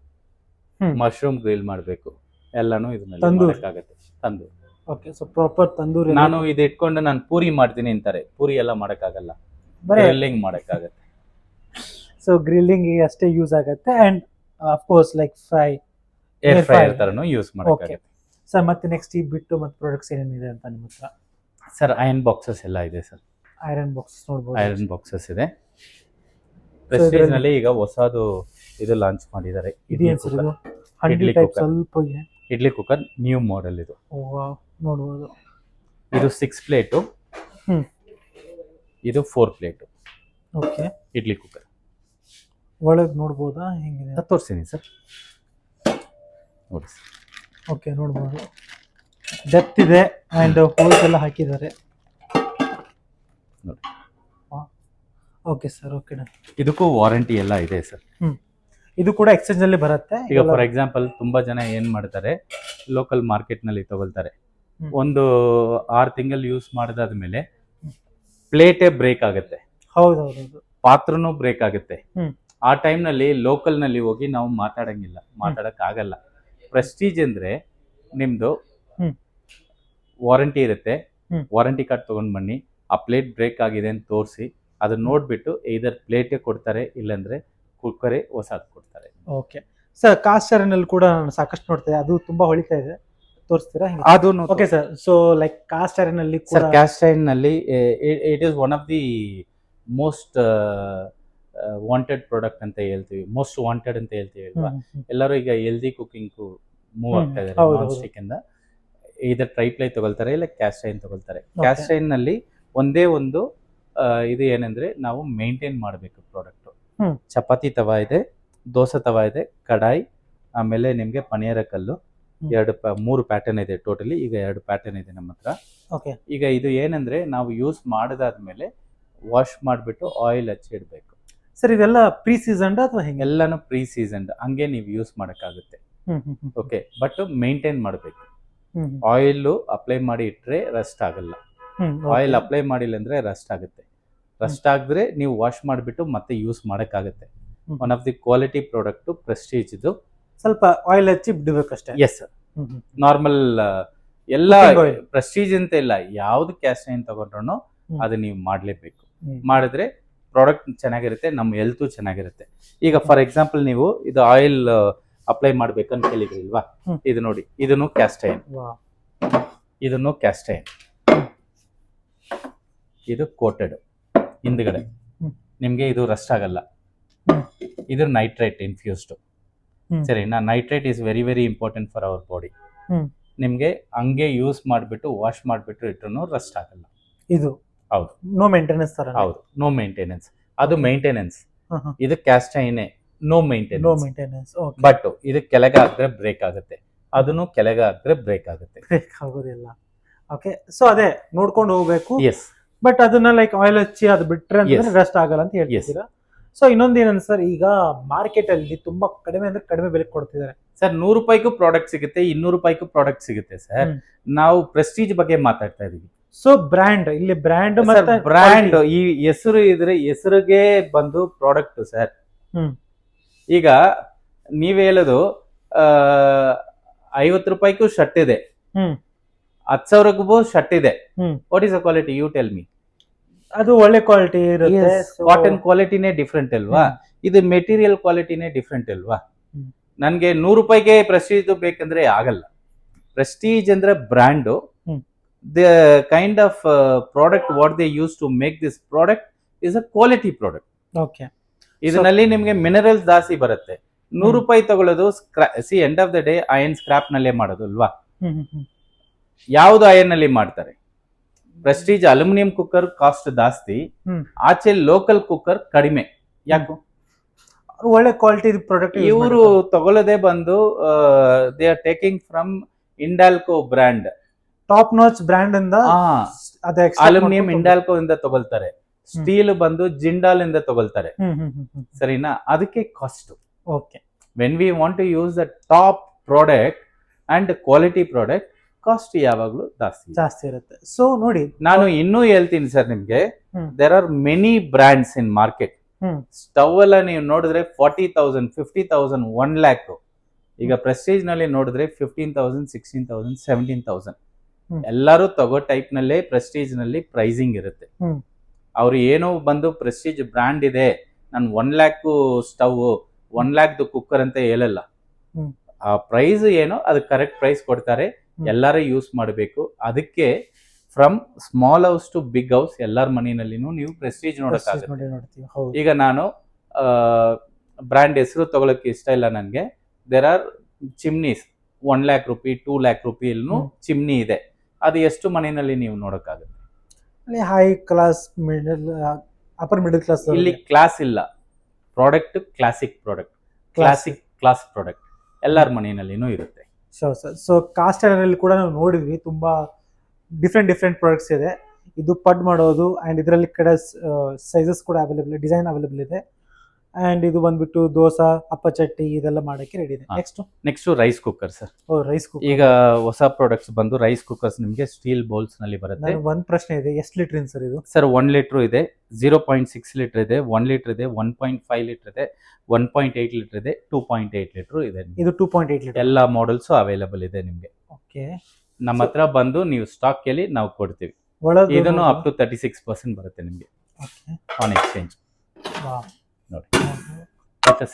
ಹ್ಮ್. ಮಶ್ರೂಮ್ ಗ್ರಿಲ್ ಮಾಡಬೇಕು, ಎಲ್ಲಾನು ಇದನ್ನ ತಂದೂರಿ. ಮಾಡೋಕ್ಕಾಗುತ್ತೆ. Tandoori. Okay. So proper tandoori. ನಾನು ಇದು ಇಟ್ಕೊಂಡು ನಾನು ಪೂರಿ ಮಾಡ್ತೀನಿ ಅಂತಾರೆ. ಪೂರಿ ಎಲ್ಲ ಮಾಡೋಕ್ಕಾಗಲ್ಲ, ಬರೀ ಗ್ರಿಲ್ಲಿಂಗ್ ಮಾಡೋಕ್ಕಾಗತ್ತೆ. ಸೊ ಗ್ರಿಲ್ಲಿಂಗ್ ಅಷ್ಟೇ ಯೂಸ್ ಆಗುತ್ತೆ. And of course like fry, air Air fryer fryer. ತರನು ಯೂಸ್ ಮಾಡೋಕ್ಕಾಗುತ್ತೆ. ಸರ್ ಮತ್ತೆ ನೆಕ್ಸ್ಟ್ ಈ ಬಿಟ್ಟು ಮತ್ತೆ ಪ್ರಾಡಕ್ಟ್ಸ್ ಏನೇನಿದೆ ಅಂತ ನಿಮ್ಮ ಹತ್ರ? ಸರ್, ಐರನ್ ಬಾಕ್ಸಸ್ ಎಲ್ಲ ಇದೆ ಸರ್. ಐರನ್ ಬಾಕ್ಸ್ ನೋಡ್ಬೋದು. ಐರನ್ ಬಾಕ್ಸಸ್ ಇದೆ. ಪ್ರೆಸ್ಟೀಜ್ ನಲ್ಲಿ ಈಗ ಹೊಸದು ಇದು ಲಾಂಚ್ ಮಾಡಿದ್ದಾರೆ. ಇದೇನು ಸರ್ ಇದು? 100 ಇಡ್ಲಿ ಟೈಪ್ cooker. ಸ್ವಲ್ಪ ಇದೆ. ಇಡ್ಲಿ ಕುಕ್ಕರ್ ನ್ಯೂ ಮಾಡೆಲ್ ಇದು. ವಾವ್, ನೋಡ್ಬೋದು. ಇದು 6 ಪ್ಲೇಟು, ಹ್ಮ್. ಇದು 4 ಪ್ಲೇಟು ಓಕೆ. ಇಡ್ಲಿ ಕುಕ್ಕರ್. ಒಳಗೆ ನೋಡ್ಬೋದಾ ಹೆಂಗಿದೆ? ತೋರಿಸ್ತೀನಿ ಸರ್, ನೋಡಿ ಸರ್. ಓಕೆ, ನೋಡ್ಬೋದು. ಡೆಪ್ತ್ ಇದೆ ಅಂಡ್ ಹೋಲ್ಸ್ ಎಲ್ಲ ಹಾಕಿದ್ದಾರೆ. ನೋಡಿ. Okay sir. ಓಕೆ. ಇದಕ್ಕೂ ವಾರಂಟಿ ಎಲ್ಲ ಇದೆ ಸರ್. ಇದು ಕೂಡ ಎಕ್ಸ್ಚೇಂಜ್ ಅಲ್ಲಿ ಬರುತ್ತೆ. ಈಗ ಫಾರ್ ಎಕ್ಸಾಂಪಲ್ ತುಂಬಾ ಜನ ಏನ್ ಮಾಡ್ತಾರೆ, ಲೋಕಲ್ ಮಾರ್ಕೆಟ್ ನಲ್ಲಿ ತಗೊಳ್ತಾರೆ. ಹ್ಮ್. ಒಂದು 6 ತಿಂಗಳು ಯೂಸ್ ಮಾಡಿದಾದ್ಮೇಲೆ ಪ್ಲೇಟೇ ಬ್ರೇಕ್ ಆಗುತ್ತೆ, ಹೌದೌದು. ಪಾತ್ರನೂ ಬ್ರೇಕ್ ಆಗುತ್ತೆ. ಹ್ಮ್. ಆ ಟೈಮ್ ನಲ್ಲಿ ಲೋಕಲ್ ನಲ್ಲಿ ಹೋಗಿ ನಾವು ಮಾತಾಡಂಗಿಲ್ಲ, ಮಾತಾಡಕ್ ಆಗಲ್ಲ. ಪ್ರೆಸ್ಟೀಜ್ ಅಂದ್ರೆ ನಿಮ್ದು ಹ್ಮ್. ವಾರಂಟಿ ಇರುತ್ತೆ. ಹ್ಮ್. ವಾರಂಟಿ ಕಾರ್ಡ್ ತಗೊಂಡ್ ಬನ್ನಿ, ಆ ಪ್ಲೇಟ್ ಬ್ರೇಕ್ ಆಗಿದೆ ಅಂತ ತೋರಿಸಿ, ಅದನ್ನ ನೋಡ್ಬಿಟ್ಟು ಇದರ್ ಪ್ಲೇಟೇ ಕೊಡ್ತಾರೆ, ಇಲ್ಲಾಂದ್ರೆ ಕುಕ್ಕರೇ ಹೊಸದು ಕೊಡ್ತಾರೆ. Okay sir. ಕಾಸ್ಟ್ ಐರನ್ ಅಲ್ಲಿ ಕೂಡ ನಾನು ಸಾಕಷ್ಟು ನೋಡ್ತೇನೆ, ಅದು ತುಂಬಾ ಹೊಳಿತಾ ಇದೆ, ತೋರಿಸ್ತೀರಾ? ಅದು okay sir. So like cost iron ಅಲ್ಲಿ ಕೂಡ ಸರ್, ಕ್ಯಾಸ್ಟ್ ಐರನ್ ನಲ್ಲಿ it is one of the most wanted product ಅಂತ ಹೇಳ್ತೀವಿ, ಮೋಸ್ಟ್ ವಾಂಟೆಡ್ ಅಂತ ಹೇಳ್ತೀವಿ ಅಲ್ವಾ. ಎಲ್ಲರೂ ಈಗ ಹೆಲ್ದಿ ಕುಕಿಂಗ್ ಮೂವ್ ಆಗ್ತಾ ಇದ್ದಾರೆ. ಹೌದು, ನಾನ್ ಹೌದು. ಸ್ಟಿಕ್ ಇಂದ ಇದರ್ ಟ್ರೈಪ್ಲೈ ತಗೊಳ್ತಾರೆ, ಇಲ್ಲ ಕ್ಯಾಸ್ಟ್ ಐರನ್ ತಗೊಳ್ತಾರೆ. ಕ್ಯಾಸ್ಟ್ ಐರನ್ ನಲ್ಲಿ ಒಂದೇ ಒಂದು ಇದು ಏನಂದ್ರೆ ನಾವು ಮೇಂಟೈನ್ ಮಾಡಬೇಕು ಪ್ರಾಡಕ್ಟ್. ಹ್ಮ್. ಚಪಾತಿ ತವಾ ಇದೆ, ದೋಸೆ ತವಾ ಇದೆ, ಕಡಾಯಿ, ಆಮೇಲೆ ನಿಮಗೆ ಪನಿಯರ ಕಲ್ಲು, ಮೂರು ಪ್ಯಾಟರ್ನ್ ಇದೆ ಟೋಟಲಿ. ಈಗ 2 ಪ್ಯಾಟರ್ನ್ ಇದೆ ನಮ್ಮ ಹತ್ರ. ಓಕೆ. ಈಗ ಇದು ಏನಂದ್ರೆ ನಾವು ಯೂಸ್ ಮಾಡಿದಾದ್ಮೇಲೆ ವಾಶ್ ಮಾಡಿಬಿಟ್ಟು ಆಯಿಲ್ ಹಚ್ಚಿ ಇಡಬೇಕು ಸರ್. ಇದೆಲ್ಲ ಪ್ರೀ ಸೀಸನ್ಡ್ ಅಥವಾ ಹೆಂಗೆ? ಎಲ್ಲಾನು ಪ್ರೀ ಸೀಸನ್ಡ್, ಹಂಗೆ ನೀವು ಯೂಸ್ ಮಾಡೋಕ್ಕಾಗುತ್ತೆ. ಓಕೆ, ಬಟ್ ಮೇಂಟೈನ್ ಮಾಡಬೇಕು. ಆಯಿಲ್ ಅಪ್ಲೈ ಮಾಡಿ ಇಟ್ಟರೆ ರಸ್ಟ್ ಆಗಲ್ಲ. ಆಯಿಲ್ ಅಪ್ಲೈ ಮಾಡಿಲ್ಲ ಅಂದ್ರೆ ರಸ್ಟ್ ಆಗುತ್ತೆ. ರಸ್ಟ್ ಆಗಿದ್ರೆ ನೀವು ವಾಶ್ ಮಾಡಿಬಿಟ್ಟು ಮತ್ತೆ ಯೂಸ್ ಮಾಡೋಕ್ಕಾಗುತ್ತೆ. One of the quality product Prestige ಇದು. ಸ್ವಲ್ಪ ಆಯಿಲ್ ಹಚ್ಚಿ ಬಿಡಬೇಕಷ್ಟೇ. Yes sir. ನಾರ್ಮಲ್ ಎಲ್ಲ Cooking oil. ಪ್ರೆಸ್ಟೀಜ್ ಅಂತ ಇಲ್ಲ, ಯಾವ್ದು ಕ್ಯಾಸ್ಟ್ ಐನ್ ತಗೊಂಡ್ರು ಅದು ನೀವು ಮಾಡಲೇಬೇಕು. ಮಾಡಿದ್ರೆ ಪ್ರಾಡಕ್ಟ್ ಚೆನ್ನಾಗಿರುತ್ತೆ, ನಮ್ಮ ಹೆಲ್ತ್ ಚೆನ್ನಾಗಿರುತ್ತೆ. ಈಗ ಫಾರ್ ಎಕ್ಸಾಂಪಲ್ ನೀವು ಇದು ಆಯಿಲ್ ಅಪ್ಲೈ ಮಾಡ್ಬೇಕಂತ ಕೇಳಿದ್ರಿ ಇಲ್ವಾ? ಇದು ನೋಡಿ, ಇದನ್ನು ಕ್ಯಾಸ್ಟ್ ಐನ್, ಇದನ್ನು ಕ್ಯಾಸ್ಟ್ ಐನ್, ಇದು ಕೋಟೆಡ್ ಹಿಂದ್ಗಡೆ. ನಿಮ್ಗೆ ಇದು ರಸ್ಟ್ ಆಗಲ್ಲ. ಇದು ನೈಟ್ರೇಟ್ ಇನ್ಫ್ಯೂಸ್ಡ್. ಸರಿನಾ? Nitrate is very very important for our body. ನಿಮ್ಗೆ ಹಂಗೆ ಯೂಸ್ ಮಾಡಿಬಿಟ್ಟು ವಾಶ್ ಮಾಡಿಬಿಟ್ಟು ಇಟ್ರು ರಸ್ಟ್ ಆಗಲ್ಲ. ಇದು ಹೌದು, ನೋ ಮೇಂಟೆನೆನ್ಸ್ ತರ. ಹೌದು, ನೋ ಮೇಂಟೆನೆನ್ಸ್. ಅದು ಮೇಂಟೆನೆನ್ಸ್. ಇದು ಕ್ಯಾಸ್ಟ್ ಐನೇ, no no maintenance. Maintenance. But ಇದು ಕೆಳಗೆ ಹಾಕಿದ್ರೆ ಬ್ರೇಕ್ ಆಗುತ್ತೆ, ಅದನ್ನು ಕೆಳಗೆ ಹಾಕಿದ್ರೆ ಬ್ರೇಕ್ ಆಗುತ್ತೆ. ಬ್ರೇಕ್ ಆಗೋದಿಲ್ಲ. ಓಕೆ. ಸೊ ಅದೇ ನೋಡ್ಕೊಂಡು ಹೋಗ್ಬೇಕು. ಎಸ್. ಬಟ್ ಅದನ್ನ ಲೈಕ್ ಆಯಿಲ್ ಹಚ್ಚಿ ಅದು ಬಿಟ್ರೆ ಅಂದ್ರೆ Yes. ರೆಸ್ಟ್ ಆಗಲ್ಲ ಅಂತ ಹೇಳ್ತಿದ್ದೀರಾ. ಸೊ ಇನ್ನೊಂದು ಏನಂದ್ರೆ ಸರ್, ಈಗ ಮಾರ್ಕೆಟ್ ಅಲ್ಲಿ ತುಂಬಾ ಕಡಿಮೆ ಅಂದ್ರೆ ಕಡಿಮೆ ಬೆಲೆ ಕೊಡ್ತಿದ್ದಾರೆ ಸರ್. 100 ರೂಪಾಯಿಗೂ ಪ್ರಾಡಕ್ಟ್ ಸಿಗುತ್ತೆ, 200 ರೂಪಾಯಿಗೂ ಪ್ರಾಡಕ್ಟ್ ಸಿಗುತ್ತೆ ಸರ್. ನಾವು ಪ್ರೆಸ್ಟೀಜ್ ಬಗ್ಗೆ ಮಾತಾಡ್ತಾ ಇದೀವಿ. ಸೊ ಬ್ರ್ಯಾಂಡ್, ಇಲ್ಲಿ ಬ್ರ್ಯಾಂಡ್ ಮತ್ತೆ ಬ್ರ್ಯಾಂಡ್, ಈ ಹೆಸರು ಇದ್ರೆ ಹೆಸರಿಗೆ ಬಂದು ಪ್ರಾಡಕ್ಟ್ ಸರ್. ಈಗ ನೀವ್ ಹೇಳೋದು 50 ರೂಪಾಯಿಗೂ ಶರ್ಟ್ ಇದೆ, 10,000ಗೂ ಶರ್ಟ್ ಇದೆ. What is the quality? You tell me. ಅದು ಒಳ್ಳೆ ಕ್ವಾಲಿಟಿ ಇರುತ್ತೆ. ಕಾಟನ್ ಕ್ವಾಲಿಟಿನೇ ಡಿಫ್ರೆಂಟ್ ಅಲ್ವಾ? ಇದು ಮೆಟೀರಿಯಲ್ ಕ್ವಾಲಿಟಿನೇ ಡಿಫ್ರೆಂಟ್ ಅಲ್ವಾ? ನನ್ಗೆ 100 ರೂಪಾಯಿಗೆ ಪ್ರೆಸ್ಟೀಜ್ ಬೇಕಂದ್ರೆ ಆಗಲ್ಲ. ಪ್ರೆಸ್ಟೀಜ್ ಅಂದ್ರೆ brand. The kind of product what they use to make this product is a quality product. Okay. ಇದರಲ್ಲಿ ನಿಮ್ಗೆ ಮಿನರಲ್ಸ್ ಜಾಸ್ತಿ ಬರುತ್ತೆ. 100 ರೂಪಾಯಿ ತಗೊಳ್ಳೋದು end of the day iron scrap ನಲ್ಲೇ ಮಾಡೋದು ಅಲ್ವಾ? ಯಾವ್ದು ಅಯನ್ ನಲ್ಲಿ ಮಾಡ್ತಾರೆ? ಪ್ರೆಸ್ಟೀಜ್ ಅಲ್ಯೂಮಿನಿಯಂ ಕುಕ್ಕರ್ ಕಾಸ್ಟ್ ಜಾಸ್ತಿ, ಆಚೆ ಲೋಕಲ್ ಕುಕ್ಕರ್ ಕಡಿಮೆ. ಯಾಕು? ಒಳ್ಳೆ ಕ್ವಾಲಿಟಿ ಪ್ರಾಡಕ್ಟ್ ಇವರು ತಗೊಳ್ಳೋದೇ ಬಂದು they are taking from Indalco brand. Top notch brand ಇಂದ ಅದೇ ಅಲ್ಯೂಮಿನಿಯಂ ಇಂಡಾಲ್ಕೋ ಇಂದ ತಗೊಳ್ತಾರೆ, ಸ್ಟೀಲ್ ಬಂದು ಜಿಂಡಾಲ್ ಇಂದ ತಗೊಳ್ತಾರೆ. ಸರಿನಾ? ಅದಕ್ಕೆ cost. Okay. When we want to use the top product and quality product, cost ಯಾವಾಗ್ಲೂ ಜಾಸ್ತಿ ಇರುತ್ತೆ. ಸೊ ನೋಡಿ, ನಾನು ಇನ್ನೂ ಹೇಳ್ತೀನಿ ಸರ್ ನಿಮ್ಗೆ, there are many brands in market. Stove ಎಲ್ಲ ನೀವು ನೋಡಿದ್ರೆ 40,000, 50,000, 1 lakh. ಈಗ ಪ್ರೆಸ್ಟೀಜ್ ನಲ್ಲಿ ನೋಡಿದ್ರೆ 15,000, 16,000, 17,000. ಎಲ್ಲರೂ ತಗೋ ಟೈಪ್ ನಲ್ಲೇ ಪ್ರೆಸ್ಟೀಜ್ ನಲ್ಲಿ ಪ್ರೈಸಿಂಗ್ ಇರುತ್ತೆ. ಅವ್ರು ಏನೋ ಬಂದು ಪ್ರೆಸ್ಟೀಜ್ ಬ್ರ್ಯಾಂಡ್ ಇದೆ, ನಾನು 1 lakh ಸ್ಟವ್, 1 lakh ಕುಕ್ಕರ್ ಅಂತ ಹೇಳಲ್ಲ. ಆ ಪ್ರೈಸ್ ಏನೋ ಅದು ಕರೆಕ್ಟ್ ಪ್ರೈಸ್ ಕೊಡ್ತಾರೆ. ಎಲ್ಲರೂ ಯೂಸ್ ಮಾಡಬೇಕು. ಅದಕ್ಕೆ from small house to big house ಎಲ್ಲಾರ ಮನೆಯಲ್ಲಿನೂ ನೀವು ಪ್ರೆಸ್ಟೀಜ್ ನೋಡಕ್ಕಾಗುತ್ತೆ. ಈಗ ನಾನು ಬ್ರ್ಯಾಂಡ್ ಹೆಸರು ತಗೊಳಕ್ಕೆ ಇಷ್ಟ ಇಲ್ಲ ನನಗೆ. There are chimneys 1 lakh rupee, 2 lakh rupee chimney ಇದೆ. ಅದು ಎಷ್ಟು ಮನೆಯಲ್ಲಿ ನೀವು ನೋಡಕ್ಕಾಗುತ್ತೆ? High class, upper middle class. ಇಲ್ಲಿ ಕ್ಲಾಸ್ ಇಲ್ಲ. Product classic product, class product ಎಲ್ಲಾರ ಮನೆಯಲ್ಲಿನೂ ಇರುತ್ತೆ. ಸೊ ಕಾಸ್ಟ್ ಅಲ್ಲಿ ಕೂಡ ನಾವು ನೋಡಿದ್ವಿ, ತುಂಬಾ ಡಿಫ್ರೆಂಟ್ ಪ್ರಾಡಕ್ಟ್ಸ್ ಇದೆ. ಇದು ಪಡ್ ಮಾಡೋದು ಅಂಡ್ ಇದರಲ್ಲಿ ಕಡೆ ಸೈಜಸ್ ಕೂಡ ಅವೈಲೇಬಲ್, ಡಿಸೈನ್ ಅವೈಲೇಬಲ್ ಇದೆ. ಅಂಡ್ ಇದು ಬಂದ್ಬಿಟ್ಟು ದೋಸಾ, ಅಪ್ಪಚಟ್ಟಿ ಇದೆಲ್ಲ ಮಾಡಕ್ಕೆ ರೆಡಿ ಇದೆ. Next rice cooker sir. Rice cooker ಈಗ ಹೊಸ ಪ್ರಾಡಕ್ಟ್ಸ್ ಬಂದು ರೈಸ್ ಕುಕ್ಕರ್ಸ್ ನಿಮಗೆ ಸ್ಟೀಲ್ ಬೌಲ್ಸ್ ನಲ್ಲಿ ಬರುತ್ತೆ. ಒಂದ್ ಪ್ರಶ್ನೆ ಇದೆ, ಎಷ್ಟು ಲೀಟರ್ ಸರ್ ಇದು? ಸರ್ 1 ಲೀಟರ್ ಇದೆ, 0.6 ಲೀಟರ್ ಇದೆ, 1 ಲೀಟರ್ ಇದೆ, 1.5 ಲೀಟರ್ ಇದೆ, 1.8 ಲೀಟರ್ ಇದೆ, 2.8 ಲೀಟರ್ ಇದೆ. ಇದು 2.8 ಲೀಟರ್ ಎಲ್ಲ ಮಾಡೆಲ್ಸ್ ಅವೈಲೇಬಲ್ ಇದೆ ನಿಮ್ಗೆ. ಓಕೆ. ನಮ್ಮ ಹತ್ರ ಬಂದು ನೀವು ಸ್ಟಾಕ್ ಕೇಳಿ ನಾವು ಕೊಡ್ತೀವಿ. ಇದನ್ನು ಅಪ್ ಟು 36% ಬರುತ್ತೆ ನಿಮ್ಗೆ ಆನ್ ಎಕ್ಸ್ಚೇಂಜ್. ನೋಡಿ,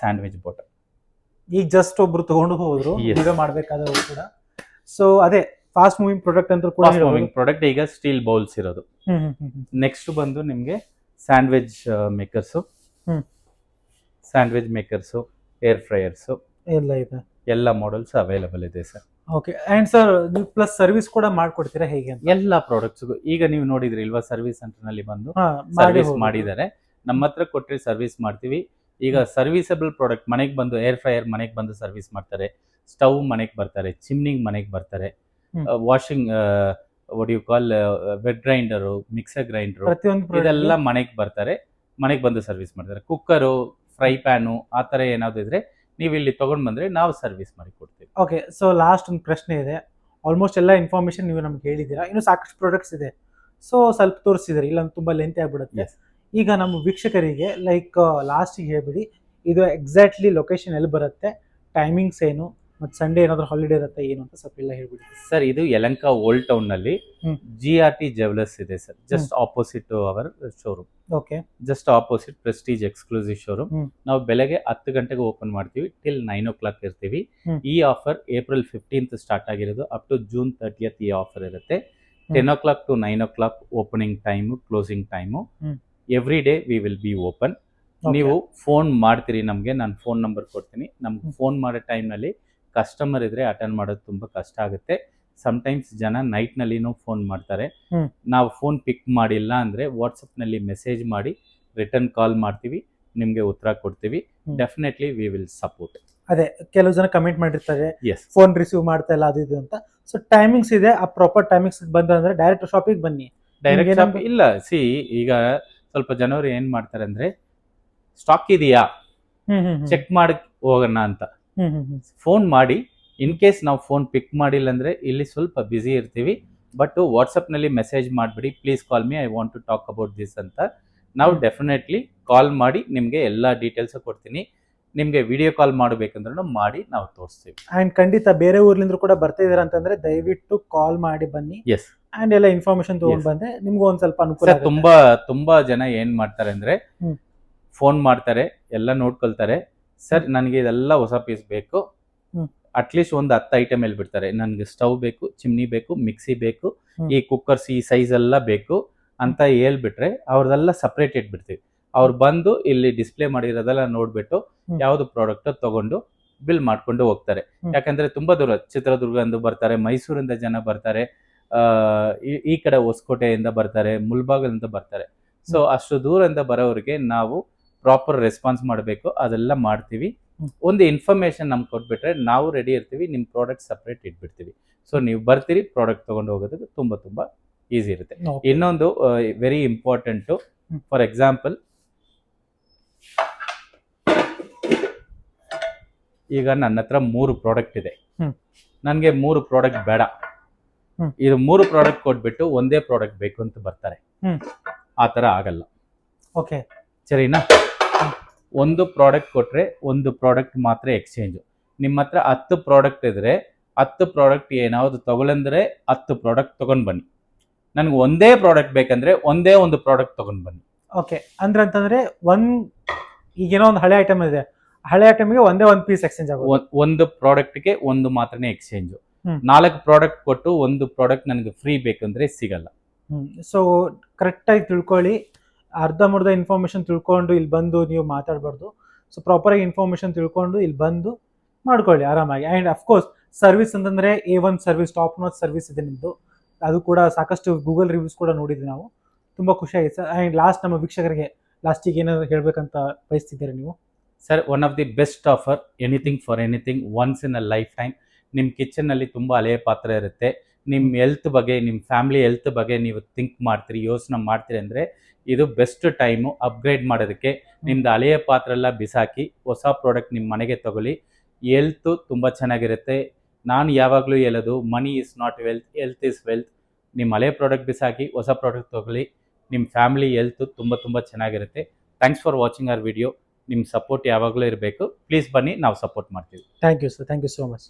ಸ್ಯಾಂಡ್ವಿಚ್ ಬೋಟಲ್. ಈಗ ಜಸ್ಟ್ ಒಬ್ರು ತಗೊಂಡು ಹೋದ್ರು, ಈಗ ಮಾಡ್ಬೇಕಾದ್ರೆ ಕೂಡ. ಸೊ ಅದೇ ಫಾಸ್ಟ್ ಮೂವಿಂಗ್ ಪ್ರಾಡಕ್ಟ್ ಅಂತ ಕೂಡ ಪ್ರಾಡಕ್ಟ್. ಈಗ ಸ್ಟೀಲ್ ಬೌಲ್ಸ್ ಇರೋದು. ನೆಕ್ಸ್ಟ್ ಬಂದು ನಿಮ್ಗೆ ಸ್ಯಾಂಡ್ವಿಚ್ ಮೇಕರ್ಸ್, ಏರ್ ಫ್ರೈಯರ್ಸ್ ಎಲ್ಲ ಇದೆ. ಎಲ್ಲ ಮಾಡೆಲ್ಸ್ ಅವೈಲೇಬಲ್ ಇದೆ ಸರ್. ಓಕೆ. ಅಂಡ್ ಸರ್ ನೀವು ಪ್ಲಸ್ ಸರ್ವಿಸ್ ಕೂಡ ಮಾಡ್ಕೊಡ್ತೀರಾ ಹೇಗೆ ಅಂತ? ಎಲ್ಲ ಪ್ರಾಡಕ್ಟ್ಸ್ ಈಗ ನೀವು ನೋಡಿದ್ರಿ ಇಲ್ವಾ, ಸರ್ವಿಸ್ ಸೆಂಟರ್ ನಲ್ಲಿ ಬಂದು ಸರ್ವಿಸ್ ಮಾಡಿದ್ದಾರೆ. ನಮ್ಮ ಹತ್ರ ಕೊಟ್ಟರೆ ಸರ್ವಿಸ್ ಮಾಡ್ತೀವಿ. ಈಗ ಸರ್ವಿಸಬಲ್ ಪ್ರಾಡಕ್ಟ್ ಮನೆಗೆ ಬಂದು ಏರ್ ಫ್ರೈಯರ್ ಮನೆಗೆ ಬಂದು ಸರ್ವಿಸ್ ಮಾಡ್ತಾರೆ, ಸ್ಟವ್ ಮನೆಗೆ ಬರ್ತಾರೆ, ಚಿಮ್ನಿಂಗ್ ಮನೆಗೆ ಬರ್ತಾರೆ, washing what you call wet grinder, mixer grinder, ಪ್ರತಿಯೊಂದು ಇದೆಲ್ಲ ಮನೆಗೆ ಬರ್ತಾರೆ, ಮನೆಗೆ ಬಂದು ಸರ್ವಿಸ್ ಮಾಡ್ತಾರೆ. ಕುಕ್ಕರು, ಫ್ರೈ ಪ್ಯಾನು ಆ ಥರ ಏನಾದ್ರು ಇದ್ರೆ ನೀವು ಇಲ್ಲಿ ತಗೊಂಡು ಬಂದ್ರೆ ನಾವು ಸರ್ವಿಸ್ ಮಾಡಿ ಕೊಡ್ತೀವಿ. ಓಕೆ, ಸೊ ಲಾಸ್ಟ್ ಒಂದು ಪ್ರಶ್ನೆ ಇದೆ. ಆಲ್ಮೋಸ್ಟ್ ಎಲ್ಲ ಇನ್ಫಾರ್ಮೇಶನ್ ನೀವು ನಮ್ಗೆ ಹೇಳಿದ್ದೀರಾ, ಇನ್ನು ಸಾಕಷ್ಟು ಪ್ರಾಡಕ್ಟ್ಸ್ ಇದೆ, ಸೊ ಸ್ವಲ್ಪ ತೋರಿಸಿದ್ರಿ, ಇಲ್ಲ ತುಂಬ ಲೆಂತ್ ಆಗ್ಬಿಡುತ್ತೆ. Yes. ಈಗ ನಮ್ಮ ವೀಕ್ಷಕರಿಗೆ ಲೈಕ್ ಲಾಸ್ಟಿಗೆ ಹೇಳ್ಬಿಡಿ, ಇದು ಎಕ್ಸಾಕ್ಟ್ಲಿ ಲೊಕೇಶನ್ ಎಲ್ಲಿ ಬರುತ್ತೆ, ಟೈಮಿಂಗ್ಸ್ ಏನು, ಮತ್ತು ಸಂಡೇ ಏನಾದರೂ ಹಾಲಿಡೇ ಇರುತ್ತೆ ಏನು ಅಂತ ಸ್ವಲ್ಪ ಎಲ್ಲ ಹೇಳ್ಬಿಡಿ. ಸರ್, ಇದು ಯಲಂಕ ಓಲ್ಡ್ ಟೌನ್ ನಲ್ಲಿ GRT ಜುವೆಲ್ಲರ್ಸ್ ಇದೆ sir, just opposite our showroom. Okay, just opposite Prestige exclusive showroom. ನಾವು ಬೆಳಗ್ಗೆ 10 ಗಂಟೆಗೆ ಓಪನ್ ಮಾಡ್ತೀವಿ, ಟಿಲ್ 9 o'clock ಇರ್ತೀವಿ. ಈ ಆಫರ್ ಏಪ್ರಿಲ್ 15th ಸ್ಟಾರ್ಟ್ ಆಗಿರೋದು, ಅಪ್ ಟು ಜೂನ್ 30th ಈ ಆಫರ್ ಇರುತ್ತೆ. 10 o'clock to 9 o'clock opening time, closing time. Every day we will be open. ನೀವು ಫೋನ್ ಮಾಡ್ತೀರಿ ನಮಗೆ, ನಾನು ಫೋನ್ ನಂಬರ್ ಕೊಡ್ತೀನಿ. ನಮ್ಗೆ ಫೋನ್ ಮಾಡೋ ಟೈಮ್ನಲ್ಲಿ ಕಸ್ಟಮರ್ ಇದ್ರೆ ಅಟೆಂಡ್ ಮಾಡೋದು ತುಂಬ ಕಷ್ಟ ಆಗುತ್ತೆ. ಸಮ್ಟೈಮ್ಸ್ ಜನ ನೈಟ್ನಲ್ಲಿನೂ ಫೋನ್ ಮಾಡ್ತಾರೆ. ನಾವು ಫೋನ್ ಪಿಕ್ ಮಾಡಿಲ್ಲ ಅಂದರೆ ವಾಟ್ಸಪ್ನಲ್ಲಿ ಮೆಸೇಜ್ ಮಾಡಿ ರಿಟರ್ನ್ ಕಾಲ್ ಮಾಡ್ತೀವಿ, ನಿಮಗೆ ಉತ್ತರ ಕೊಡ್ತೀವಿ. Definitely we will support. ಅದೇ ಕೆಲವು ಜನ ಕಮೆಂಟ್ ಮಾಡಿರ್ತಾರೆ ಎಸ್, ಫೋನ್ ರಿಸೀವ್ ಮಾಡ್ತಾ ಇಲ್ಲ ಅದು ಇದು ಅಂತ. ಸೊ ಟೈಮಿಂಗ್ಸ್ ಇದೆ, ಆ ಪ್ರಾಪರ್ ಟೈಮಿಂಗ್ಸ್ ಬಂದ್ರೆ ಡೈರೆಕ್ಟ್ ಶಾಪಿಗೆ ಬನ್ನಿ. ಡೈರೆಕ್ಟ್ ಶಾಪ್ ಇಲ್ಲ. ಈಗ ಸ್ವಲ್ಪ ಜನರು ಏನ್ ಮಾಡ್ತಾರೆ ಅಂದ್ರೆ, ಸ್ಟಾಕ್ ಇದೆಯಾ ಚೆಕ್ ಮಾಡಿ ಹೋಗೋಣ ಅಂತ ಫೋನ್ ಮಾಡಿ. ಇನ್ ಕೇಸ್ ನಾವು ಫೋನ್ ಪಿಕ್ ಮಾಡಿಲ್ಲ ಅಂದ್ರೆ ಇಲ್ಲಿ ಸ್ವಲ್ಪ ಬ್ಯುಸಿ ಇರ್ತೀವಿ, ಬಟ್ ವಾಟ್ಸಪ್ನಲ್ಲಿ ಮೆಸೇಜ್ ಮಾಡಿಬಿಡಿ, please call me, I want to talk about this ಅಂತ. ನಾವು ಡೆಫಿನೆಟ್ಲಿ ಕಾಲ್ ಮಾಡಿ ನಿಮಗೆ ಎಲ್ಲ ಡೀಟೇಲ್ಸ್ ಕೊಡ್ತೀನಿ. ನಿಮಗೆ ವಿಡಿಯೋ ಕಾಲ್ ಮಾಡಬೇಕಂದ್ರೂ ಮಾಡಿ ನಾವು ತೋರಿಸ್ತೀವಿ. ಅಂಡ್ ಖಂಡಿತ ಬೇರೆ ಊರ್ಲಿಂದ ಕೂಡ ಬರ್ತಾ ಇದೀರ ಅಂತಂದ್ರೆ ದಯವಿಟ್ಟು ಕಾಲ್ ಮಾಡಿ ಬನ್ನಿ. ಎಸ್, ಅಂಡ್ ಎಲ್ಲ ಇನ್ಫಾರ್ಮೇಶನ್ ತಗೊಂಡ್ ಬಂದ್ರೆ ನಿಮ್ಗೂ ಒಂದ್ ಸ್ವಲ್ಪ ಅನುಕೂಲ ಸರ್. ತುಂಬಾ ಜನ ಏನ್ ಮಾಡ್ತಾರೆ ಅಂದ್ರೆ, ಫೋನ್ ಮಾಡ್ತಾರೆ, ಎಲ್ಲ ನೋಡ್ಕೊಳ್ತಾರೆ, ಸರ್ ನನಗೆ ಇದೆಲ್ಲ ಹೊಸ ಪೀಸ್ ಬೇಕು, ಅಟ್ಲೀಸ್ಟ್ ಒಂದು 10 ಐಟಮ್ ಹೇಳ್ಬಿಡ್ತಾರೆ. ನನಗೆ ಸ್ಟವ್ ಬೇಕು, ಚಿಮ್ನಿ ಬೇಕು, ಮಿಕ್ಸಿ ಬೇಕು, ಈ ಕುಕ್ಕರ್ಸ್ ಈ ಸೈಜ್ ಎಲ್ಲ ಬೇಕು ಅಂತ ಹೇಳ್ಬಿಟ್ರೆ ಅವ್ರದೆಲ್ಲ ಸಪ್ರೇಟ್ ಇಟ್ಬಿಡ್ತೀವಿ. ಅವ್ರು ಬಂದು ಇಲ್ಲಿ ಡಿಸ್ಪ್ಲೇ ಮಾಡಿರೋದೆಲ್ಲ ನೋಡ್ಬಿಟ್ಟು ಯಾವ್ದು ಪ್ರಾಡಕ್ಟ್ ತಗೊಂಡು ಬಿಲ್ ಮಾಡ್ಕೊಂಡು ಹೋಗ್ತಾರೆ. ಯಾಕಂದ್ರೆ ತುಂಬಾ ದೂರ, ಚಿತ್ರದುರ್ಗದಿಂದ ಬರ್ತಾರೆ, ಮೈಸೂರಿಂದ ಜನ ಬರ್ತಾರೆ, ಈ ಕಡೆ ಹೊಸಕೋಟೆಯಿಂದ ಬರ್ತಾರೆ, ಮುಲ್ಬಾಗಲಿಂದ ಬರ್ತಾರೆ. ಸೊ ಅಷ್ಟು ದೂರದಿಂದ ಬರೋರಿಗೆ ನಾವು ಪ್ರಾಪರ್ ರೆಸ್ಪಾನ್ಸ್ ಮಾಡಬೇಕು, ಅದೆಲ್ಲ ಮಾಡ್ತೀವಿ. ಒಂದು ಇನ್ಫಾರ್ಮೇಶನ್ ನಮ್ಗೆ ಕೊಟ್ಬಿಟ್ರೆ ನಾವು ರೆಡಿ ಇರ್ತೀವಿ, ನಿಮ್ಮ ಪ್ರಾಡಕ್ಟ್ ಸಪ್ರೇಟ್ ಇಟ್ಬಿಡ್ತೀವಿ. ಸೊ ನೀವು ಬರ್ತೀರಿ, ಪ್ರಾಡಕ್ಟ್ ತಗೊಂಡು ಹೋಗೋದಕ್ಕೆ ತುಂಬಾ ಈಸಿ ಇರುತ್ತೆ. ಇನ್ನೊಂದು ವೆರಿ ಇಂಪಾರ್ಟೆಂಟು, ಫಾರ್ ಎಕ್ಸಾಂಪಲ್ ಈಗ ನನ್ನ ಹತ್ರ 3 ಪ್ರಾಡಕ್ಟ್ ಇದೆ, ನನಗೆ 3 ಪ್ರಾಡಕ್ಟ್ ಬೇಡ, ಇದು 3 ಪ್ರಾಡಕ್ಟ್ ಕೊಟ್ಬಿಟ್ಟು ಒಂದೇ ಪ್ರಾಡಕ್ಟ್ ಬೇಕು ಅಂತ ಬರ್ತಾರೆ. ಆ ಥರ ಆಗಲ್ಲ. ಓಕೆ, ಸರಿನಾ? ಒಂದು ಪ್ರಾಡಕ್ಟ್ ಕೊಟ್ರೆ ಒಂದು ಪ್ರಾಡಕ್ಟ್ ಮಾತ್ರ ಎಕ್ಸ್ಚೇಂಜು. ನಿಮ್ಮ ಹತ್ರ 10 ಪ್ರಾಡಕ್ಟ್ ಇದ್ರೆ 10 ಪ್ರಾಡಕ್ಟ್ ಏನಾದ್ರು ತಗೊಳ್ಳಂದ್ರೆ 10 ಪ್ರಾಡಕ್ಟ್ ತಗೊಂಡ್ ಬನ್ನಿ. ನನ್ಗೆ ಒಂದೇ ಪ್ರಾಡಕ್ಟ್ ಬೇಕಂದ್ರೆ ಒಂದೇ ಒಂದು ಪ್ರಾಡಕ್ಟ್ ತಗೊಂಡ್ ಬನ್ನಿ. ಓಕೆ, ಅಂತಂದ್ರೆ ಈಗೇನೋ ಒಂದು ಹಳೆ ಐಟಮ್ ಇದೆ, ಹಳೆ ಐಟಮ್ಗೆ ಒಂದೇ ಒಂದು ಪೀಸ್ ಎಕ್ಸ್ಚೇಂಜ್ ಆಗುತ್ತೆ. ಒಂದು ಪ್ರಾಡಕ್ಟ್ಗೆ ಒಂದು ಮಾತ್ರನೇ ಎಕ್ಸ್ಚೇಂಜು. 4 ಪ್ರಾಡಕ್ಟ್ ಕೊಟ್ಟು ಒಂದು ಪ್ರಾಡಕ್ಟ್ ನನಗೆ ಫ್ರೀ ಬೇಕಂದ್ರೆ ಸಿಗಲ್ಲ. ಸೊ ಕರೆಕ್ಟಾಗಿ ತಿಳ್ಕೊಳ್ಳಿ, ಅರ್ಧಂಬರ್ಧ ಇನ್ಫಾರ್ಮೇಶನ್ ತಿಳ್ಕೊಂಡು ಇಲ್ಲಿ ಬಂದು ನೀವು ಮಾತಾಡಬಾರ್ದು. ಸೊ ಪ್ರಾಪರಾಗಿ ಇನ್ಫಾರ್ಮೇಶನ್ ತಿಳ್ಕೊಂಡು ಇಲ್ಲಿ ಬಂದು ಮಾಡ್ಕೊಳ್ಳಿ ಆರಾಮಾಗಿ. ಆ್ಯಂಡ್ ಅಫ್ಕೋರ್ಸ್ ಸರ್ವಿಸ್ ಅಂತಂದರೆ A1 service, top notch service ಇದೆ ನಿಮ್ಮದು. ಅದು ಕೂಡ ಸಾಕಷ್ಟು ಗೂಗಲ್ ರಿವ್ಯೂಸ್ ಕೂಡ ನೋಡಿದ್ವಿ ನಾವು, ತುಂಬ ಖುಷಿಯಾಗಿದೆ ಸರ್. ಆ್ಯಂಡ್ ಲಾಸ್ಟ್ ನಮ್ಮ ವೀಕ್ಷಕರಿಗೆ ಲಾಸ್ಟಿಗೆ ಏನಾದರೂ ಹೇಳಬೇಕಂತ ಬಯಸ್ತಿದ್ದೀರಾ ನೀವು? Sir, one of the best offer, anything for anything, once in a life time. ನಿಮ್ಮ ಕಿಚನ್ನಲ್ಲಿ ತುಂಬ ಹಳೆಯ ಪಾತ್ರೆ ಇರುತ್ತೆ, ನಿಮ್ಮ ಹೆಲ್ತ್ ಬಗ್ಗೆ, ನಿಮ್ಮ ಫ್ಯಾಮಿಲಿ ಹೆಲ್ತ್ ಬಗ್ಗೆ ನೀವು ಥಿಂಕ್ ಮಾಡ್ತೀರಿ, ಯೋಚನೆ ಮಾಡ್ತೀರಿ ಅಂದರೆ ಇದು ಬೆಸ್ಟ್ ಟೈಮು ಅಪ್ಗ್ರೇಡ್ ಮಾಡೋದಕ್ಕೆ. ನಿಮ್ದು ಹಳೆಯ ಪಾತ್ರೆ ಎಲ್ಲ ಬಿಸಾಕಿ ಹೊಸ ಪ್ರಾಡಕ್ಟ್ ನಿಮ್ಮ ಮನೆಗೆ ತಗೊಳ್ಳಿ. ಹೆಲ್ತು ತುಂಬ ಚೆನ್ನಾಗಿರುತ್ತೆ. ನಾನು ಯಾವಾಗಲೂ ಹೇಳೋದು, money is not wealth, health is wealth. ನಿಮ್ಮ ಹಳೆಯ ಪ್ರಾಡಕ್ಟ್ ಬಿಸಾಕಿ ಹೊಸ ಪ್ರಾಡಕ್ಟ್ ತಗೊಳ್ಳಿ, ನಿಮ್ಮ ಫ್ಯಾಮಿಲಿ ಹೆಲ್ತು ತುಂಬ ಚೆನ್ನಾಗಿರುತ್ತೆ. Thanks for watching our video. ನಿಮ್ಮ ಸಪೋರ್ಟ್ ಯಾವಾಗಲೂ ಇರಬೇಕು. ಪ್ಲೀಸ್ ಬನ್ನಿ, ನಾವು ಸಪೋರ್ಟ್ ಮಾಡ್ತೀವಿ. Thank you sir, thank you so much.